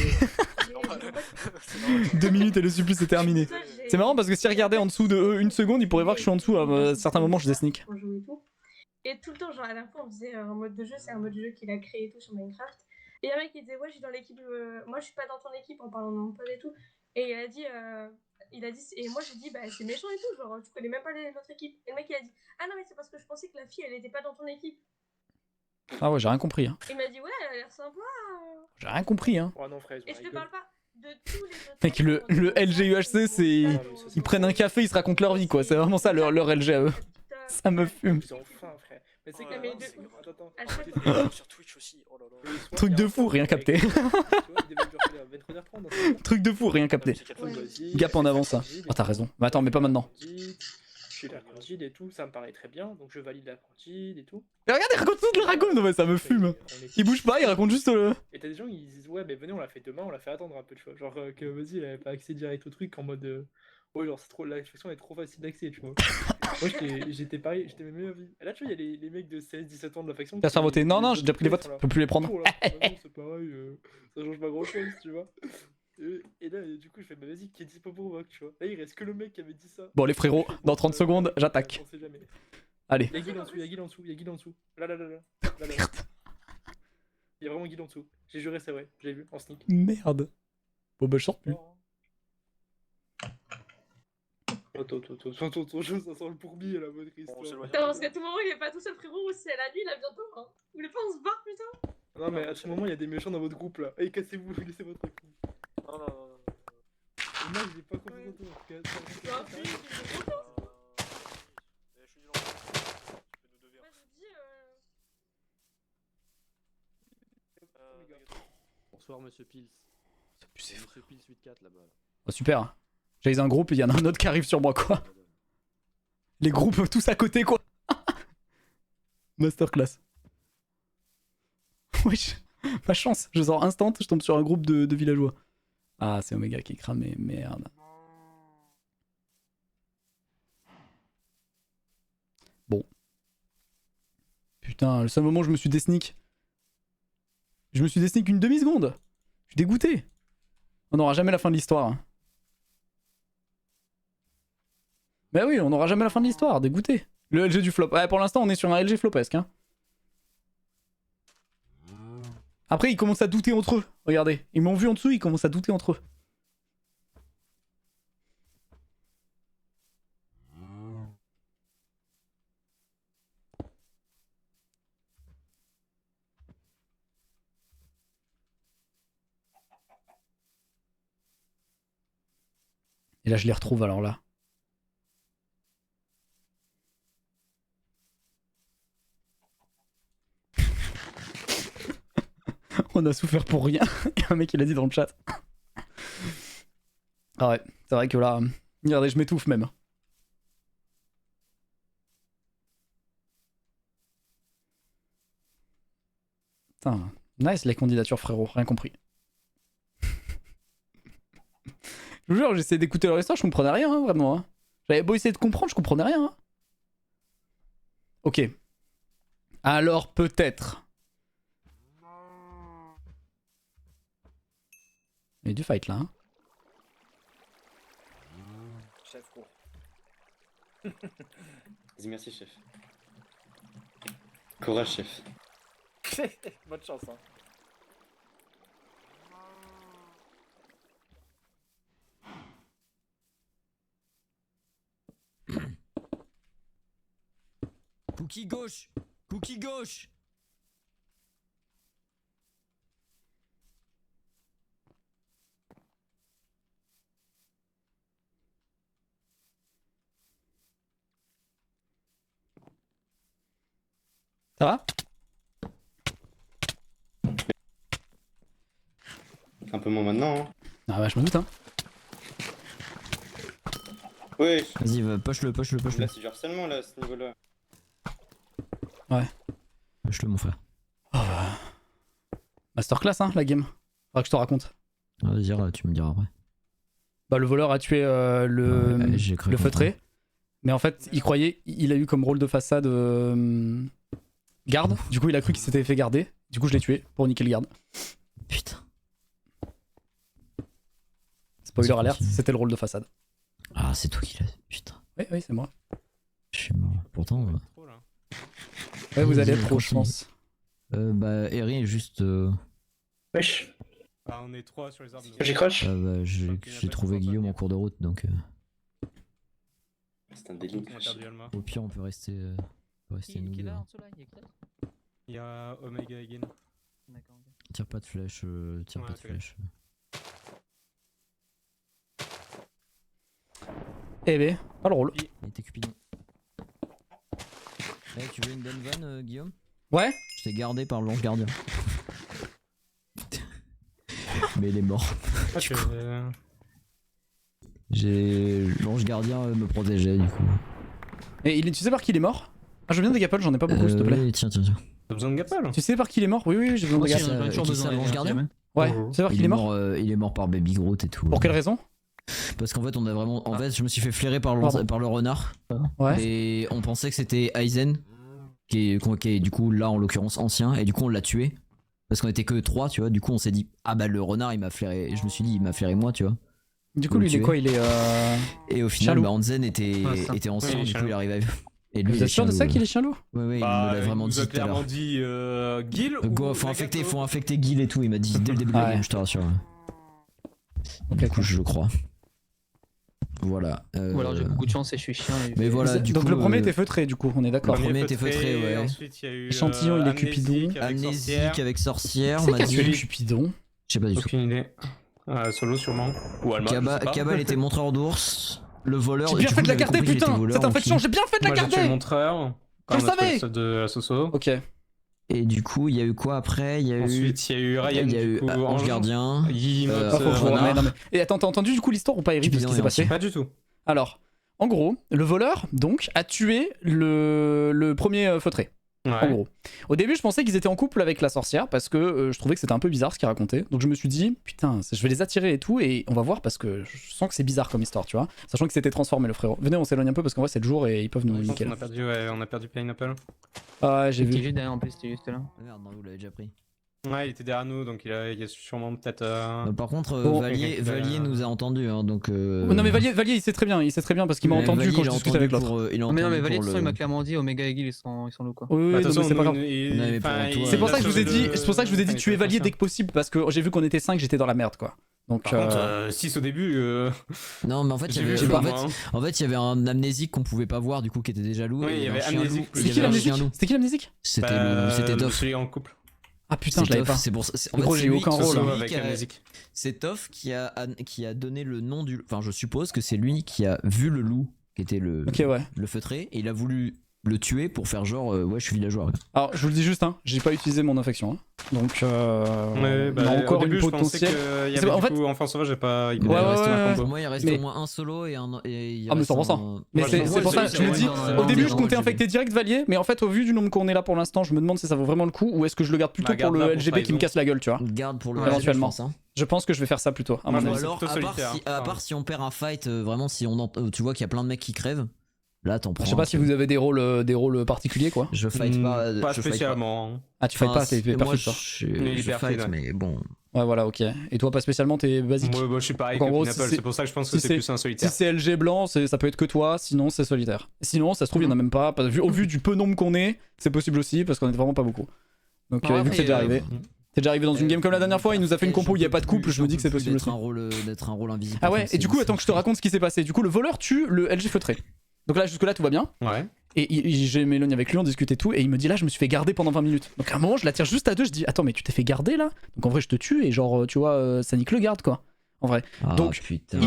2 minutes et le supplice est terminé. C'est marrant parce que si regardait en dessous de eux une seconde, il pourrait voir que je suis en dessous. À certains moments, je desnique.
Et tout le temps, genre à la fin, on faisait un mode de jeu, c'est un mode de jeu qu'il a créé et tout sur Minecraft. Et il y a un mec qui disait, ouais, je suis dans l'équipe, moi je suis pas dans ton équipe en parlant de mon pote et tout. Et il a dit, et moi j'ai dit, bah c'est méchant et tout, genre tu connais même pas notre équipe. Et le mec il a dit, ah non, mais c'est parce que je pensais que la fille elle était pas dans ton équipe.
Ah ouais, j'ai rien compris. Hein.
Il m'a dit, ouais, elle a l'air sympa.
J'ai rien compris. Hein.
Oh non, fraise,
Et je te parle pas de tous les autres.
Mec, le LGUHC, c'est. Ils prennent un café, ils se racontent leur vie, quoi. C'est vraiment ça leur LG à eux. Ça me fume.
Ils ont faim, frère. Mais c'est
sur Twitch aussi. Oh là là.
Truc de fou, rien capté. Truc de fou, rien capté. Gap en avant, ça. Oh, t'as raison. Mais attends, mais pas maintenant.
Je suis la candide et tout, ça me paraît très bien, donc je valide la candide et tout.
Mais regarde, il raconte tout le raconte, non mais ça me fume. Il bouge pas, il raconte juste le.
Et t'as des gens qui disent, ouais, mais venez, on l'a fait demain, on l'a fait attendre un peu, tu vois. Genre que vas-y, il avait pas accès direct au truc en mode. Ouais, genre, c'est trop, la réflexion est trop facile d'accès, tu vois. Moi j'étais pareil, j'étais même meilleur vie. Et là tu vois, il y a les mecs de 16-17 ans de la faction.
T'as faire voter. Non, non, j'ai déjà pris les votes.
Voilà.
Je peux plus les prendre.
Voilà. Bah non, c'est pareil, ça change pas grand chose, tu vois. Et là, du coup, je fais, bah vas-y, qui est dispo pour Vogue, tu vois. Là, il reste que le mec qui avait dit ça.
Bon, les frérots, dans 30 secondes, j'attaque.
On sait jamais.
Allez.
Il y a Guil en dessous, il y a Guil en dessous, il y a Guil en dessous. Là.
Merde.
Il y a vraiment Guil en dessous. J'ai juré, c'est vrai, je l'ai vu en sneak.
Merde. Bon, bah, je sors plus.
Attends, ça sent le pourbi la bonne histoire.
Non, parce qu'à tout moment, il est pas tout seul, frérot. C'est la nuit, là, bientôt. Hein. Vous voulez pas, on se barre, putain?
Non, mais à tout moment, il y a des méchants dans votre groupe là. Allez, cassez-vous, laissez votre équipe.
Non.
Et moi, j'ai pas confiance en toi. En tout cas.
Bah, si, j'ai confiance.
Je suis nul en jeu. Je fais nos devoirs.
Moi, je dis,
Bonsoir monsieur Pils.
C'est
Monsieur Pils 8-4 là-bas.
Oh, super. J'avais un groupe et il y en a un autre qui arrive sur moi, quoi. Les groupes tous à côté, quoi. Masterclass. Wesh. Ma chance. Je sors instant, je tombe sur un groupe de villageois. Ah, c'est Omega qui est cramé. Merde. Bon. Putain, le seul moment où je me suis désneak. Je me suis désneak une demi-seconde. Je suis dégoûté. On n'aura jamais la fin de l'histoire. Hein. Bah oui, on n'aura jamais la fin de l'histoire, dégoûté. Le LG du flop. Ouais, pour l'instant, on est sur un LG flopesque. Hein. Après, ils commencent à douter entre eux. Regardez, ils m'ont vu en dessous, ils commencent à douter entre eux. Et là, je les retrouve alors là. On a souffert pour rien. Il y a un mec qui l'a dit dans le chat. Ah ouais, c'est vrai que là, regardez, je m'étouffe même. Putain, nice les candidatures frérot, rien compris. Je vous jure, j'essayais d'écouter leur histoire, je comprenais rien, hein, vraiment. Hein. J'avais beau essayer de comprendre, je comprenais rien. Hein. Ok. Alors peut-être. Il y a du fight là. Hein.
Chef court.
Vas-y, merci, chef. Courage, chef.
Bonne chance, hein.
Cookie gauche. Cookie gauche.
Ça va?
Un peu moins maintenant, hein.
Ah bah je me doute hein.
Ouais.
Vas-y, push-le.
Là, c'est du harcèlement, là, à ce niveau-là.
Ouais.
Push-le, mon frère.
Oh, bah. Masterclass hein, la game. Faudra que je te raconte.
Ah, vas-y, tu me diras après.
Bah le voleur a tué le feutré. Mais en fait, il croyait, il a eu comme rôle de façade garde. Du coup, il a cru qu'il s'était fait garder. Du coup, je l'ai tué pour niquer le garde.
Putain.
Spoiler alert, c'était le rôle de façade.
Ah, c'est toi qui l'as. Putain.
Oui, c'est moi.
Je suis mort. Pourtant.
Ouais, vous allez être trop, je pense.
Bah, Eri est juste.
Wesh.
Bah, on est 3 sur les arbres.
J'ai crash.
Bah, j'ai trouvé Guillaume en cours de route donc.
C'est un délit.
Au pire, on peut rester. Nous deux.
Il y a Omega again.
Tire pas de flèche. Tire pas de flèche.
Eh ben, pas le rôle.
Il était Cupidon. Eh, tu veux une bonne vanne, Guillaume?
Ouais.
Je t'ai gardé par l'ange gardien. Mais il est mort. Du coup. L'ange gardien me protégeait du coup.
Et tu sais par qui il est mort? Ah, je veux bien des gapels, j'en ai pas beaucoup s'il te plaît.
Oui, tiens.
T'as besoin de gapel?
Tu sais par qui il est mort? Oui, j'ai besoin de gapels.
Qui ça, l'ange gardien?
Ouais, tu sais par qui il est mort?
Il est mort par Baby Groot et tout.
Pour quelle raison?
Parce qu'en fait, on a vraiment. En fait, je me suis fait flairer par
Pardon.
le renard.
Ouais.
Et on pensait que c'était Aizen, qui est du coup là en l'occurrence ancien, et du coup on l'a tué. Parce qu'on était que 3, tu vois. Du coup, on s'est dit, ah bah le renard il m'a flairé. Et je me suis dit, il m'a flairé moi, tu vois.
Du coup, lui, il est quoi? Il est.
Et au final,
Chalou.
bah, Hansen était ancien,
Oui,
du coup
Chalou.
il arrive. Et lui,
Vous
il est
êtes sûr de
Chalou,
ça qu'il est chien loup?
Ouais, ouais, il
Bah,
me l'a vraiment
il
dit
nous a
tout à l'heure.
clairement dit Gil
Go,
ou
faut
Nagato.
infecter Gil et tout, il m'a dit dès le début de la
Ouais.
game, je te rassure.
Ok,
Du coup,
cool.
je le crois. Voilà.
Ou alors j'ai beaucoup de chance et je suis chien. Et...
Mais voilà, du
Donc
coup.
le premier était feutré, du coup, on est d'accord.
Le premier était feutré, ouais.
Ensuite, il y a eu
Échantillon, il est Cupidon.
Amnésique avec sorcière, on
C'est
m'a
qui a
dit.
tué Cupidon?
Je sais pas du tout.
Aucune idée. Solo sûrement. Ou Alma.
Cabal était montreur d'ours. Le voleur.
J'ai bien
du
fait
coup,
de la
j'avais
garder,
compris qu'il était
putain!
voleur
Cette infection,
aussi.
j'ai bien fait de la
Moi j'ai tué le
garder!
montreur.
Je le savais!
De la Soso.
Ok.
Et du coup, il y a eu quoi après? Il y a eu.
Ensuite, il y a eu Ryan.
Il y a eu
du coup,
Ange Gardien.
Yimote,
Faut que je vous
Renard.
remette, non, mais- Et attends, t'as entendu du coup l'histoire ou pas, Eric, de ce qui
Cupidon
s'est
est
passé?
Pas du tout.
Alors, en gros, le voleur, donc, a tué le premier feutré. En
Ouais.
gros. Au début, je pensais qu'ils étaient en couple avec la sorcière parce que je trouvais que c'était un peu bizarre ce qu'ils racontaient. Donc je me suis dit, putain, je vais les attirer et tout, et on va voir parce que je sens que c'est bizarre comme histoire, tu vois. Sachant que c'était transformé le frérot. Venez, on s'éloigne un peu parce qu'en vrai, c'est le jour et ils peuvent nous
Je pense
niquer.
qu'on a perdu, ouais, on a perdu Pineapple.
Ah, ouais, j'ai
C'était
vu.
juste derrière en plus, c'était juste là.
Merde, non, vous l'avez déjà pris.
Ouais, il était derrière nous, donc il y a sûrement peut-être.
Par contre,
Bon.
Valier nous a entendu, hein, donc.
Non, mais Valier, il sait très bien parce qu'il m'a
Mais
entendu
Valier,
quand
il
je
a
discutais avec
entendu
l'autre.
pour, il a
Mais non, mais
entendu
Valet, de
pour
toute façon, il
le-
m'a clairement dit Omega et Gil ils sont loups quoi.
Oui, oui,
Bah, de
non,
toute
mais
façon,
c'est pas grave.
Non, mais pour
enfin,
toi,
C'est pour
il
ça
a
que je vous ai
sauvé
dit,
le-
c'est pour ça que je vous ai dit
enfin,
tuer
il
Valier
fait
dès que possible parce que j'ai vu qu'on était 5, j'étais dans la merde quoi. Donc
Par contre, 6 au début.
Non, mais en fait, il y
J'ai
avait,
vu
en
le
fait,
moi, hein.
en fait, il y avait un amnésique qu'on pouvait pas voir, du coup, qui était déjà loup.
Oui,
et
il y
un
avait
chien
amnésique
loup.
plus
Il y
C'était qui
avait un
l'amnésique?
chien loup.
C'était qui l'amnésique?
C'était Toff.
Celui en couple.
Ah putain, je l'avais pas.
C'est pour ça. En
Gros,
fait,
j'ai eu
c'est
aucun
lui-
rôle,
c'est
hein.
lui
Avec
qui a-
amnésique.
C'est Toff qui a donné le nom du. Enfin, je suppose que c'est lui qui a vu le loup, qui était le
Ok, ouais.
feutré, et il a voulu le tuer pour faire genre, ouais, je suis villageois. Ouais.
Alors, je vous le dis juste, hein, j'ai pas utilisé mon infection. Hein. Donc,
Ouais,
il y a encore
au début,
une
je pensais
potentielle.
qu'il y
C'est
avait
en
du
fait-
coup Enfant Sauvage, j'ai pas. Il
Ouais,
reste
ouais,
un
ouais.
combo.
Pour moi, il reste
Mais-
au moins un solo et un. Et il
Ah, mais
reste
100%. Mais
Moi,
c'est
je
c'est pour
pense
ça,
que
je me
c'est
dis,
vraiment
au début, je
dans
comptais
le
infecter direct Valier, mais en fait, au vu du nombre qu'on est là pour l'instant, je me demande si ça vaut vraiment le coup ou est-ce que je le garde plutôt
Bah,
pour
garde-la
le
pour
LGB qui me
trahison.
casse la gueule, tu vois.
Garde pour le
Ouais,
éventuellement.
je pense, hein.
Je pense que je vais faire ça plutôt, à
Moi,
mon
je
avis.
pense-
Alors,
plutôt
à part,
solitaire,
si, à
hein.
part si on perd un fight, vraiment, si tu vois qu'il y a plein de mecs qui crèvent, là, t'en prends.
Je sais pas
un,
si vous avez des rôles particuliers, quoi.
Je fight pas.
Pas
je fight
spécialement. hein.
Ah, tu fais
Enfin,
pas, t'es
moi,
perfide, toi.
Mais
je
hyper
fight,
fluide, ouais.
mais bon.
Ouais, voilà, ok. Et toi, pas spécialement, t'es basique.
Moi, je suis pareil
Donc, en
que
gros,
Pineapple,
si
c'est pour ça que je pense que
si
c'est plus un
Si
solitaire.
c'est LG blanc, ça peut être que toi, sinon c'est solitaire. Sinon, ça se trouve, il y en a même pas. Au vu du peu nombre qu'on est, c'est possible aussi, parce qu'on est vraiment pas beaucoup. Donc,
Ouais,
vu que c'est déjà arrivé. C'est déjà arrivé dans une game comme la dernière fois, il nous a fait une compo où il n'y a pas de couple, je me dis que c'est possible aussi.
D'être un rôle invisible.
Ah ouais, et du coup, attends que je te raconte ce qui s'est passé. Du coup, le voleur tue le LG feutré. Donc là, jusque-là, tout va bien.
Ouais.
Et j'ai m'éloigné avec lui, on discutait tout, et il me dit là, je me suis fait garder pendant 20 minutes. Donc à un moment, je l'attire juste à deux, je dis attends, mais tu t'es fait garder là? Donc en vrai, je te tue, et genre, tu vois, ça nique le garde quoi. En vrai.
Ah,
Donc,
putain.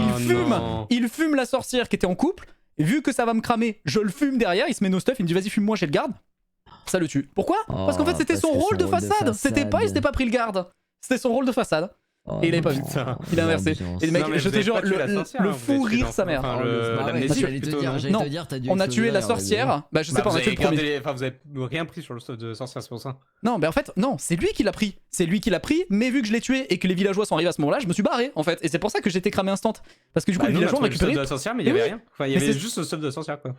Il fume la sorcière qui était en couple, et vu que ça va me cramer, je le fume derrière, il se met nos stuff, il me dit vas-y, fume-moi, j'ai le garde. Ça le tue. Pourquoi? Parce qu'en fait, c'était son rôle de façade. C'était pas, il s'était pas pris le garde. C'était son rôle de façade.
Oh,
Et il avait pas vu.
putain.
Il a inversé. Et le mec,
Non, mais
je
vous
te
avez
jure,
pas tué la sorcière,
le
hein,
fou
vous avez tué
rire sa mère.
enfin,
Ah ouais,
l'amnésique,
j'allais te
plutôt,
dire,
non
j'allais
Non,
te dire, t'as dû
On a
exploser
tué la
là,
sorcière. Bah, je sais pas, on a tué le premier.
Enfin, vous avez rien pris sur le stuff de sorcière, c'est pour ça.
Non, mais en fait, non, c'est lui qui l'a pris. C'est lui qui l'a pris, mais vu que je l'ai tué et que les villageois sont arrivés à ce moment-là, je me suis barré en fait. Et c'est pour ça que j'étais cramé instant. Parce que du coup,
Bah,
les
nous, on a
villageois ont
trouvé le stuff
récupéré.
de la sorcière, mais il y
Mais
avait
oui.
rien. Enfin, il y
Mais
avait
c'est-
juste le stuff de la sorcière, quoi.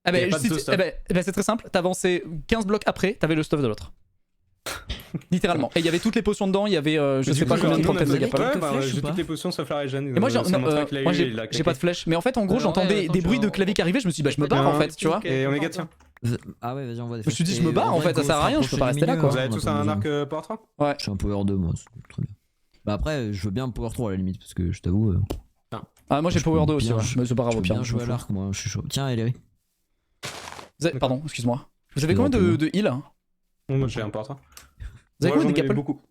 Ah bah,
Il y a pas de deux stuff.
c'est très simple, t'avançais 15 blocs après, t'avais le stuff de l'autre. Littéralement. Et il y avait toutes les potions dedans, il y avait je sais pas combien de trentaines de gapes.
quelques
Ouais, bah,
flèches ou
j'ai
pas
toutes les potions sauf la régène.
Et moi,
ça montrait que la
moi
U, il a
j'ai
claqué.
pas de flèche. Mais en fait, en gros,
Alors,
j'entendais
ouais,
des bruits de
attention.
clavier qui arrivaient, je me suis dit bah je me barre en fait, tu vois.
Et Omega, tiens.
Ah ouais, vas-y, on voit des
Je me suis dit,
flèches.
je me barre,
Et
en fait, ça
go,
sert à rien,
se
je peux pas
rapprocher
rester là,
du
quoi.
Vous
milieu,
avez
on
tous
a pas
un
besoin.
arc Power 3
Ouais.
Je suis un power 2 moi, c'est très bien. Bah après, je veux bien power 3 à la limite, parce que je t'avoue.
Ah, moi j'ai
je
power
peux
2 aussi,
bien
ouais. Mais c'est pas grave
Je
au
peux
pire.
bien
je
jouer
m'en
à
fous.
l'arc, moi, je suis chaud. Tiens, Eléry.
Pardon, excuse-moi. Vous avez combien de heal hein?
Moi j'ai un Power 3.
Vous avez combien de
Moi, j'en ai
gapple?
beaucoup.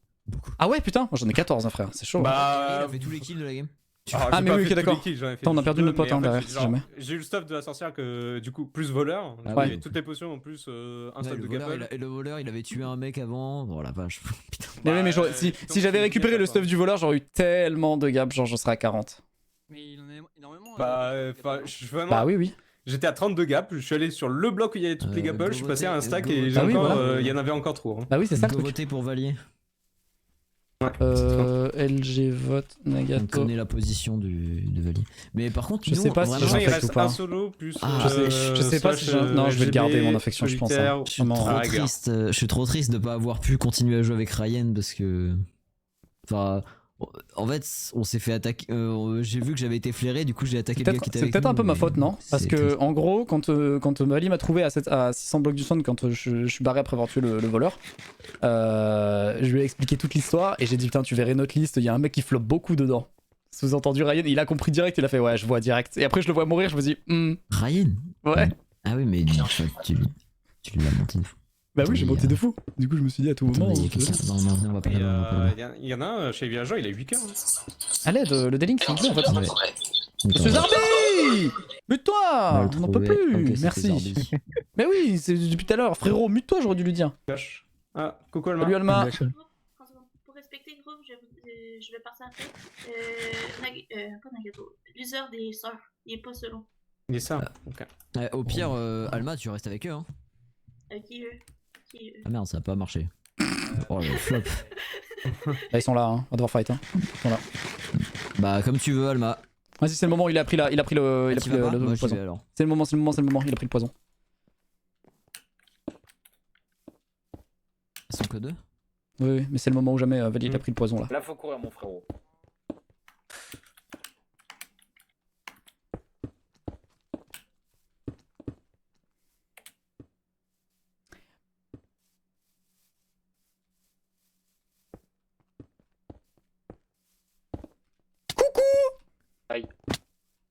Ah ouais, putain, moi j'en ai 14, hein, frère, c'est chaud.
Il
Bah.
a fait tous les kills de la game.
Ah, mais oui, ok, d'accord. Attends, on a perdu notre pote, hein, derrière, si jamais.
J'ai eu le stuff de la sorcière que du coup plus voleur.
Ah
Il y
ouais.
avait toutes les potions en plus un
Ouais,
stuff
le
de
voleur,
gapple.
et le voleur, il avait tué un mec avant. Oh la vache. Putain.
Mais oui, mais
Bah,
si
donc,
j'avais
c'est
récupéré
nickel,
le
quoi.
stuff du voleur, j'aurais eu tellement de gap, genre je serais à 40.
Mais il en a énormément.
Bah, enfin, je suis vraiment.
Bah oui, oui.
J'étais à 32 gaps, je suis allé sur le bloc où il y avait toutes les gapples, je suis passé à un stack et
Go
j'ai
Ah oui,
encore,
voilà.
il y en avait encore trop. hein.
Bah oui, c'est ça le
Go
truc.
voter pour Valier.
LG vote
On
Nagato.
connaît la position de Vali. Mais par contre,
Je
nous,
sais pas si
vraiment,
j'en
il
fais
reste
ou pas.
un solo plus.
Ah,
je sais pas si non, je vais le garder, mon affection, je pense, hein.
je suis
Vraiment,
trop
ah,
triste. Je suis trop triste de pas avoir pu continuer à jouer avec Ryan parce que. Enfin. En fait, on s'est fait attaquer. J'ai vu que j'avais été flairé, du coup j'ai attaqué le gars qui était
C'est
avec
peut-être
nous,
un peu ma
mais
faute, non? Parce
c'est
que,
triste.
en gros, quand Mali m'a trouvé à 600 blocs du son, quand je suis barré après avoir tué le voleur, je lui ai expliqué toute l'histoire et j'ai dit putain, tu verrais notre liste, il y a un mec qui floppe beaucoup dedans. Sous-entendu Ryan, il a compris direct, il a fait ouais, je vois direct. Et après, je le vois mourir, je me dis,
Ryan?
Ouais.
Ah oui, mais tu lui as menti.
Bah oui, j'ai monté de fou. Du coup, je me suis dit à tout moment.
Attendez, il y a quelqu'un. Non, non, on va pas là-bas, on va pas là-bas.
Il y en a un chez les villageois, il a 8 cœurs.
À l'aide, le délink, s'il vous plaît, en fait.
Ouais.
Monsieur Zarbi! Mute-toi! On n'en peut plus!
Ok, c'était
Merci.
Zarbi.
Mais oui, c'est depuis tout à l'heure. Frérot, mute-toi, j'aurais dû lui dire.
Ah, coucou Alma.
Salut Alma.
Pour respecter le groupe, je vais passer après. Pas Nagato. L'user des sœurs, il est pas solo.
Il est ça, ok.
Au pire, Alma, tu restes avec eux. Hein.
Qui eux?
Ah merde, ça a pas marché. Oh le flop.
Là, ils sont là, hein. On va devoir fight. Hein. Ils sont là.
Bah, comme tu veux, Alma.
Vas-y, c'est le moment, il a pris le
Tu vas pas Moi, j'y
poison.
vais, alors.
C'est le moment, il a pris le poison.
Ils sont que deux?
Oui, mais c'est le moment où jamais Vali il a pris le poison là.
Là, faut courir, mon frérot.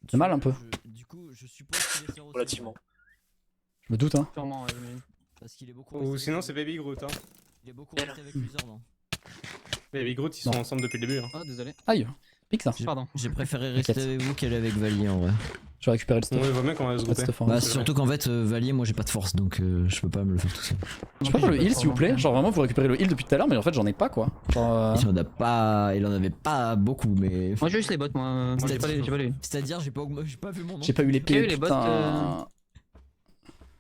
C'est mal un peu.
Du coup, je suppose qu'il est sœur aussi.
Relativement.
Je me doute, hein.
Sûrement, parce qu'il est beaucoup.
Ou sinon c'est Baby Groot. Hein.
Il est beaucoup resté avec plusieurs, non?
Baby Groot, ils sont ensemble depuis le début. Hein.
Ah, désolé.
Aïe, pique ça.
Pardon. J'ai préféré rester avec vous qu'aller avec Valier en vrai.
Je vais récupérer le stuff.
Ouais, il vaut mieux qu'on va se grouper.
Bah, surtout qu'en fait, Valier, moi j'ai pas de force donc je peux pas me le faire tout seul.
Je peux avoir le heal s'il vous plaît. Genre vraiment, vous récupérez le heal depuis tout à l'heure, mais en fait, j'en ai pas quoi. Genre,
Il en avait pas beaucoup, mais.
Moi j'ai juste les bots, moi j'ai pas les.
C'est-à-dire, j'ai pas vu mon nom.
j'ai pas eu les pieds.
les bots,
putain.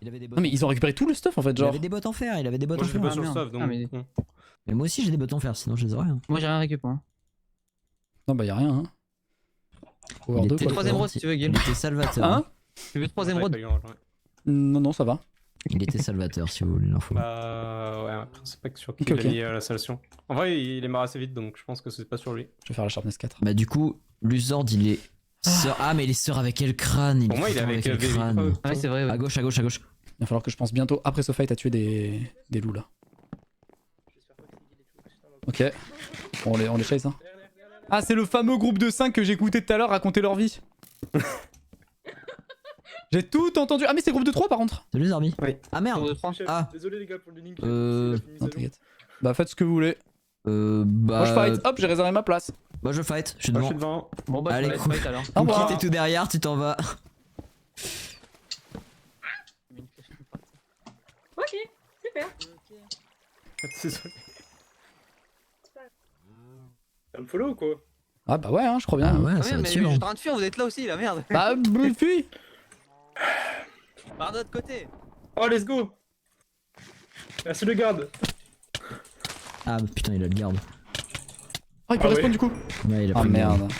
Il avait des bots.
Non, mais ils ont récupéré tout le stuff en fait,
Il
genre.
avait des bots en fer, il avait des bots
Moi
en
j'ai
fer.
pas sur le
merde.
stuff donc.
Ah, mais-
Mais moi aussi j'ai des bots en fer, sinon je les aurais. Hein.
Moi j'ai rien récup, moi.
Non, bah y'a rien, hein. Power
Il
2
était
quoi.
Troisième road si tu veux, Guil.
Il était salvateur.
Hein
Tu veux troisième road?
Non, non, ça va.
Il était salvateur si vous voulez l'info.
Bah ouais, c'est pas que sur qui
Ok,
il
ok.
a lié à la solution. En vrai, il est marre assez vite donc je pense que c'est pas sur lui.
Je vais faire la sharpness 4.
Bah, du coup, Luzord il est. Sœur... Ah, mais il est sœur avec quel crâne?
Pour moi, il est avec
quel
Baby
crâne?
Groot.
Ouais, c'est vrai.
À gauche, à gauche, à gauche.
Il va falloir que je pense bientôt, après ce fight, à tuer des loups là. Ok. Bon, on les chase, hein. Ah, c'est le fameux groupe de 5 que j'ai écouté tout à l'heure raconter leur vie. J'ai tout entendu. Ah, mais c'est groupe de 3 par contre.
Salut Zarbi.
Oui.
Ah merde. Ah.
Désolé les gars pour le link.
Non, t'inquiète. Bah, faites ce que vous voulez.
Bah.
Moi, je fight. Hop, j'ai réservé ma place.
Bah, je fight. Je suis
Moi je
devant.
suis devant.
Bon bah,
Allez,
je
cool.
fight alors.
Au revoir.
Cookie, t'es tout derrière, tu t'en vas.
Ok, super.
Désolé.
Ça me follow ou quoi?
Ah, bah ouais, hein, je crois bien.
Ah ouais,
Ah
ça
merde,
va
mais
dessus.
je suis en train de fuir, vous êtes là aussi, la merde.
Bah, fuis.
Par notre côté.
Oh, let's go! Merci le garde.
Ah putain, il a le garde.
Oh, il peut
Ah
respawn
ouais.
du coup.
Ouais, il a
Ah
pris le garde.
merde.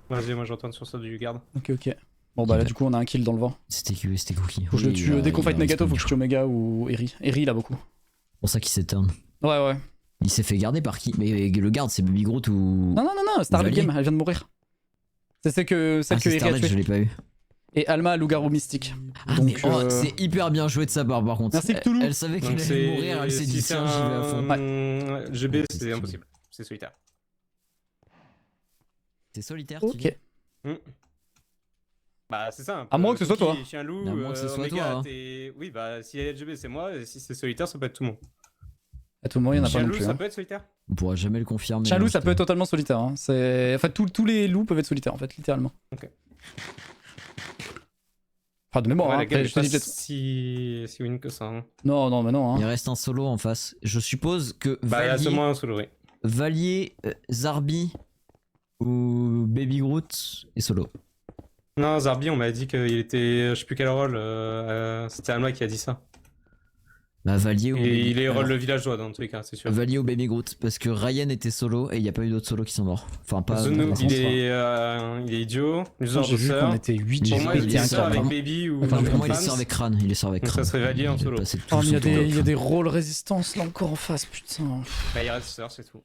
Vas-y, moi je retourne sur ça du garde.
Ok, ok. Bon, bah là, du coup, on a un kill dans le vent.
C'était Cookie.
Faut que je le tue. Dès qu'on fight Nagato, faut que je tue Omega ou Eri. Eri, il a beaucoup.
C'est pour ça qu'il s'est turn.
Ouais, ouais.
Il s'est fait garder par qui? Mais le garde, c'est Baby Groot ou.
Non, non, non, non, Starlight
Valier.
Game, elle vient de mourir. C'est celle que
Ah, c'est
Eri a
Starlight, je
tuée.
l'ai pas eu.
Et Alma, loup-garou mystique.
Ah,
Donc,
mais oh, c'est hyper bien joué de sa part par contre.
Merci, Cthulhu.
Elle savait qu'elle
Donc
allait
c'est.
mourir, elle s'est dit
Si c'est
tiens, j'y vais à fond.
un GB, c'est impossible. C'est solitaire.
C'est solitaire, tu dis?
Ok.
Bah c'est ça.
À moins que ce soit toi.
Chien loup,
À moins que ce soit
Omega,
toi, hein.
Oui, bah si LGB c'est moi, et si c'est solitaire, ça peut être tout le monde.
À tout moment, il y en a pas
Chien
non
loup,
plus.
ça
Hein.
peut être solitaire.
On pourra jamais le confirmer.
Chien loup,
hein,
ça
je
peut être
te-
totalement solitaire. Hein. En fait, tous les loups peuvent être solitaires, en fait, littéralement.
Ok.
Enfin, de mémoire,
Ouais,
hein.
la
Après,
gueule
je te
est
dis
pas
peut-être.
si win que ça. Hein.
Non, non, mais non.
Il
Hein.
reste un solo en face. Je suppose que
Bah il y a
Valier,
seulement un solo, oui.
Valier, Zarbi ou Baby Groot est solo.
Non, Zarbi, on m'a dit qu'il était. Je sais plus quel rôle. C'était Alma qui a dit ça.
Bah Valier ou
Et il est
alors,
le villageois dans tous les cas, c'est sûr.
Valier ou Baby Groot, parce que Ryan était solo et il n'y a pas eu d'autres solos qui sont morts. Enfin, pas.
The Noob,
pas-
il est idiot.
Attends, j'ai vu qu'on était 8,
Pour
j'ai
moi,
pas
il
été
est sœur avec
incapable.
Baby ou.
Enfin, pour moi, il est
Fans.
sort avec Crane. Il est sort avec
Donc
Crane.
ça serait Valier en
Il a
solo.
passé tout
Oh, mais
son
il y a
tour
des,
top.
il y a des rôles résistance là encore en face, putain.
Bah, il reste sœur, c'est tout.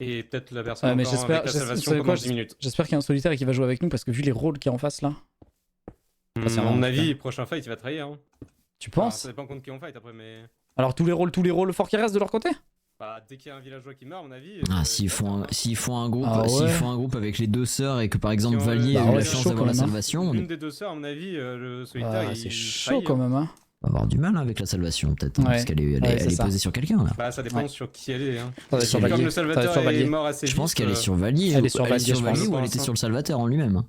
Et peut-être la personne
Ouais, mais
encore
j'espère,
avec la
vous
salvation
savez
pendant
quoi,
10 minutes.
j'espère qu'il y a un solitaire et qu'il va jouer avec nous parce que vu les rôles qu'il y a en face là.
À
c'est
mon
vraiment
avis, prochain fight, il va trahir. Hein.
Tu
Enfin,
penses?
ça dépend contre qui on fight après, mais.
Alors tous les rôles forts qui restent de leur côté?
Bah, dès qu'il y a un villageois qui meurt, à mon avis.
Ah, s'ils font un groupe,
Ah ouais.
s'ils font un groupe avec les deux sœurs et que par exemple
Si on-
Valier
Bah
a eu
ouais,
la
c'est
chance
chaud
d'avoir
quand
la
même, hein.
salvation,
L'une des deux sœurs, à mon avis, le solitaire,
Ah,
il.
c'est chaud
trahit,
quand
hein.
même, hein.
on va avoir du mal hein, avec la salvation peut-être, hein,
Ouais.
parce qu'elle est,
Ouais, c'est
elle est
ça.
posée sur quelqu'un là.
Bah, ça dépend
Ouais.
sur qui elle est. Hein.
Ça va être sur
Comme
Valier.
le
Ça va être
Salvateur
sur Valier.
est mort assez vite.
Je pense qu'elle est sur Valier.
Elle est sur Valier, je
Valier
pense.
ou elle était sur le Salvateur en lui-même. hein.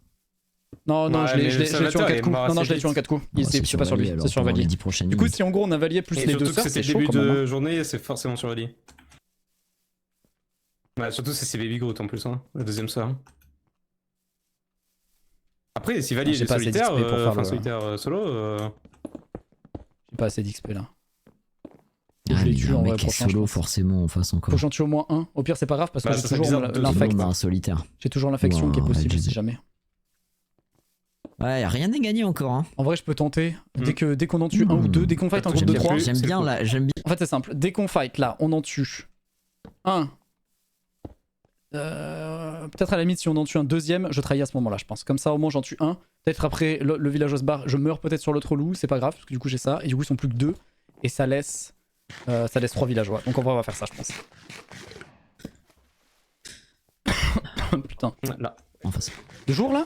Non, non,
Ouais,
je l'ai
mais
tué
le
en
Salvateur
4
est
coups.
mort
Non, non,
assez
je l'ai tué en
vite.
4 coups.
Ouais,
C'est pas sur lui,
Valier, alors,
c'est sur
pendant les
Valier.
10 prochaines
Du coup,
minutes.
si en gros on a Valier plus
Et
les
surtout
deux
que
sœurs,
c'est
c'est
le
chaud
début
quand même.
de
hein.
journée, c'est forcément sur Valier. Ouais, surtout si c'est Baby Groot en plus, hein, la deuxième sœur. Après, si Valier
J'ai
est
pas assez
solitaire,
d'XP pour faire
enfin
le-
solitaire solo,
J'ai pas assez d'XP là.
Ah,
je les
mais il y
tue
a
en
un
vrai,
mec qui est
prochain, je
solo
pense.
forcément en face encore.
Faut que j'en tue au moins un. Au pire, c'est pas grave parce que
Bah,
j'ai
ça serait
toujours
bizarre de
l'infect.
On a un solitaire.
J'ai toujours l'infection
Ou
qui est
un
possible
LGD.
si jamais.
Ouais, rien n'est gagné encore. Hein.
En vrai, je peux tenter. Dès qu'on en tue un ou deux, dès qu'on fight en groupe de 3.
J'aime bien là, j'aime bien.
En fait, c'est simple. Dès qu'on fight là, on en tue un. Peut-être à la limite, si on en tue un deuxième, je trahis à ce moment-là, je pense. Comme ça, au moins, j'en tue un. Peut-être après, le villageois se barre, je meurs peut-être sur l'autre loup, c'est pas grave, parce que du coup, j'ai ça. Et du coup, ils sont plus que 2. Et ça laisse 3 villageois. Donc, en vrai, on va faire ça, je pense. Putain.
là.
En face.
2 jours là?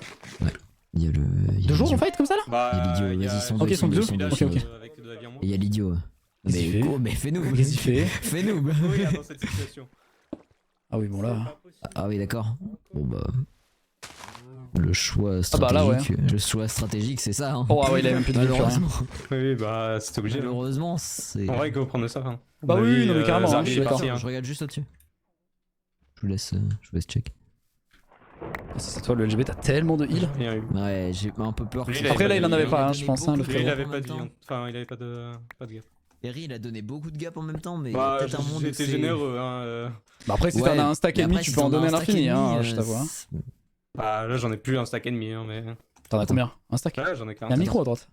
Il y a le. il y a
2 jours
l'idiot.
on fight comme ça là?
Il y a l'idiot, vas-y, sont
Ok,
deux,
ils sont deux.
sont deux,
Ok,
sont
ok.
deux. Et il y a l'idiot.
Qu'est-ce qu'il fait
Mais fais-nous.
Qu'est-ce qu'il fait?
Fais-nous.
Regarde dans cette situation.
Ah oui, bon là.
Ah oui, d'accord. Bon bah. Le choix
Ah bah là, ouais.
stratégique, le choix stratégique, c'est ça. Hein.
Oh, ah ouais, il avait même plus de vie, plus rien.
Malheureusement.
Oui, bah, c'était obligé. hein.
Malheureusement, c'est.
En vrai, il faut prendre ça. Hein.
Bah oui, non, mais carrément, hein, je suis d'accord.
Je regarde juste au-dessus. Je vous laisse check.
C'est toi le LGB, t'as tellement de heal.
Ouais, j'ai un peu peur.
Après là, il en avait pas, hein, je pense, hein, le
Lui, il
frérot.
avait pas de vie. Enfin, il avait pas de gap.
Eri, il a donné beaucoup de gap en même temps, mais
Bah,
peut-être un monde. où
j'étais
c'est-
généreux. Hein,
Bah après, si
Ouais,
t'en as un stack
mais
ennemi,
après,
tu
si
peux en
t'en as
donner
un
à
stack
l'infini,
ennemi,
hein, je t'avoue. Hein.
Bah, là, j'en ai plus un stack ennemi, hein, mais.
T'en as combien? Un stack?
Ouais, j'en ai qu'un.
Y'a un micro à droite.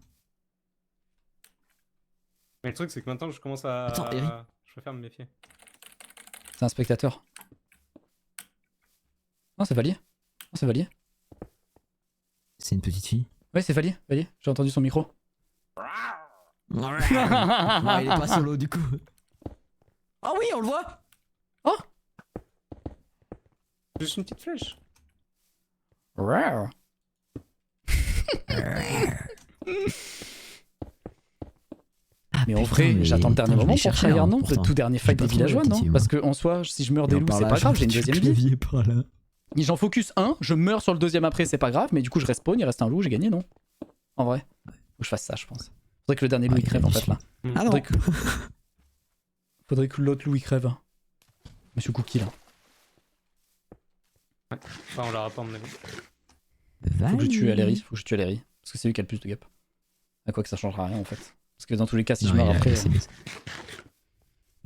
Mais le truc, c'est que maintenant, je commence à.
Attends, Eri.
Je préfère me méfier.
C'est un spectateur. Non, c'est Valier. Non, c'est Valier.
C'est une petite fille.
Ouais, c'est Valier. Valier. J'ai entendu son micro.
Non, il est pas solo du coup. Ah oui, on le voit.
Oh.
Juste une petite flèche.
Rare. Mais en vrai,
mais-
j'attends le dernier
putain, je
moment
l'ai
pour
cherché,
trahir,
hein,
non? Le
pourtant.
tout dernier
J'ai
fight
pas
des
trouvé
villageois,
la
non?
pitié,
Parce que en soi, si je meurs des
Et
loups,
par
c'est
là,
pas
je
grave, j'ai une
pense que
deuxième
tu
vie.
clavier par là.
Et j'en focus un, je meurs sur le deuxième après, c'est pas grave, mais du coup je respawn, il reste un loup, j'ai gagné, non? En vrai. Faut que je fasse ça, je pense. Faudrait que le dernier loup il crève en fait là.
Ah non.
Faudrait que l'autre loup il crève. Monsieur Cookie là.
Enfin, on l'aura pas, à mon avis.
Faut que je tue Aléry, faut que je tue Aléry. Parce que c'est lui qui a le plus de gap. À quoi que ça changera rien en fait. Parce que dans tous les cas, si je
Non,
meurs
il a-
après.
c'est bien.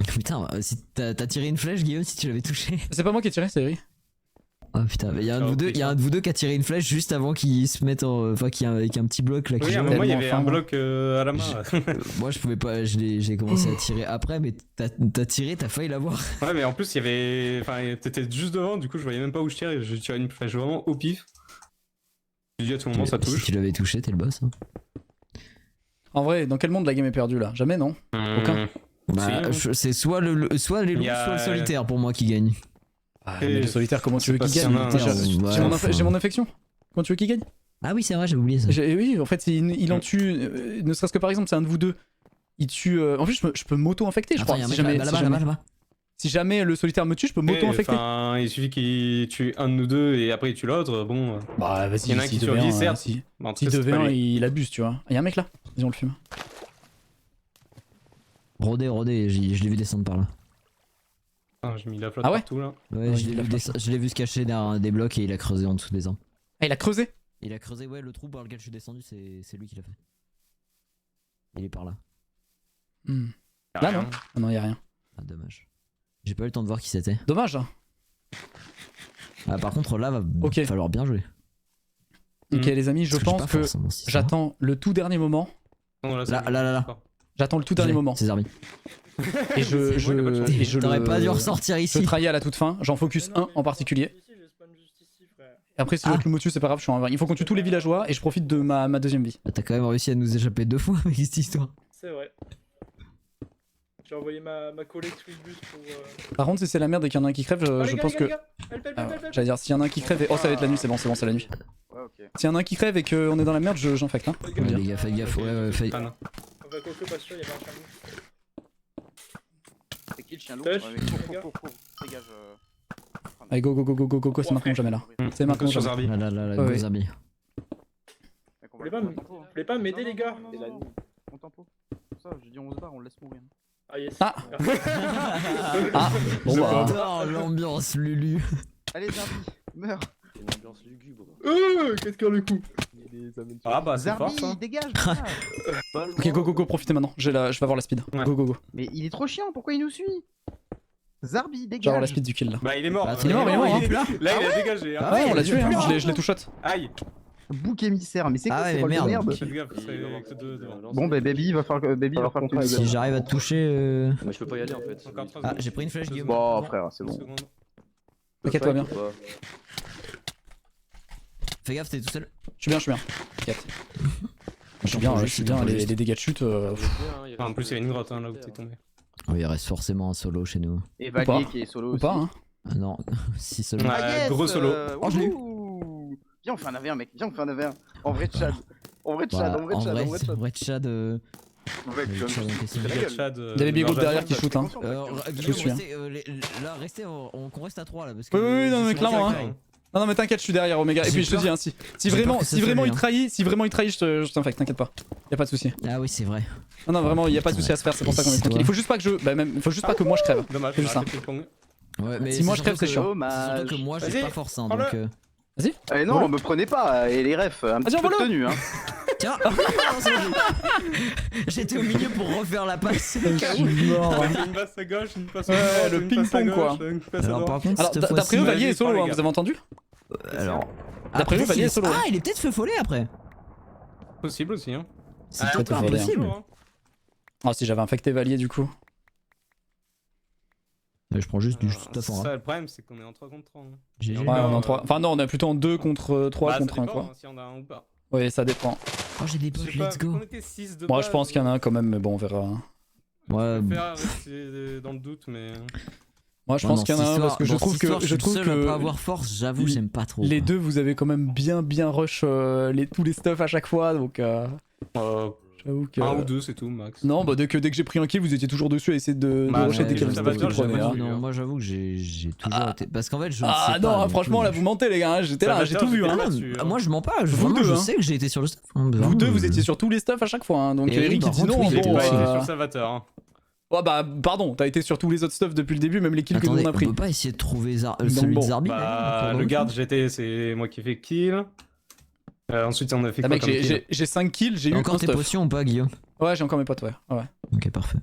Putain, si t'as tiré une flèche, Guillaume, si tu l'avais touché.
C'est pas moi qui ai tiré, c'est Aléry.
Ah putain, mais il y a un de vous deux qui a tiré une flèche juste avant qu'il se mette en. Enfin, qu'il y a avec un petit bloc là qui
Oui, à un
joue.
moment, il y avait un bloc à la main.
Moi, je pouvais pas, j'ai commencé à tirer après, mais t'as tiré, t'as failli l'avoir.
Ouais, mais en plus, il y avait. Enfin, t'étais juste devant, du coup, je voyais même pas où je tirais. Je tirais une flèche vraiment au pif. J'ai dit à tout moment, ça
Si
touche.
tu l'avais touché, t'es le boss. Hein.
En vrai, dans quel monde la game est perdue là? Jamais, non? Aucun.
Bah, c'est soit les loups, soit le solitaire pour moi qui gagne.
Ah, mais le solitaire, comment tu veux qu'il
si
gagne?
y en a un,
J'ai mon infection. Comment tu veux qu'il gagne?
Ah oui, c'est vrai, j'avais oublié ça.
Oui, en fait, il en tue. Ne serait-ce que par exemple, c'est un de vous deux. Il tue. En plus, je peux m'auto-infecter, je
Attends,
crois.
y a un
Si
mec
jamais,
là-bas, là-bas.
si jamais le solitaire me tue, je peux m'auto-infecter.
Enfin, il suffit qu'il tue un de nous deux et après il tue l'autre. Bon.
Bah, vas-y,
il y en a un qui survit, certes.
Si
Mais en tout
s'il
cas, c'est
devait
pas
un,
lui.
il abuse, tu vois. Y'a un mec là, ils ont le fume.
Rodé, je l'ai vu descendre par là.
Ah, j'ai mis la flotte
Ah ouais
partout là.
Ouais,
Ah,
je
il
l'ai
a
vu,
fait ça.
je l'ai vu se cacher derrière des blocs et il a creusé en dessous des arbres.
Ah, il a creusé?
Il a creusé, ouais, le trou par lequel je suis descendu, c'est lui qui l'a fait. Il est par là.
Là non. Ah non, y a rien.
Ah, dommage. J'ai pas eu le temps de voir qui c'était.
Dommage.
Ah, par contre, là, va falloir bien jouer.
Ok les amis, je
Parce que j'ai
pense
pas
que
forcément si ça.
j'attends le tout dernier moment.
Là.
J'attends le tout dernier moment.
C'est Zarbi.
Et je
T'aurais pas dû ressortir ici.
Je trahis à la toute fin. J'en focus un en particulier. Et après si l'autre le motus c'est pas grave, je suis en vain. Il faut qu'on tue tous les villageois et je profite de ma deuxième vie.
T'as quand même réussi à nous échapper 2 fois avec cette histoire.
C'est vrai. J'ai envoyé ma collègue Twilbus pour.
Par contre si c'est la merde et qu'il y en a un qui crève, je pense que... J'allais dire s'il y en a un qui crève et... Oh ça va être la nuit, c'est bon, c'est la nuit.
Ouais, ok.
S'il y en a un qui crève et qu'on est dans la merde, j'infecte. Hein.
Ouais, les gars, faites gaffe. Ouais, faites.
On va coco pas sûr, il y avait un chien loup.
C'est qui le chien loup?
Touch,
Ouais, cours. Dégage.
Allez go, c'est maintenant ou jamais là. C'est maintenant ou jamais.
Là,
Ouais,
go
ouais.
Zarbi.
Vous voulez pas m'aider les gars?
On tempo. Ça, j'ai dit on se barre, on le laisse mourir.
Ah yes.
Ah. Ah bon bah...
J'adore l'ambiance Lulu.
Allez Zarbi, meurs.
Une ambiance lugubre.
Qu'est-ce qu'il y a le coup?
Ah bah c'est fort
Zarbi,
ça.
dégage.
Ok go, profitez maintenant. Je vais avoir la speed.
Ouais.
Go.
Mais il est trop chiant, pourquoi il nous suit? Zarbi,
Je vais
dégage.
avoir la speed du kill là.
Bah il est mort.
Bah,
il est mort,
il
hein.
est là. Là il a dégagé.
Ah ouais on l'a tué, hein. Je l'ai tout shot.
Aïe.
Bouc émissaire, mais c'est quoi
Ah
ce
ouais,
rôle de
merde.
merde?
Faites gaffe, c'est que deux devant.
Bon bah Baby va faire le truc.
Si j'arrive à te toucher.
Mais je peux pas y aller en fait.
Encore 3
Ah,
secondes.
j'ai pris une flèche, Guillaume.
Bon frère, c'est bon.
Ok toi bien.
Fais gaffe, t'es tout seul.
Je suis bien. T'inquiète. Je suis bien, les dégâts de chute.
En plus il y a une grotte hein, là où t'es tombé.
Oui, il reste forcément un solo chez nous.
Et
Ou pas.
Vaguier qui est solo
Ou
aussi.
pas hein.
Ah non, si seulement.
Ouais.
Ah yes,
gros solo.
Oh, je l'ai eu.
wouhou. Viens on fait un AV1 mec, viens on fait un AV1. En vrai de Chad. En vrai de Chad,
Voilà,
en vrai de Chad, en vrai de Chad.
en vrai de Chad.
Ouais, tu vas me
Chad,
faire
en question.
la
Il y a
gueule.
Chad.
Il y avait Big Group derrière qui shoot hein.
Guillaume,
suis, hein.
là, restez, qu'on reste à 3 là. Parce que
Oui, non, mais
c'est
clairement,
direct,
hein. Non mais t'inquiète, je suis derrière Omega. Et
J'ai
puis je te
peur.
dis hein, si
J'ai peur
vraiment
que ça
il
soit lui,
trahit, je t'infecte, t'inquiète pas. Y a pas de souci.
Ah oui, c'est vrai.
Non vraiment, y a pas de souci à se faire, c'est pour ça qu'on est tranquille. Il faut juste pas que moi je crève.
Dommage,
C'est juste ça.
arrêtez le ping-pong.
Ouais, mais
Si moi
c'est
je crève, c'est
surtout
chiant.
que- C'est surtout que moi j'ai
Vas-y,
pas force hein,
prends-le.
donc.
Vas-y.
Eh non, me prenez pas, et les refs, un petit
Vas-y,
peu de
envoie-le.
tenue hein.
Tiens, j'étais au milieu pour refaire la passe.
Je suis mort.
T'as fait une passe à gauche, une passe à
Ouais,
droite,
le
une passe à
ping-pong,
gauche,
quoi.
une passe à
Alors par
droite.
contre,
Alors
cette
d'après
fois-ci.
eux Valier est solo,
les
hein,
gars.
vous avez entendu?
Alors.
D'après eux Valier est solo.
Ah, il est peut-être feu follet après.
Possible aussi hein.
C'est
Ah,
peut-être
on peut faire
impossible.
Ah si j'avais infecté Valier du coup.
Mais je prends juste du stuff en
Ça
rap.
le problème c'est qu'on est en 3 contre 3. hein.
GG.
Ouais on est en 3. Enfin non on est plutôt en 2 contre 3
Bah,
contre
ça
1
dépend,
quoi.
hein, si on a un ou pas.
Oui ça dépend.
Oh, j'ai des
Je
potes,
sais pas,
let's
vu
go.
qu'on était 6 de
Moi je
base,
pense qu'il y en a un quand même mais bon on verra.
Ouais.
Je préfère rester dans le doute mais...
Moi je pense qu'il y en a un parce que je trouve que
seul à pas avoir force, j'avoue, j'aime pas trop.
les
quoi.
deux vous avez quand même bien rush tous les stuffs à chaque fois donc j'avoue que...
Un ou deux c'est tout max.
Non bah dès que j'ai pris un kill vous étiez toujours dessus à essayer de
Bah,
rusher
ouais,
dès qu'il y avait
ça
un
va
stuff qui
faire,
prenait.
j'ai
hein.
pas vu.
Non, moi j'avoue que j'ai toujours été. Parce qu'en fait, je ne sais
Ah
pas.
non
donc,
franchement là vous mentez les gars, j'étais
Ça
là,
va
j'ai
faire,
tout vu
j'étais
hein.
là.
Ah,
là-dessus,
non, moi je mens pas,
Vous
vraiment,
deux,
je
hein.
sais que j'ai été sur le stuff.
Vous deux vous étiez sur tous les stuffs à chaque fois hein. Donc
Et oui,
Eric il
par
dit
contre,
non
oui,
J'ai
bon
pas été
euh,
sur Salvateur. Hein.
ouais bah pardon t'as été sur tous les autres stuffs depuis le début même les kills que nous
Attendez,
on a
on
pris.
peut pas essayer de trouver
Donc
celui
bon.
de Zarbi
Bah,
là,
le garde GT c'est moi qui fais kill. Ensuite on a fait
Ah
quoi
mec
comme kill
j'ai 5 kills, j'ai eu
T'as
un
encore tes
stuff.
potions ou pas, Guillaume?
Ouais j'ai encore mes potes ouais.
Ok, parfait.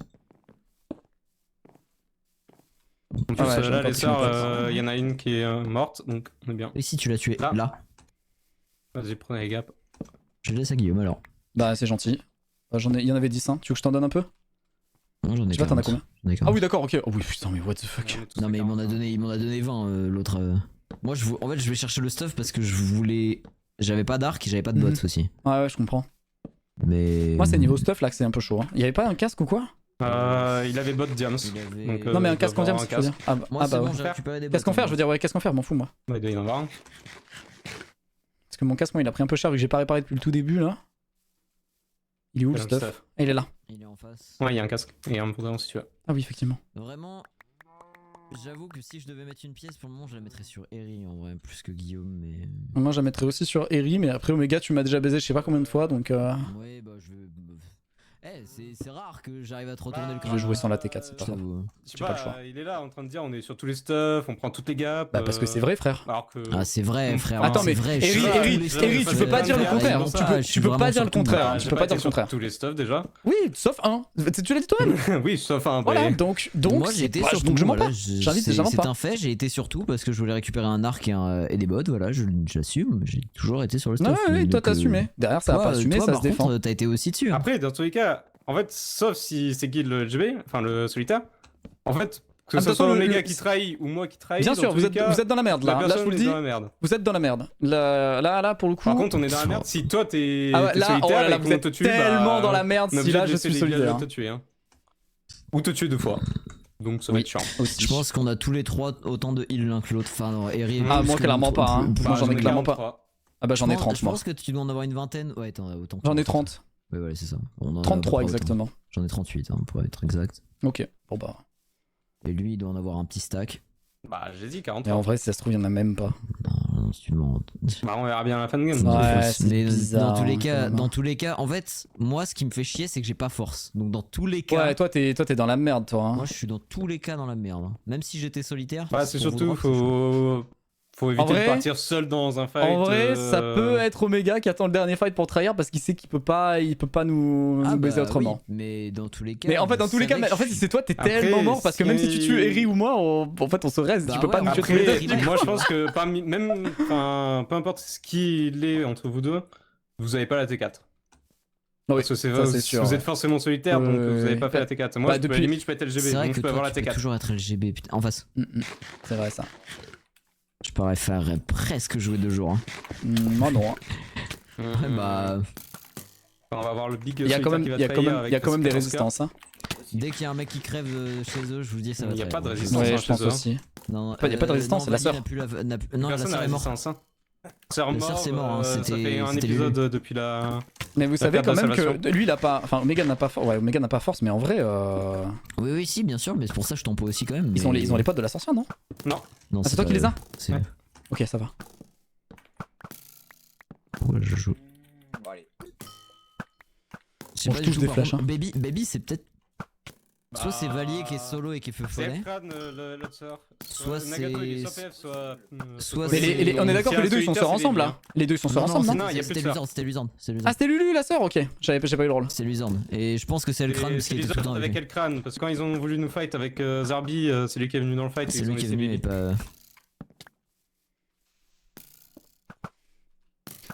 En plus
Ah ouais, j'ai
là
encore
les
tué
sœurs, il y en a une qui est morte donc on est bien.
Et si tu l'as tué
Ah.
là?
Vas-y prenez les gaps.
Je laisse à Guillaume alors.
Bah c'est gentil. Bah, il y en avait 10 hein. Tu veux que je t'en donne un peu?
Non, j'en ai
Je sais pas t'en as
40.
combien?
J'en ai
Ah
40.
oui d'accord ok. Oh oui putain mais what the fuck.
On est tous
Non
à
mais il
40.
m'en a donné 20 l'autre. Moi en fait je vais chercher le stuff parce que je voulais. J'avais pas d'arc et j'avais pas de bots
Mhm.
aussi.
Ouais je comprends.
Mais.
Moi c'est niveau stuff là que c'est un peu chaud hein. Il y avait pas un casque ou quoi?
Il avait bot Diams.
Il avait-
Donc,
Non mais un
il doit
casque en
avoir
diams
un
tu veux dire?
casque.
Ah
Moi c'est
bah
bon,
ouais.
j'ai récupéré des bots.
Casque en fer je veux dire ouais casque en fer m'en fous moi.
Ouais, il doit y en avoir un.
Parce que mon casque moi il a pris un peu cher vu que j'ai pas réparé depuis le tout début là. Il est où le stuff? Ah, il est là.
Il est en face.
Ouais il y a un casque et un bouton si tu veux.
Ah oui effectivement.
Vraiment, j'avoue que si je devais mettre une pièce pour le moment, je la mettrais sur Eri en vrai, plus que Guillaume, mais.
Moi je la mettrais aussi sur Eri mais après Omega tu m'as déjà baisé je sais pas combien de fois donc
Ouais, bah je vais. Eh, c'est rare que j'arrive à te retourner le crâne.
Je vais jouer sans la T4, c'est pas
Je
grave.
t'avoue.
Je sais
J'ai pas le choix.
il est là en train de dire on est sur tous les stuff, on prend toutes les gaps.
Bah parce que c'est vrai frère.
Alors que.
Ah, c'est vrai, frère.
Attends,
c'est
mais
vrai,
Eri, tu peux pas dire le contraire. Tu peux pas dire le contraire.
J'ai
Tu peux pas dire le contraire.
Tous les stuff déjà.
Oui, sauf un. Tu l'as dit toi-même.
Oui, sauf un.
Voilà, donc
moi j'ai été sur
donc je mens pas.
c'est
J'invite
c'est un fait, j'ai été sur tout parce que je voulais récupérer un arc et des bots, voilà, j'assume, j'ai toujours été sur le stuff.
Ouais, toi t'as assumé. Derrière ça a pas assumé, ça se défend.
T'as été aussi dessus.
Après, dans tous les cas, en fait, sauf si c'est Guild le LGB, enfin le solitaire, en fait, que ce soit Omega qui trahit ou moi qui trahis.
Bien sûr, vous êtes dans la merde là. Là je vous le dis. Vous êtes dans la merde. Là pour le coup.
Par contre, on est dans la merde si toi t'es solitaire
là,
et
vous
qu'on
êtes
te tue.
tellement dans la merde si là je suis solidaire.
Te tuer, hein. Ou te tuer 2 fois. Donc ça va être chiant.
Je pense qu'on a tous les 3 autant de heal l'un que l'autre. Enfin, non, Eri.
Ah, moi clairement pas. Hein. Moi j'en ai clairement pas. Ah bah j'en ai 30
Je
moi.
pense que tu dois en avoir une vingtaine. Ouais, t'en as autant.
J'en ai 30.
Ouais, voilà, c'est ça.
33 exactement.
J'en ai 38 hein, pour être exact.
Ok, bon bah.
Et lui, il doit en avoir un petit stack.
Bah, j'ai dit 40.
Et en vrai, si ça se trouve, il y en a même pas.
Non, si tu mens.
Bah, on verra bien à la fin de game.
Ouais, c'est
mais
bizarre.
dans tous les cas, en fait, moi, ce qui me fait chier, c'est que j'ai pas force. Donc, dans tous les cas.
Ouais, toi, t'es dans la merde, toi. Hein.
Moi, je suis dans tous les cas dans la merde. Hein. Même si j'étais solitaire.
Bah, c'est surtout, faut éviter de partir seul dans un fight.
En vrai, ça peut être Omega qui attend le dernier fight pour trahir parce qu'il sait qu'il peut pas nous baiser autrement.
Oui, mais dans tous les cas.
Mais en fait, dans tous les cas, en fait, si c'est toi, t'es tellement mort parce que même si tu tues Eri ou moi, en fait, on se reste.
Bah
tu peux pas
ouais,
nous tuer tous les deux.
Moi, je pense que peu importe ce qu'il est entre vous deux, vous avez pas la T4.
Oui,
parce que vous êtes forcément solitaire, donc vous avez pas fait la T4. Moi, limite, je peux être LGB, donc je peux avoir la T4.
Toujours être LGB, putain, en face.
C'est vrai ça.
Je pourrais faire presque jouer 2 jours. Hein.
Moi non.
Ouais, bah.
On va voir le big.
Il y a quand même des résistances. Hein.
Dès qu'il y a un mec qui crève chez eux, je vous dis ça va.
Il n'y a pas de résistance.
Ouais, je pense aussi.
Non,
il n'y a pas de résistance, c'est la sœur.
Non, la sœur est morte.
La sœur
c'est mort. Hein.
Ça fait un épisode depuis la.
Mais vous savez quand même que lui, il a pas. Enfin, Omega n'a pas force. Ouais, Omega n'a pas force, mais en vrai.
Oui, si, bien sûr, mais c'est pour ça que je t'en peux aussi quand même.
Ils ont les potes de la sorcière, non?
Non.
Ah, c'est toi qui les as?
Ouais.
Ok, ça va.
Ouais, je joue.
Bon, allez.
On se touche des flashs.
Baby, c'est peut-être. Soit c'est Valier qui est solo et qui est feu follet. Soit c'est.
Soit
mais on est d'accord que les deux ils sont sœurs ensemble là. Les deux ils sont sœurs ensemble, non?
C'était Luisande.
Ah, c'était Lulu la sœur, ok. J'ai pas eu le rôle.
C'est Luisande. Et je pense que c'est Elkran parce qu'il était tout le temps
avec Elkran. Parce que quand ils ont voulu nous fight avec Zarbi, c'est lui qui est venu dans le fight.
C'est lui qui est venu, mais pas.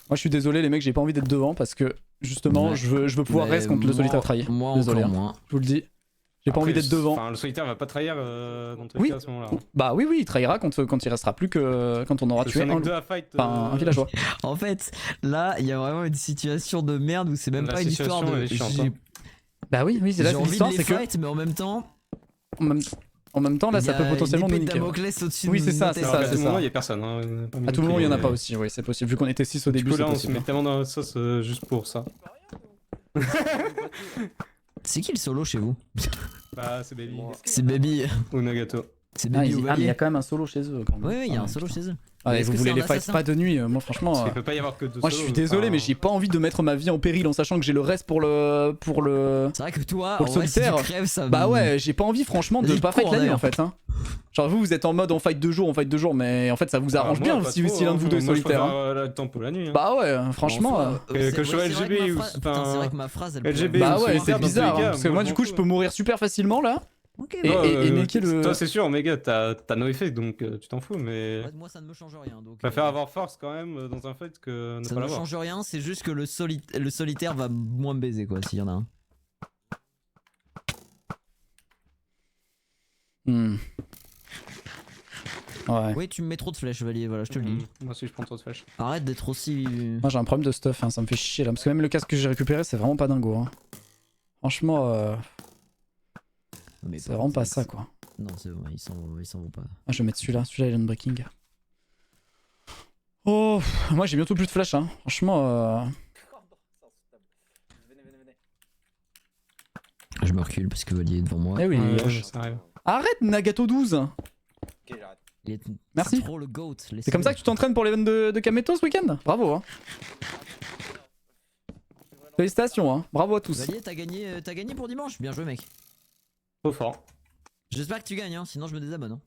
Moi je suis désolé les mecs, j'ai pas envie d'être devant parce que justement je veux pouvoir reste contre le solitaire trahi.
Moi
désolé,
encore moins.
Je vous le dis. J'ai pas envie d'être devant.
Enfin, le solitaire va pas trahir dans tous les cas à ce moment-là.
Bah oui, il trahira quand il restera plus que quand on aura tué un villageois.
En fait, là, il y a vraiment une situation de merde où c'est même pas une histoire de.
Bah oui, c'est là l'histoire, c'est que.
Mais en même temps.
En même temps, là, ça peut potentiellement nous niquer. Oui, c'est ça, c'est ça.
À tout moment, il y a personne.
À tout moment, il y en a pas aussi, oui, c'est possible. Vu qu'on était 6 au début, c'est
possible.
possible.
On se met tellement dans la sauce juste pour ça.
C'est qui le solo chez vous?
Bah, c'est Baby.
C'est Baby.
Ou Nagato.
C'est Baby ou
mais il y a quand même un solo chez eux.
Oui, il y a un solo chez eux.
Ouais, vous voulez les fights pas de nuit, moi franchement.
Parce qu'il peut pas y avoir que 2
moi je suis désolé, mais j'ai pas envie de mettre ma vie en péril en sachant que j'ai le reste pour le.
C'est vrai que toi,
pour le solitaire.
Si tu crèves, ça...
Bah ouais, j'ai pas envie franchement de pas fight la nuit en fait. Hein. Genre vous êtes en mode on fight 2 jours, mais en fait ça vous arrange bien si l'un de vous deux est solitaire.
Le temps pour la nuit.
Bah ouais, franchement.
Que je sois LGB ou.
C'est vrai que ma phrase elle.
LGB.
Bah ouais, c'est bizarre. Parce que moi du coup je peux mourir super facilement là.
Okay,
et niquer le.
Toi, c'est sûr, Omega, t'as no effet donc tu t'en fous, mais.
Moi, ça ne me change rien. Donc.
Préfère avoir force quand même dans un fight que ne
ça
pas
l'avoir.
l'avoir.
Ça ne change rien, c'est juste que le solitaire va moins me baiser, quoi, s'il y en a un.
Ouais.
Oui, tu me mets trop de flèches, Chevalier, voilà, je te le dis.
Moi aussi, je prends trop de flèches.
Arrête d'être aussi.
Moi, j'ai un problème de stuff, hein, ça me fait chier là. Parce que même le casque que j'ai récupéré, c'est vraiment pas dingo. Hein. Franchement. C'est vraiment pas ça quoi.
Non, c'est bon, ils s'en vont pas.
Ah, je vais mettre celui-là il a une breaking. Oh, moi j'ai bientôt plus de flash, hein. Franchement.
Je me recule parce que Valier est devant moi.
Eh oui,
ça arrive.
Arrête Nagato 12.
Ok, j'arrête.
Merci.
C'est comme ça que tu t'entraînes pour l'event de Kameto ce week-end? Bravo, hein. Félicitations, hein. Bravo à tous.
Valier, t'as gagné pour dimanche. Bien joué, mec.
Trop fort.
J'espère que tu gagnes, hein, sinon je me désabonne. Hein.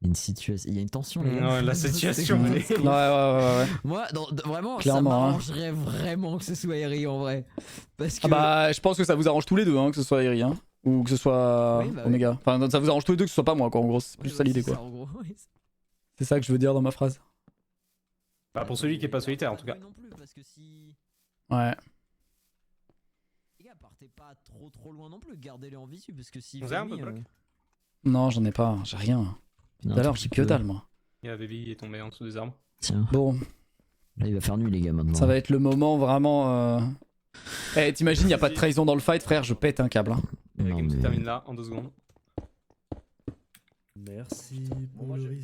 Il y a une situation, il y a une tension. Les gars.
Ouais, la situation, elle est-
Ouais.
Moi, vraiment,
Clairement,
ça
hein.
m'arrangerait vraiment que ce soit Eri en vrai. Parce que.
Ah bah, je pense que ça vous arrange tous les deux, hein, que ce soit Eri, hein. Ou que ce soit
Oui, bah oui.
Omega. Enfin, ça vous arrange tous les deux que ce soit pas moi, quoi. En gros, c'est plus ça l'idée,
c'est
quoi.
ça, en gros, oui.
C'est ça que je veux dire dans ma phrase.
Bah, pour celui qui est pas solitaire, en tout cas.
Non plus, parce que si.
Ouais.
Les gars, partez pas trop loin non plus, gardez-les en visu, parce que si.
Vous avez un peu de bloc
Non, j'en ai pas, j'ai rien. Tout à l'heure, j'ai que dalle, moi.
Il y a Baby qui est tombé en dessous des arbres.
Tiens.
Bon.
Là, il va faire nuit, les gars, maintenant.
Ça va être le moment vraiment. Eh, t'imagines, y a pas de trahison dans le fight, frère, je pète un câble. Hein.
Et la game se termine là, en 2 secondes.
Merci pour le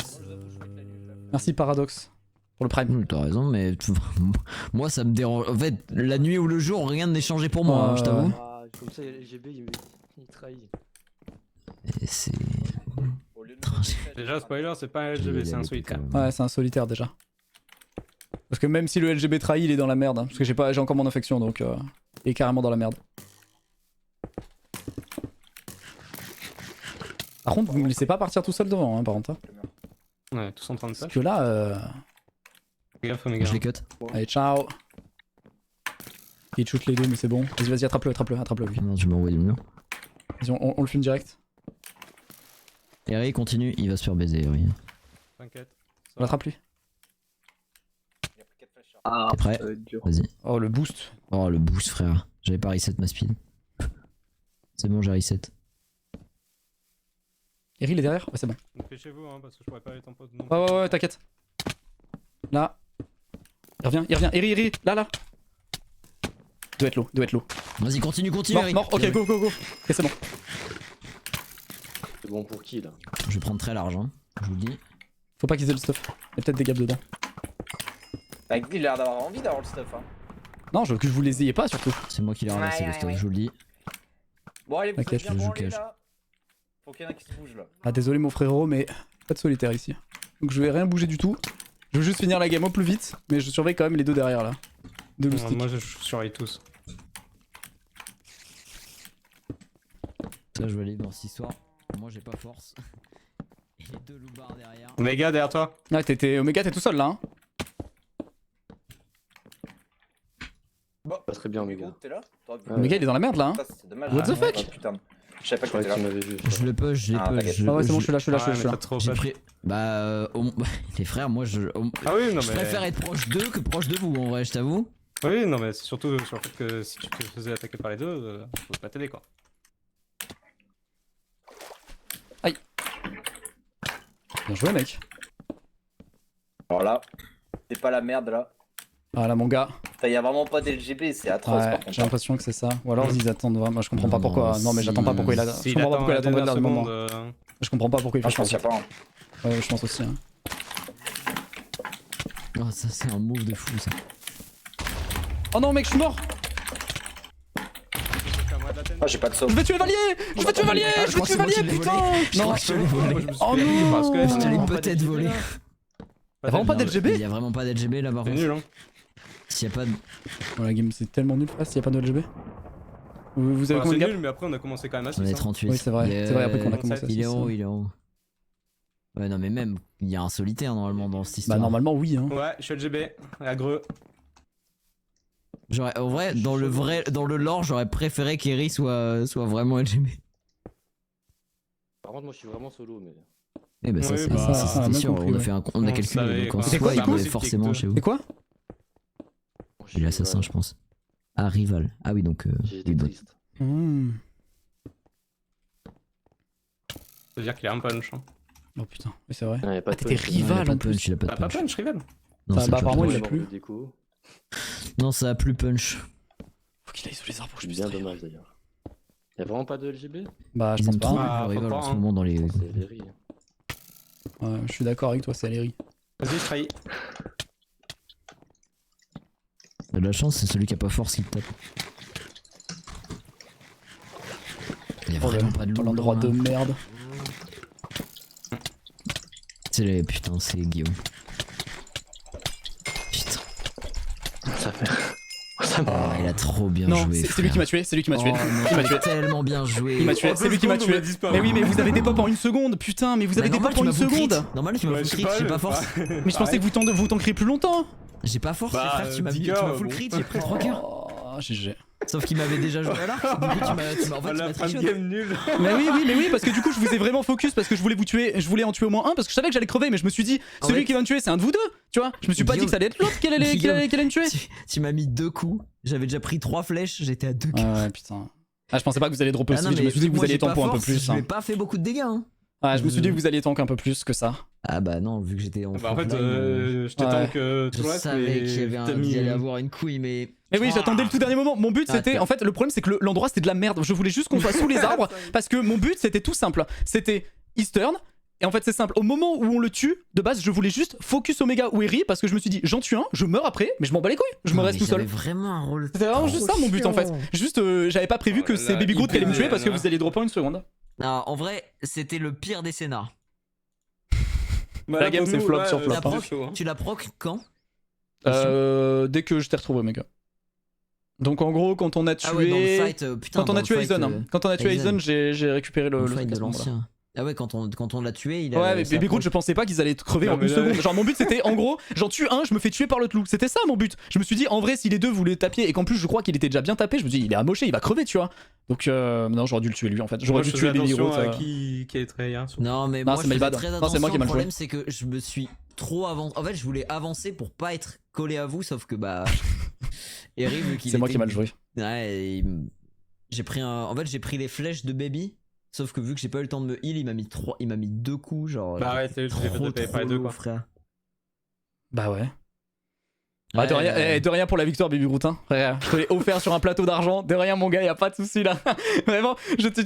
Merci Paradox pour le prime.
T'as raison, mais moi ça me dérange. En fait, la nuit ou le jour, rien n'est changé pour moi, hein, je t'avoue.
Ah, comme ça, LGB il trahit.
Et c'est.
Déjà, spoiler, c'est pas un LGB, c'est un solitaire.
Ouais, c'est un solitaire déjà. Parce que même si le LGB trahit, il est dans la merde. Hein, parce que j'ai encore mon infection, donc il est carrément dans la merde. Par contre, vous me laissez pas partir tout seul devant, hein, par contre. Hein.
Ouais, tous en train de ça.
Parce que là,
Fais gaffe, Omega.
Je les cut.
Allez, ciao. Il shoot les deux, mais c'est bon. Vas-y, attrape-le, lui.
Non, je m'envoie du mur.
Vas-y, on le fume direct.
Eri continue, il va se faire baiser, Eri.
T'inquiète.
On l'attrape lui.
Ah, t'es prêt? Vas-y.
Oh, le boost.
Oh, le boost, frère. J'avais pas reset ma speed. C'est bon, j'ai reset.
Eri, il est derrière? Ouais, c'est bon.
Dépêchez-vous, hein, parce que je pourrais pas aller tempo non
Ouais, ouais, t'inquiète. Là. Il revient. Eri, là. Doit être low.
Vas-y, continue, Eri.
Mort, ok, go. Ok, c'est bon.
C'est bon pour qui là?
Je vais prendre très large, hein. Je vous le dis.
Faut pas qu'ils aient le stuff. Il y a peut-être des gaps dedans.
Bah, il a l'air d'avoir envie d'avoir le stuff, hein.
Non, je veux que vous les ayez pas surtout.
C'est moi qui l'ai ramassé, le stuff, je vous le dis.
Bon, allez, vous
T'inquiète,
faites bien
je
branler
cache.
là. Faut qu'il y en a qui se bougent là.
Ah, désolé mon frérot, mais pas de solitaire ici. Donc je vais rien bouger du tout. Je veux juste finir la game au plus vite, mais je surveille quand même les deux derrière là. Deux loustiques.
moi, je surveille tous.
Ça, je vais aller dans cette histoire. Moi, j'ai pas force. Et les deux loupards derrière.
Omega, derrière toi.
Ah, Omega, t'es tout seul là. Hein.
Pas très bien, Omega.
T'es là?
Omega, il est dans la merde là. Hein.
Ça, c'est dommage.
What the fuck?
Oh, putain. Je savais pas que
Ouais,
t'étais
tu
là.
m'avais vu.
Je le push, je les
Ah,
push.
t'inquiète.
Ah ouais, c'est bon, je suis là.
Trop
J'ai pris. Bah, les frères, moi je.
Ah oui, non,
Je
mais.
préfère être proche d'eux que proche de vous en vrai, je t'avoue.
Oui, non, mais c'est surtout sur le fait que si tu te faisais attaquer par les deux, faut pas t'aider quoi.
Aïe. Bien joué, mec.
Alors là, c'est pas la merde là.
Ah là, mon gars.
Y'a vraiment pas d'LGB, c'est atroce
Ouais,
par contre.
j'ai l'impression que c'est ça. Ou alors ils attendent vraiment. Moi je comprends pas
Non,
pourquoi. Non, mais j'attends pas pourquoi il a. Je comprends pas pourquoi il attendrait le dernier moment. Je comprends pas pourquoi il
Ah,
fait
je pense qu'il y a pas.
Ouais, je pense aussi. Hein.
Oh, ça, c'est un move de fou ça.
Oh non, mec, je suis mort.
Ah, j'ai pas de saut.
Je vais tuer Valier. Je vais tuer Valier, putain. Non, oh non.
Je te l'ai peut-être volé.
Y'a vraiment pas d'LGB?
Il y a vraiment pas d'LGB là par
C'est
contre.
nul, hein.
S'il y a pas de.
Oh, la game c'est tellement nul, frère, s'il y a pas de LGB. Vous avez
Enfin,
combien
c'est
de gap?
nul, mais après on a commencé quand même à 6.
On est 38.
Oui, c'est vrai. C'est vrai, après qu'on a commencé à
Il est
6,
en haut,
ouais.
il est en haut. Ouais, non, mais même, il y a un solitaire normalement dans cette
Bah,
histoire.
normalement, oui. Hein.
Ouais, je suis LGB, agreux.
En vrai, dans le lore, j'aurais préféré qu'Eri soit vraiment LGB.
Par contre, moi je suis vraiment solo, mais.
Eh bah, ça,
Oui,
c'est
bah,
ça,
on a
c'était sûr,
compris,
on a
ouais.
fait on a
On
calculé.
savait,
Donc en
quoi.
C'est quoi,
soi,
du coup
il est forcément chez vous.
C'est quoi?
J'ai l'assassin, je pense. Ah, rival. Ah oui, donc.
J'ai été
oui, bot.
triste.
Ça veut dire qu'il a un punch. Hein.
Oh putain, oui, c'est vrai.
Non, y a pas
Ah,
de
t'étais
punch.
Non, il a
rival
pas
en
de punch,
plus.
il a pas
T'as
de
pas
punch.
punch, rival?
Non,
Bah,
ça,
apparemment,
je-
il a
J'ai
plus.
le déco.
Non, ça a plus punch.
Faut qu'il aille sous les arbres pour que
C'est
je puisse
bien
trahir.
dommage d'ailleurs. Y'a vraiment pas de LGB?
Bah, je
Ils
pense
aiment
pas.
trop
Hein.
Ah,
le rival
faut
en
pas,
ce
hein.
moment dans les.
C'est Léry.
Ouais, je suis d'accord avec toi, c'est Aléry.
Vas-y, je trahis.
T'as de la chance, c'est celui qui a pas force qui te tape. Il y a
Oh,
vraiment pas de loup.
l'endroit de
là.
merde.
Putain, c'est Guillaume. Putain.
Ça fait.
Ah, il a trop bien
Non,
joué.
c'est lui qui m'a tué, c'est lui qui m'a tué.
Oh, non,
Il m'a tué.
tellement bien joué.
Il m'a tué, c'est lui qui m'a tué. Mais oui, mais vous avez des pop en une seconde, putain, mais vous avez des pop en une seconde.
Normal, tu m'as full crit, j'ai pas force.
Mais je pensais que vous tankerez plus longtemps.
J'ai pas force,
Bah,
frère, tu m'as
10
full crit, j'ai pris 3 cœurs.
Oh, GG.
Sauf qu'il m'avait déjà joué à l'arc, du coup tu m'as en fait,
la
tu
fin de
m'as
game nulle.
Mais oui, parce que du coup je vous ai vraiment focus parce que je voulais vous tuer, je voulais en tuer au moins un parce que je savais que j'allais crever, mais je me suis dit celui
ouais.
qui va me tuer c'est un de vous deux, tu vois. Je me suis pas dit que ça allait être l'autre qui allait me tuer.
Tu m'as mis 2 coups, j'avais déjà pris 3 flèches, j'étais à 2 cœurs.
Ouais, putain. Ah, je pensais pas que vous alliez dropper aussi
non,
vite, je me suis dit que vous alliez tank un peu plus.
Je n'ai pas fait beaucoup de dégâts. Hein.
Ouais, je me suis dit que vous alliez tank un peu plus que ça.
Ah bah non, vu que j'étais en
Bah en fait,
frontline,
je t'ai tank tout le
je
reste,
savais
mais
qu'il y avait
t'as
il allait avoir une couille, mais
oui, j'attendais le tout dernier moment. Mon but c'était, en fait, le problème c'est que l'endroit c'était de la merde. Je voulais juste qu'on soit sous les arbres parce que mon but c'était tout simple. C'était Eastern. Et en fait c'est simple, au moment où on le tue, de base je voulais juste focus Omega ou Eri parce que je me suis dit j'en tue un, je meurs après, mais je m'en bats les couilles, je me reste tout seul.
C'était vraiment un rôle.
C'était vraiment juste ça mon but en fait. Juste j'avais pas prévu que c'est Baby Groot qui allait me tuer parce que vous alliez dropper en une seconde.
Non, en vrai, c'était le pire des scénars.
La game c'est flop sur flop.
Tu la proc quand?
Dès que je t'ai retrouvé Omega. Donc en gros quand on a tué...
Ah ouais, dans le fight, putain,
quand on a tué Aizen, quand on a tué Aizen, j'ai récupéré le
fight de
truc.
l'ancien. Ah ouais, quand on l'a tué, il a.
Ouais, mais Baby Groot, je pensais pas qu'ils allaient crever en une seconde. Genre, mon but c'était en gros, j'en tue un, je me fais tuer par l'autre loup. C'était ça mon but. Je me suis dit, en vrai, si les deux vous les tapiez et qu'en plus je crois qu'il était déjà bien tapé, je me dis, il est amoché, il va crever, tu vois. Donc, non, j'aurais dû le tuer lui en fait. J'aurais dû tuer Baby Groot.
Qui est très bien.
Non, mais
non,
moi, je faisais
bad.
très
Non,
attention.
c'est moi qui ai mal
Le problème,
joué.
c'est que je me suis trop avancé. En fait, je voulais avancer pour pas être collé à vous, sauf que bah. Eri, vu qu'il
C'est moi qui ai mal joué.
Ouais, j'ai pris un. En fait, j'ai pris les flèches de Baby. Sauf que vu que j'ai pas eu le temps de me heal, il m'a mis 2 coups, genre.
Bah ouais, j'ai fait pas 2 quoi.
Frère.
Bah ouais. Ah, de rien pour la victoire, Baby Groot. Hein. Frère, je te l'ai offert sur un plateau d'argent. De rien, mon gars, y a pas de souci là. Vraiment,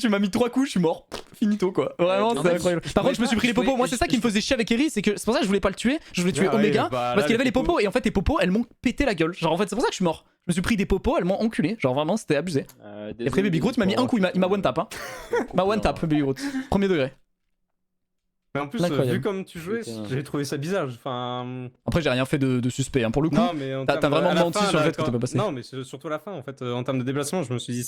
tu m'as mis 3 coups, je suis mort. Finito quoi. Vraiment, c'est incroyable. Par contre, je me suis pris les popos. Moi, c'est ça qui me faisait chier avec Eri. C'est pour ça que je voulais pas le tuer. Je voulais tuer Omega parce qu'il avait les popos. Et en fait, les popos, elles m'ont pété la gueule. Genre, en fait, c'est pour ça que je suis mort. Je me suis pris des popos, elles m'ont enculé. Genre, vraiment, c'était abusé. Et après, Baby Groot m'a mis un coup. Il m'a one tap. Hein. M'a one tap, Baby Groot. Premier degré.
Mais en plus, vu comme tu jouais, j'ai trouvé ça bizarre. Enfin...
Après, j'ai rien fait de suspect. Hein. Pour le coup,
non, mais
t'as vraiment menti sur le fait que t'es pas passé.
Non, mais c'est surtout la fin en fait. En termes de déplacement, je me suis dit.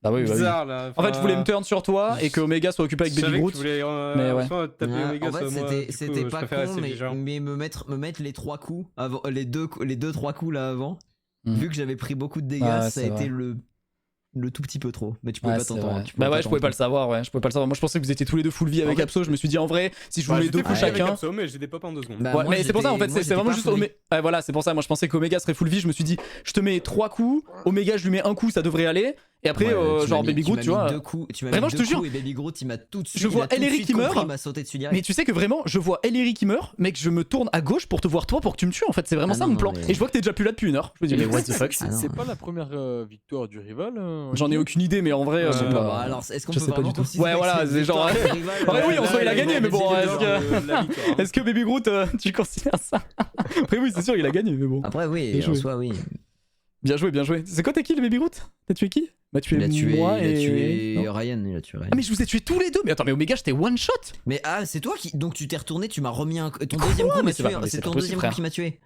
Ah oui,
bizarre là.
En fait, je voulais me turn sur toi et que Omega soit occupé avec Baby Groot.
Mais ouais.
En fait, c'était pas con, mais me mettre les 3 coups, avant, les 2-3 coups là avant, vu que j'avais pris beaucoup de dégâts, ça a été le tout petit peu trop. Mais tu pouvais pas t'entendre.
Bah ouais, je pouvais pas le savoir, ouais. Je pouvais pas le savoir. Moi, je pensais que vous étiez tous les deux full vie avec Abso. Je me suis dit en vrai, si je vous mets 2 coups chacun.
Mais j'ai des pop en 2 secondes.
Ouais, mais c'est pour ça en fait, c'est vraiment juste Omega. Ouais, voilà, c'est pour ça. Moi, je pensais qu'Omega serait full vie. Je me suis dit, je te mets 3 coups. Omega, je lui mets un coup, ça devrait aller. Et après, genre Baby Groot, tu vois. Vraiment, je te jure.
Et Baby Groot, il m'a tout de suite.
Je vois Ellery qui meurt.
Il m'a sauté dessus direct.
Mais tu sais que vraiment, je vois Ellery qui meurt, mec, je me tourne à gauche pour te voir toi pour que tu me tues. En fait, c'est vraiment ça mon plan. Et je vois que t'es déjà plus là depuis 1 heure. Je me dis, mais what the fuck.
C'est pas la première victoire du rival.
J'en ai aucune idée, mais en vrai,
alors, est-ce qu'on peut vraiment considérer
ouais, voilà, c'est genre. Ouais, oui, en soi, il a gagné, mais bon, est-ce que Baby Groot, tu considères ça? Après, oui, c'est sûr, il a gagné, mais bon.
Après, oui, en soi, oui.
Bien joué, bien joué. C'est quoi, t'es qui le Baby Groot? T'as tué qui? Bah, tu es moi et.
Il a tué Ryan, il a tué Ryan.
Ah, mais je vous ai tué tous les deux! Mais attends, mais Omega, j'étais one shot!
Mais ah, c'est toi qui. Donc tu t'es retourné, tu m'as remis un. Ton deuxième coup m'a tué. C'est ton deuxième coup qui m'a tué.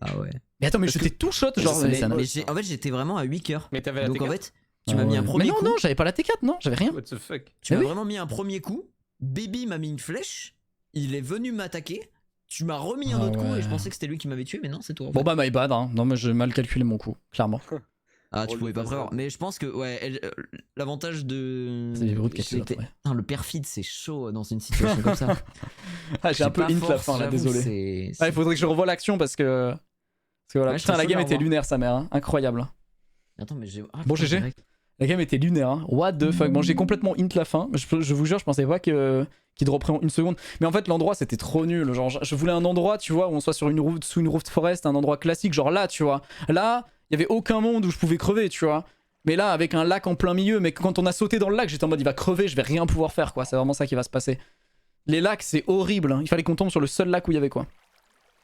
Ah ouais.
Mais attends, mais j'étais tout shot, genre.
Mais en fait, j'étais vraiment à 8 cœurs.
Mais t'avais la T4.
Donc en fait, tu m'as mis un premier coup.
Mais non, j'avais pas la T4, non, j'avais rien.
What the fuck?
Tu m'as vraiment mis un premier coup. Baby m'a mis une flèche. Il est venu m'attaquer. Tu m'as remis un autre coup et je pensais que c'était lui qui m'avait tué, mais non, c'est toi.
Bon, bah, my bad, hein. Non, mais j'ai mal calculé mon coup, clairement.
Ah, tu pouvais pas prévoir. Mais je pense que, ouais, l'avantage de.
C'est Baby Groot qui a tué l'autre, ouais.
Le perfide, c'est chaud dans une situation comme ça.
Ah, j'ai un peu int la fin là, désolé. Ah, il faudrait que je revoie l'action parce que. Parce que voilà, putain, la game était lunaire, sa mère, hein. Incroyable.
Attends, mais j'ai.
Bon, GG. La game était lunaire, hein. What the fuck. Bon, j'ai complètement int la fin. Je vous jure, je pensais pas qu'il dropperait en 1 seconde. Mais en fait, l'endroit c'était trop nul. Genre, je voulais un endroit, tu vois, où on soit sur sous une roof forest, un endroit classique, genre là, tu vois. Là, il y avait aucun monde où je pouvais crever, tu vois. Mais là, avec un lac en plein milieu, mais quand on a sauté dans le lac, j'étais en mode il va crever, je vais rien pouvoir faire, quoi. C'est vraiment ça qui va se passer. Les lacs, c'est horrible. Hein. Il fallait qu'on tombe sur le seul lac où il y avait, quoi.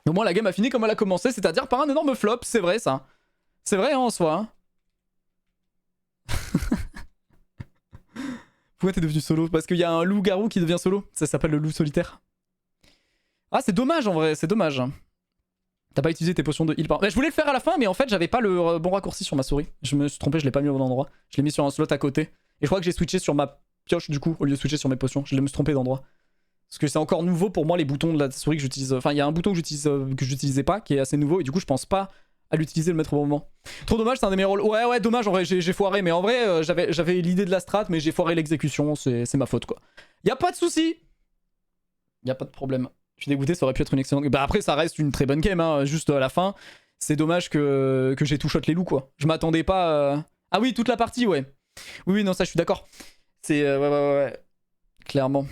Au moins, la game a fini comme elle a commencé, c'est-à-dire par un énorme flop. C'est vrai, ça. C'est vrai, hein, en soi. Hein. Pourquoi t'es devenu solo? Parce qu'il y a un loup-garou qui devient solo. Ça s'appelle le loup solitaire. Ah, c'est dommage en vrai, c'est dommage. T'as pas utilisé tes potions de heal. Bah, je voulais le faire à la fin, mais en fait, j'avais pas le bon raccourci sur ma souris. Je me suis trompé, je l'ai pas mis au bon endroit. Je l'ai mis sur un slot à côté. Et je crois que j'ai switché sur ma pioche du coup, au lieu de switcher sur mes potions. Je me suis trompé d'endroit. Parce que c'est encore nouveau pour moi les boutons de la souris que j'utilise. Enfin, il y a un bouton que j'utilisais pas, qui est assez nouveau, et du coup, je pense pas à l'utiliser, le mettre au bon moment. Trop dommage, c'est un des meilleurs rôles. Ouais, dommage, en vrai, j'ai foiré. Mais en vrai, j'avais l'idée de la strat, mais j'ai foiré l'exécution. C'est ma faute, quoi. Y a pas de souci. Y a pas de problème. Je suis dégoûté, ça aurait pu être une excellente... Bah après, ça reste une très bonne game, hein. Juste à la fin. C'est dommage que j'ai tout shot les loups, quoi. Je m'attendais pas... Ah oui, toute la partie, ouais. Oui, non, ça, je suis d'accord. C'est... ouais. Clairement.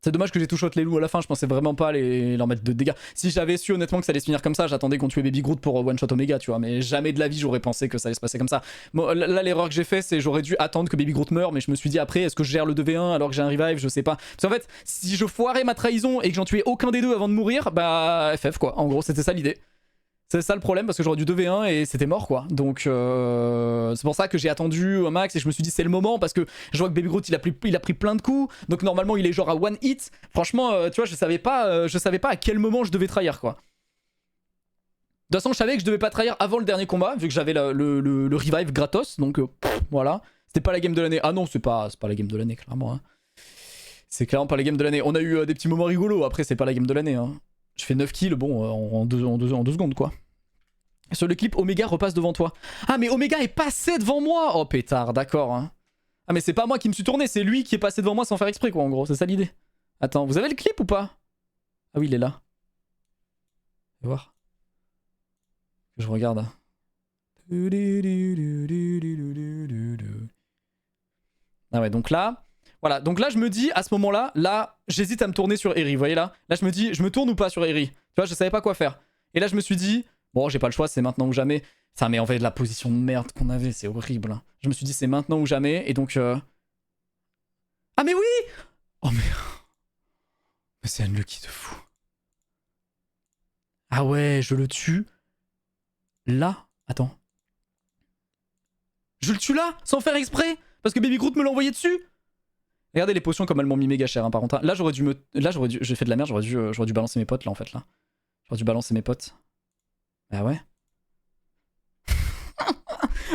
C'est dommage que j'ai tout shot les loups à la fin, je pensais vraiment pas leur mettre de dégâts. Si j'avais su honnêtement que ça allait se finir comme ça, j'attendais qu'on tuait Baby Groot pour one shot Omega, tu vois, mais jamais de la vie j'aurais pensé que ça allait se passer comme ça. Bon, là l'erreur que j'ai fait, c'est j'aurais dû attendre que Baby Groot meure, mais je me suis dit après, est-ce que je gère le 2v1 alors que j'ai un revive, je sais pas. Parce qu'en fait, si je foirais ma trahison et que j'en tuais aucun des deux avant de mourir, bah FF quoi, en gros c'était ça l'idée. C'est ça le problème parce que j'aurais dû 2v1 et c'était mort quoi. Donc c'est pour ça que j'ai attendu au max et je me suis dit c'est le moment parce que je vois que Baby Groot il a pris plein de coups. Donc normalement il est genre à one hit. Franchement tu vois je savais pas à quel moment je devais trahir quoi. De toute façon je savais que je devais pas trahir avant le dernier combat vu que j'avais le revive gratos. Donc voilà. C'était pas la game de l'année. Ah non c'est pas la game de l'année clairement. Hein. C'est clairement pas la game de l'année. On a eu des petits moments rigolos. Après c'est pas la game de l'année. Hein. Je fais 9 kills, bon, en deux secondes, quoi. Sur le clip, Omega repasse devant toi. Ah, mais Omega est passé devant moi. Oh, pétard, d'accord. Hein. Ah, mais c'est pas moi qui me suis tourné, c'est lui qui est passé devant moi sans faire exprès, quoi, en gros. C'est ça l'idée. Attends, vous avez le clip ou pas? Ah oui, il est là. Je vais voir. Je regarde. Ah ouais, donc là... Voilà, donc là je me dis, à ce moment-là, là, j'hésite à me tourner sur Eri, vous voyez là? Là je me dis, je me tourne ou pas sur Eri? Tu vois, je savais pas quoi faire. Et là je me suis dit, bon, j'ai pas le choix, c'est maintenant ou jamais. Ça, mais en fait, la position de merde qu'on avait, c'est horrible. Je me suis dit, c'est maintenant ou jamais, et donc... Ah mais oui! Oh mais... Mais c'est unlucky de fou. Ah ouais, je le tue. Là? Attends. Je le tue là, sans faire exprès? Parce que Baby Groot me l'a envoyé dessus? Regardez les potions comme elles m'ont mis méga cher hein, par contre. Là j'aurais dû j'ai fait de la merde, j'aurais dû balancer mes potes là en fait là. J'aurais dû balancer mes potes. Ah ouais.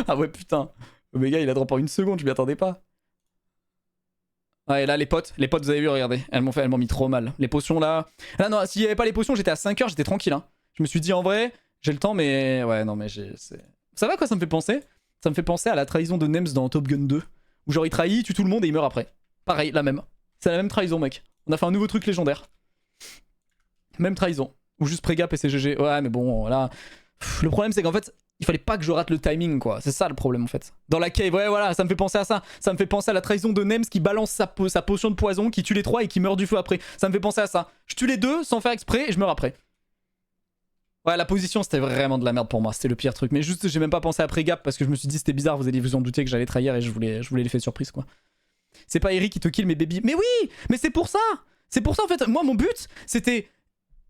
Ah ouais putain. Omega il a drop en une seconde, je m'y attendais pas. Ah et là les potes vous avez vu, regardez. Elles m'ont mis trop mal. Les potions là. Là non, s'il y avait pas les potions, j'étais à 5 heures, j'étais tranquille hein. Je me suis dit en vrai, j'ai le temps mais... Ouais non mais ça va quoi ça me fait penser? Ça me fait penser à la trahison de Nems dans Top Gun 2. Où genre il trahit, il tue tout le monde et il meurt après. Pareil, la même. C'est la même trahison, mec. On a fait un nouveau truc légendaire. Même trahison. Ou juste pré-gap et c'est GG. Ouais, mais bon, là... Le problème, c'est qu'en fait, il fallait pas que je rate le timing, quoi. C'est ça le problème, en fait. Dans la cave, ouais, voilà, ça me fait penser à ça. Ça me fait penser à la trahison de Nems qui balance sa potion de poison, qui tue les trois et qui meurt du feu après. Ça me fait penser à ça. Je tue les deux sans faire exprès et je meurs après. Ouais, la position, c'était vraiment de la merde pour moi. C'était le pire truc. Mais juste, j'ai même pas pensé à pré-gap parce que je me suis dit, c'était bizarre. Vous allez vous en douter que j'allais trahir et je voulais l'effet surprise, quoi. C'est pas Eri qui te kill mais Baby... Mais oui! Mais c'est pour ça! C'est pour ça en fait, moi mon but c'était...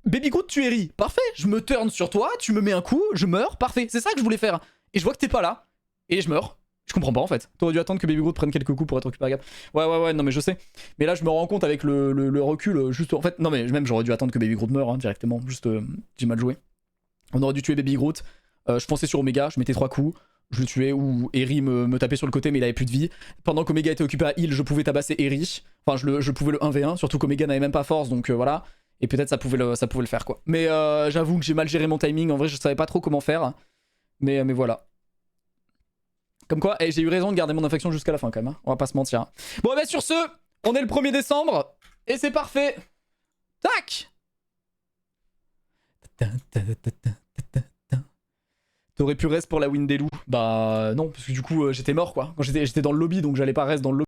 Baby Groot tue Eri, parfait! Je me turn sur toi, tu me mets un coup, je meurs, parfait! C'est ça que je voulais faire. Et je vois que t'es pas là, et je meurs. Je comprends pas en fait. T'aurais dû attendre que Baby Groot prenne quelques coups pour être occupé à gap. Ouais, non mais je sais. Mais là je me rends compte avec le recul, juste... En fait, non mais même j'aurais dû attendre que Baby Groot meure hein, directement, juste j'ai mal joué. On aurait dû tuer Baby Groot, je fonçais sur Omega, je mettais 3 coups. Je le tuais ou Eri me tapait sur le côté mais il avait plus de vie. Pendant qu'Omega était occupé à heal, je pouvais tabasser Eri. Enfin je pouvais le 1v1, surtout qu'Omega n'avait même pas force donc voilà. Et peut-être ça pouvait le faire quoi. Mais j'avoue que j'ai mal géré mon timing, en vrai je savais pas trop comment faire. Mais voilà. Comme quoi, j'ai eu raison de garder mon infection jusqu'à la fin quand même, hein. On va pas se mentir. Hein. Bon bah sur ce, on est le 1er décembre et c'est parfait. Tac. T'aurais pu reste pour la win des loups? Bah non, parce que du coup j'étais mort quoi. Quand j'étais dans le lobby donc j'allais pas reste dans le lobby.